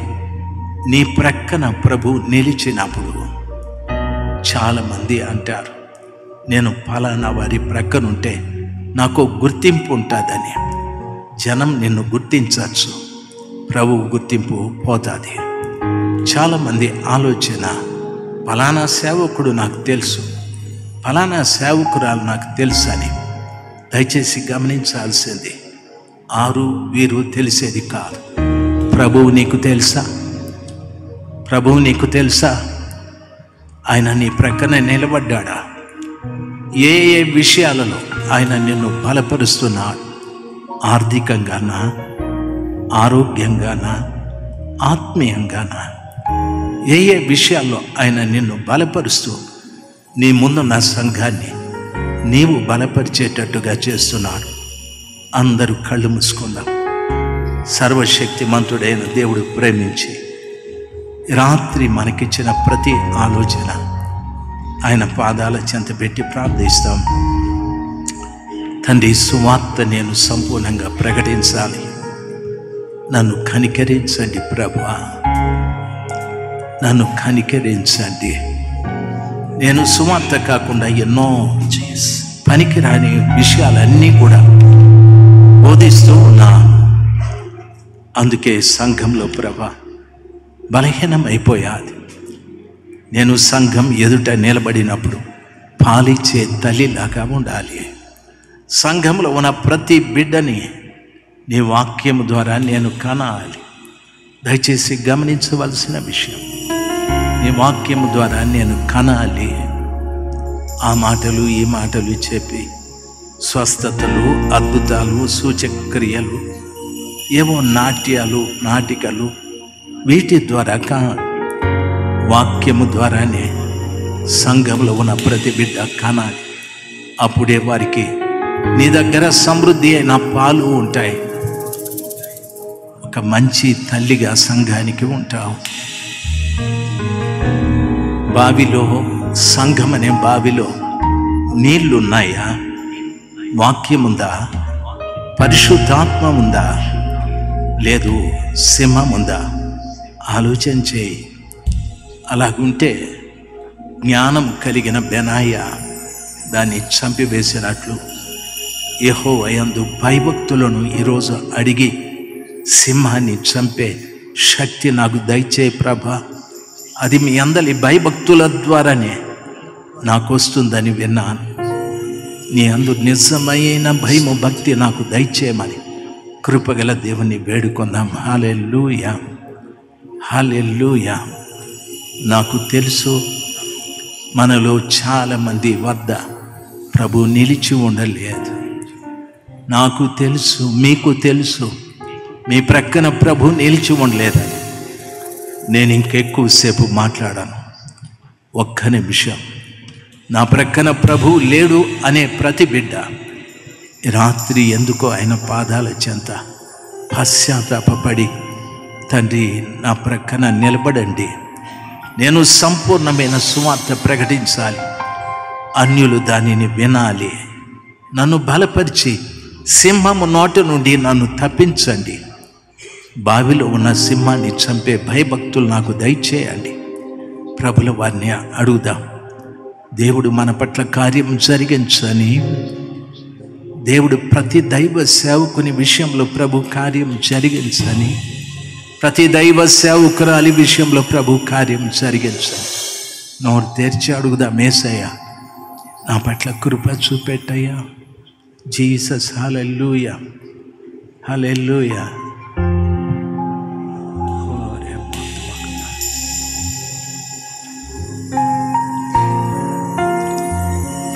నీ ప్రక్కన ప్రభు నిలిచినప్పుడు. చాలామంది అంటారు, నేను ఫలానా వారి ప్రక్కనుంటే నాకు గుర్తింపు ఉంటుందని. జనం నిన్ను గుర్తించవచ్చు, ప్రభు గుర్తింపు పోతుంది. చాలామంది ఆలోచన, ఫలానా సేవకుడు నాకు తెలుసు, ఫలానా సేవకురాలు నాకు తెలుసు అని. దయచేసి గమనించాల్సింది, వీరు తెలిసేది కాదు. ప్రభువు నీకు తెలుసా? ప్రభువు నీకు తెలుసా? ఆయన నీ ప్రక్కన నిలబడ్డాడా? ఏ ఏ విషయాలలో ఆయన నిన్ను బలపరుస్తున్నాడు? ఆర్థికంగానా, ఆరోగ్యంగానా, ఆత్మీయంగానా? ఏ ఏ విషయాల్లో ఆయన నిన్ను బలపరుస్తూ నీ ముందున్న సంఘాన్ని నీవు బలపరిచేటట్టుగా చేస్తున్నాడు? అందరూ కళ్ళు మూసుకుందాం. సర్వశక్తిమంతుడైన దేవుడు ప్రేమించి రాత్రి మనకిచ్చిన ప్రతి ఆలోచన ఆయన పాదాల చెంత పెట్టి ప్రార్థిస్తాం. తండ్రి, సువార్త నేను సంపూర్ణంగా ప్రకటించాలి, నన్ను కనికరించండి ప్రభువా, నన్ను కనికరించండి. నేను సువార్త కాకుండా ఎన్నో పనికిరాని విషయాలన్నీ కూడా బోధిస్తూ ఉన్నాను. అందుకే సంఘంలో ప్రభా బలహీనమైపోయాది. నేను సంఘం ఎదుట నిలబడినప్పుడు పాలిచ్చే తల్లిలాగా ఉండాలి. సంఘంలో ఉన్న ప్రతి బిడ్డని నీ వాక్యం ద్వారా నేను కనాలి. దయచేసి గమనించవలసిన విషయం, నీ వాక్యం ద్వారా నేను కనాలి. ఆ మాటలు ఈ మాటలు చెప్పి స్వస్థతలు, అద్భుతాలు, సూచక్రియలు, ఏవో నాట్యాలు, నాటికలు, వీటి ద్వారా వాక్యము ద్వారానే సంఘంలో ఉన్న ప్రతి బిడ్డ కనాలి. అప్పుడే వారికి నీ దగ్గర సమృద్ధి అయిన పాలు ఉంటాయి. ఒక మంచి తల్లిగా సంఘానికి ఉంటావు. బావిలో, సంఘం అనే బావిలో నీళ్లున్నాయా? వాక్యం ఉందా? పరిశుద్ధాత్మ ఉందా? లేదు సింహం ఉందా? ఆలోచన చేయి. అలాగుంటే జ్ఞానం కలిగిన బెనాయ దాన్ని చంపివేసినట్లు యెహోవా యందు భయభక్తులను ఈరోజు అడిగి సింహాన్ని చంపే శక్తి నాకు దయచేయి ప్రభా. అది మీ అందరి భయభక్తుల ద్వారానే నాకు వస్తుందని విన్నాను. నీ అందు నిజమైన భయము, భక్తి నాకు దయచేయమని కృపగల దేవుని వేడుకుందాం. హల్లెలూయా, హల్లెలూయా. నాకు తెలుసు మనలో చాలామంది వద్ద ప్రభు నిలిచి ఉండలేదు. నాకు తెలుసు, మీకు తెలుసు, మీ ప్రక్కన ప్రభు నిలిచి ఉండలేదని. నేను ఇంకెక్కువసేపు మాట్లాడాను. ఒక్క నిమిషం. నా ప్రక్కన ప్రభు లేడు అనే ప్రతి బిడ్డ రాత్రి ఎందుకో ఆయన పాదాల చెంత పశ్చాత్తాపపడి, తండ్రి నా ప్రక్కన నిలబడండి, నేను సంపూర్ణమైన సువార్త ప్రకటించాలి, అన్యులు దానిని వినాలి, నన్ను బలపరిచి సింహము నోట నుండి నన్ను తప్పించండి, బావిలో ఉన్న సింహాన్ని చంపే భయభక్తులు నాకు దయచేయండి. ప్రభుల వారిని అడుగుదాం. దేవుడు మన పట్ల కార్యం జరిగించని, దేవుడు ప్రతి దైవ సేవకుని విషయంలో ప్రభు కార్యం జరిగించని, ప్రతి దైవ సేవకురాలి విషయంలో ప్రభు కార్యం జరిగించని నోరు తెరిచి అడుగుదాం. యేసయ్యా నా పట్ల కృప చూపెట్టయ్యా. Jesus, hallelujah, hallelujah.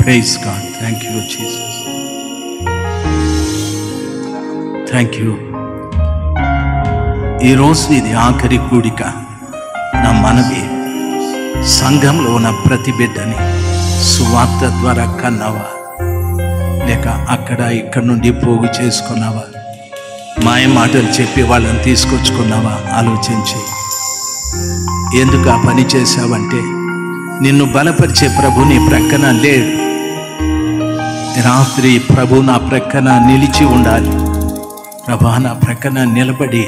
Praise God. Thank you, Jesus. Thank you. ఈరోజు ఇది ఆఖరి కూడిక. నా మనవి, సంఘంలో ఉన్న ప్రతి బిడ్డని సువార్త ద్వారా కన్నావా, లేక అక్కడ ఇక్కడ నుండి పోగు చేసుకున్నావా, మాయ మాటలు చెప్పి వాళ్ళని తీసుకొచ్చుకున్నావా? ఆలోచించి. ఎందుకు ఆ పని చేశావంటే నిన్ను బలపరిచే ప్రభు నీ ప్రక్కన లేడు. రాత్రి ప్రభు నా ప్రక్కన నిలిచి ఉండాలి. ప్రభా నా ప్రక్కన నిలబడి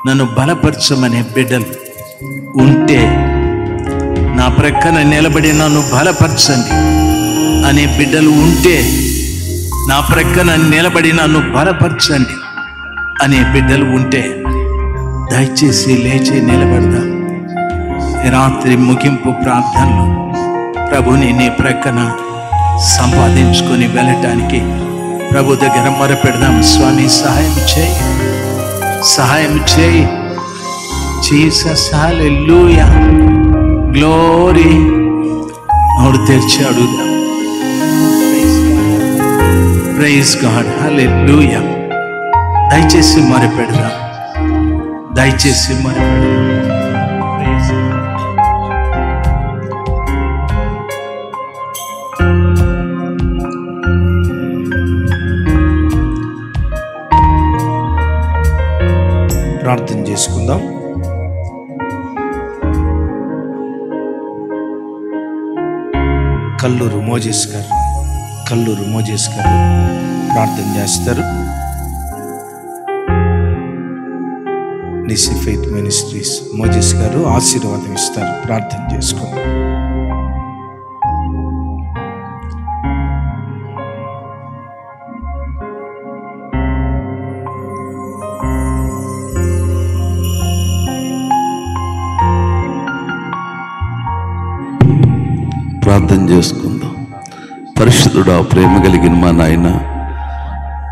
నన్ను బలపరచమనే బిడ్డలు ఉంటే, నా ప్రక్కన నిలబడి నన్ను బలపరచండి అనే బిడ్డలు ఉంటే, నా ప్రక్కన నిలబడి నన్ను బలపరచండి అనే బిడ్డలు ఉంటే, దయచేసి లేచి నిలబడదాం. రాత్రి ముగింపు ప్రార్థనలో ప్రభుని నీ ప్రక్కన సంపాదించుకొని వెళ్ళటానికి ప్రభు దగ్గర మొరపెడదాం. స్వామి సహాయం చేయి, సహాయం చేయి. జీసస్, హల్లెలూయా, గ్లోరీ. నోరు తెరిచి అడుగుదాం. ప్రైజ్ గాడ్, హల్లెలూయా. దయచేసి మొరపెడదాం, దయచేసి మొరపెడదాం. ప్రార్థన చేసుకుందాం. కల్లూరు మోజేస్ గారు ప్రార్థన చేస్తారు. నిసి ఫెయిత్ మినిస్ట్రీస్ మోజేస్ గారు ఆశీర్వాదం ఇస్తారు. ప్రార్థన చేసుకోండి. ప్రార్థన చేసుకుందాం. పరిశుద్ధుడా, ప్రేమ కలిగిన మా నాయన,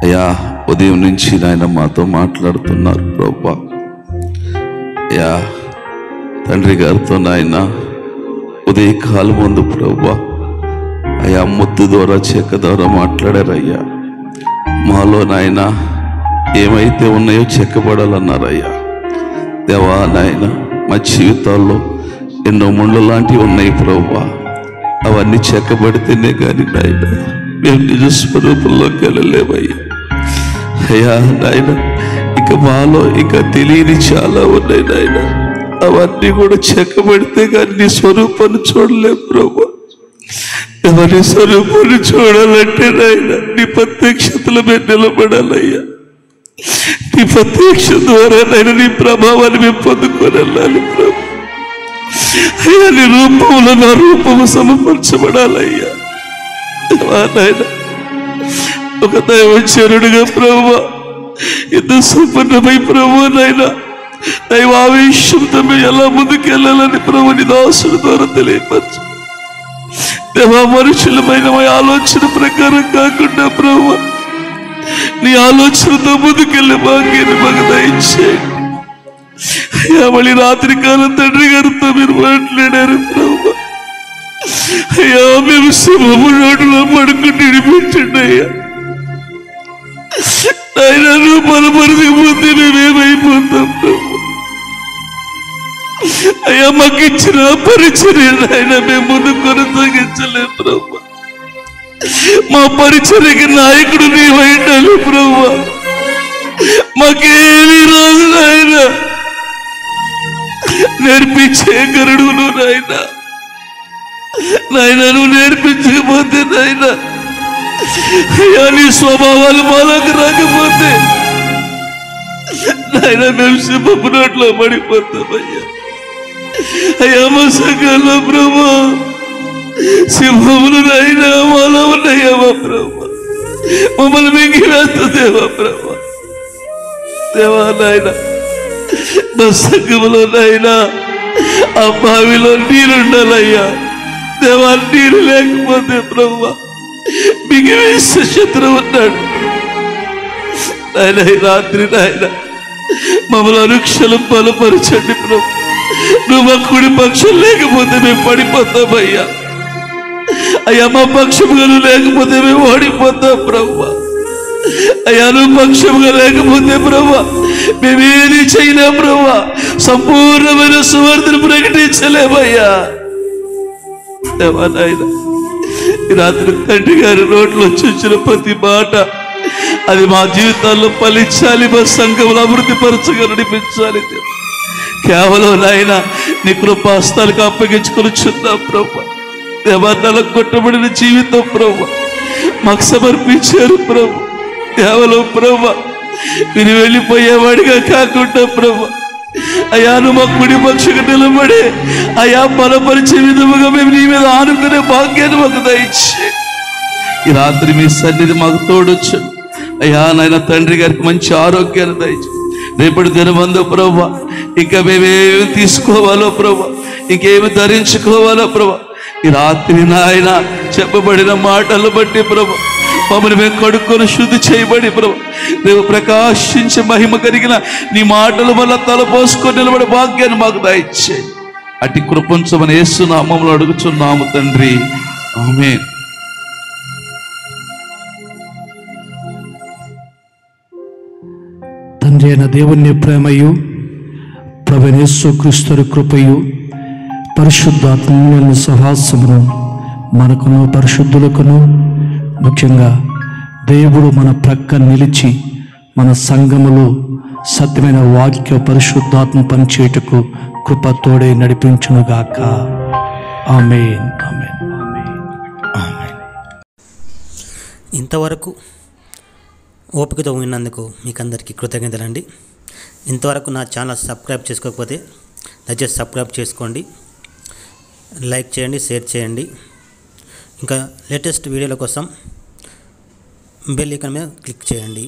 అయ్యా ఉదయం నుంచి నాయన మాతో మాట్లాడుతున్నారు ప్రభువా. అయ్యా తండ్రి గారితో నాయన ఉదయకాలం ముందు ప్రభువా అయ్యా ముద్దు ద్వారా చెక్క ద్వారా మాట్లాడారయ్యా. మాలో నాయన ఏమైతే ఉన్నాయో చెక్కబడాలన్నారయ్యా. దేవా నాయన, మా జీవితాల్లో ఎన్నో ముళ్ళు లాంటివి ఉన్నాయి ప్రభువా. అవన్నీ చెక్కబడితేనే కానీ నాయన మేము నిజ స్వరూపంలోకి వెళ్ళలేమయ్యా. అయ్యా నాయన, ఇక మాలో ఇంకా తెలియని చాలా ఉన్నాయి నాయన. అవన్నీ కూడా చెక్కబడితే కానీ నీ స్వరూపాన్ని చూడలేము ప్రభు. ఎవరి స్వరూపాన్ని చూడాలంటే నాయన నీ ప్రత్యక్షతలో మేము నిలబడాలయ్యా. నీ ప్రత్యక్ష ద్వారా నాయన నీ ప్రభావాన్ని మేము పొందుకొని వెళ్ళాలి ప్రభు. అయ్యా నీ రూపంలో నా రూపము సమపరచబడాలయ్యా. నాయన ఒక దైవచరుడుగా ప్రభు, ఇంత సంపన్నమై ప్రభు నాయన దైవావేశంతో మేము ఎలా ముందుకెళ్ళాలని ప్రభు నీ దాసుల ద్వారా తెలియపరచు. దేవా, మనుషులమైన మా ఆలోచన ప్రకారం కాకుండా ప్రభు నీ ఆలోచనతో ముందుకెళ్ళే భాగ్యాన్ని మాకు దయచేయండి. అయ్యా మళ్ళీ రాత్రి కాలం తండ్రి గారితో మీరు మాట్లాడారు ప్రభు. అయ్యా మేము సింహము నోటిలో పడుకుంటూ వినిపించండి అయ్యా. ఆయన నువ్వు బలపరచకపోతే మేమేమైపోతాం ప్రభు. అయ్యా మాకు ఇచ్చిన పరిచర్య ఆయన మేము ముందు కొనసాగించలేము ప్రభు. మా పరిచర్యకి నాయకుడు నీవైండాలి ప్రభు. మాకేమీ రాదు నాయన, నేర్పించే గరుడు నువ్వు నాయన. నాయన నువ్వు నేర్పించకపోతే నాయన అయ్యా నీ స్వభావాలు మాలోకి రాకపోతే నాయన మేము సింహపు నోట్లో పడిపోతామయ్యా. అయ్యా మా సంఘంలో ప్రభు సింహములు నాయన మాలో ఉన్నాయా మా ప్రభు. మమ్మల్ని మింగి వేస్తుందేవా ప్రభు. దేవా నాయన నా సంఘములో నాయనా ఆ బావిలో నీరుండాలయ్యా. దేవా నీరు లేకపోతే ప్రభు మిగి వేసే శత్రువు ఉన్నాడు నాయన. రాత్రి నాయన మమ్మల్ని అనుక్షణం బలపరచండి ప్రభు. నువ్వు మా కుడి పక్షం లేకపోతే మేము పడిపోతామయ్యా. అయ్యా మా పక్షముగా లేకపోతే మేము ఓడిపోతాం ప్రభు. అయ్యా నువ్వు పక్షముగా లేకపోతే ప్రభు మేమేది చేయలేం ప్రభు. సంపూర్ణమైన సువార్తను ప్రకటించలేమయ్యా. నాయన ఈ రాత్రి తండ్రి గారి నోట్లో వచ్చిన ప్రతి మాట అది మా జీవితాల్లో ఫలించాలి, మా సంఘంలో అభివృద్ధి పరచగా నడిపించాలి. కేవలం నాయన నీ కృపాస్తాలకు అప్పగించుకొని చున్నాం ప్రభు. దేవాలయాలకు కొట్టబడిన జీవితం ప్రభు మాకు సమర్పించారు ప్రభు. కేవలం ప్రభు మీరు వెళ్ళిపోయేవాడిగా కాకుండా ప్రభు అయ్యా నువ్వు మా కుడి పక్షంగా నిలబడి అయ్యా బలపరిచే విధముగా మేము నీ మీద ఆనుకునే భాగ్యాన్ని మాకు దయచే. ఈ రాత్రి మీ సన్నిధి మాకు తోడొచ్చు అయ్యా. నాయన తండ్రి గారికి మంచి ఆరోగ్యాన్ని దయచే. రేపటి దినమందు ప్రభు ఇంకా మేమేమి తీసుకోవాలో ప్రభు, ఇంకేమి ధరించుకోవాలో ప్రభు ఈ రాత్రి నాయన చెప్పబడిన మాటలు బట్టి ప్రభు మమ్మల్ని మేము కడుక్కొని శుద్ధి చేయబడి ప్రభు రేపు ప్రకాశించి మహిమ కలిగిన నీ మాటలు వల్ల తలపోసుకొని నిలబడే భాగ్యాన్ని మాకు దయచే. అటు కృపంచమని యేసు నామములో అడుగుచున్నాము తండ్రి, ఆమేన్. తండ్రి అయిన దేవుని ప్రేమయు ప్రభువైన యేసుక్రీస్తు కృపయు పరిశుద్ధాత్మ సహాస్యమును మనకును పరిశుద్ధులకును ముఖ్యంగా దేవుడు మన ప్రక్క నిలిచి మన సంఘములో సత్యమైన వాక్య పరిశుద్ధాత్మ పనిచేయుటకు కృప తోడే నడిపించునుగాక. ఆమేన్ ఆమేన్ ఆమేన్. ఇంతవరకు ఓపికతో విన్నందుకు మీకు అందరికీ కృతజ్ఞతలండి. ఇంతవరకు నా ఛానల్ సబ్స్క్రైబ్ చేసుకోకపోతే దయచేసి సబ్స్క్రైబ్ చేసుకోండి, లైక్ చేయండి, షేర్ చేయండి. ఇంకా లేటెస్ట్ వీడియోల కోసం బెల్ ఐకాన్ మీద క్లిక్ చేయండి.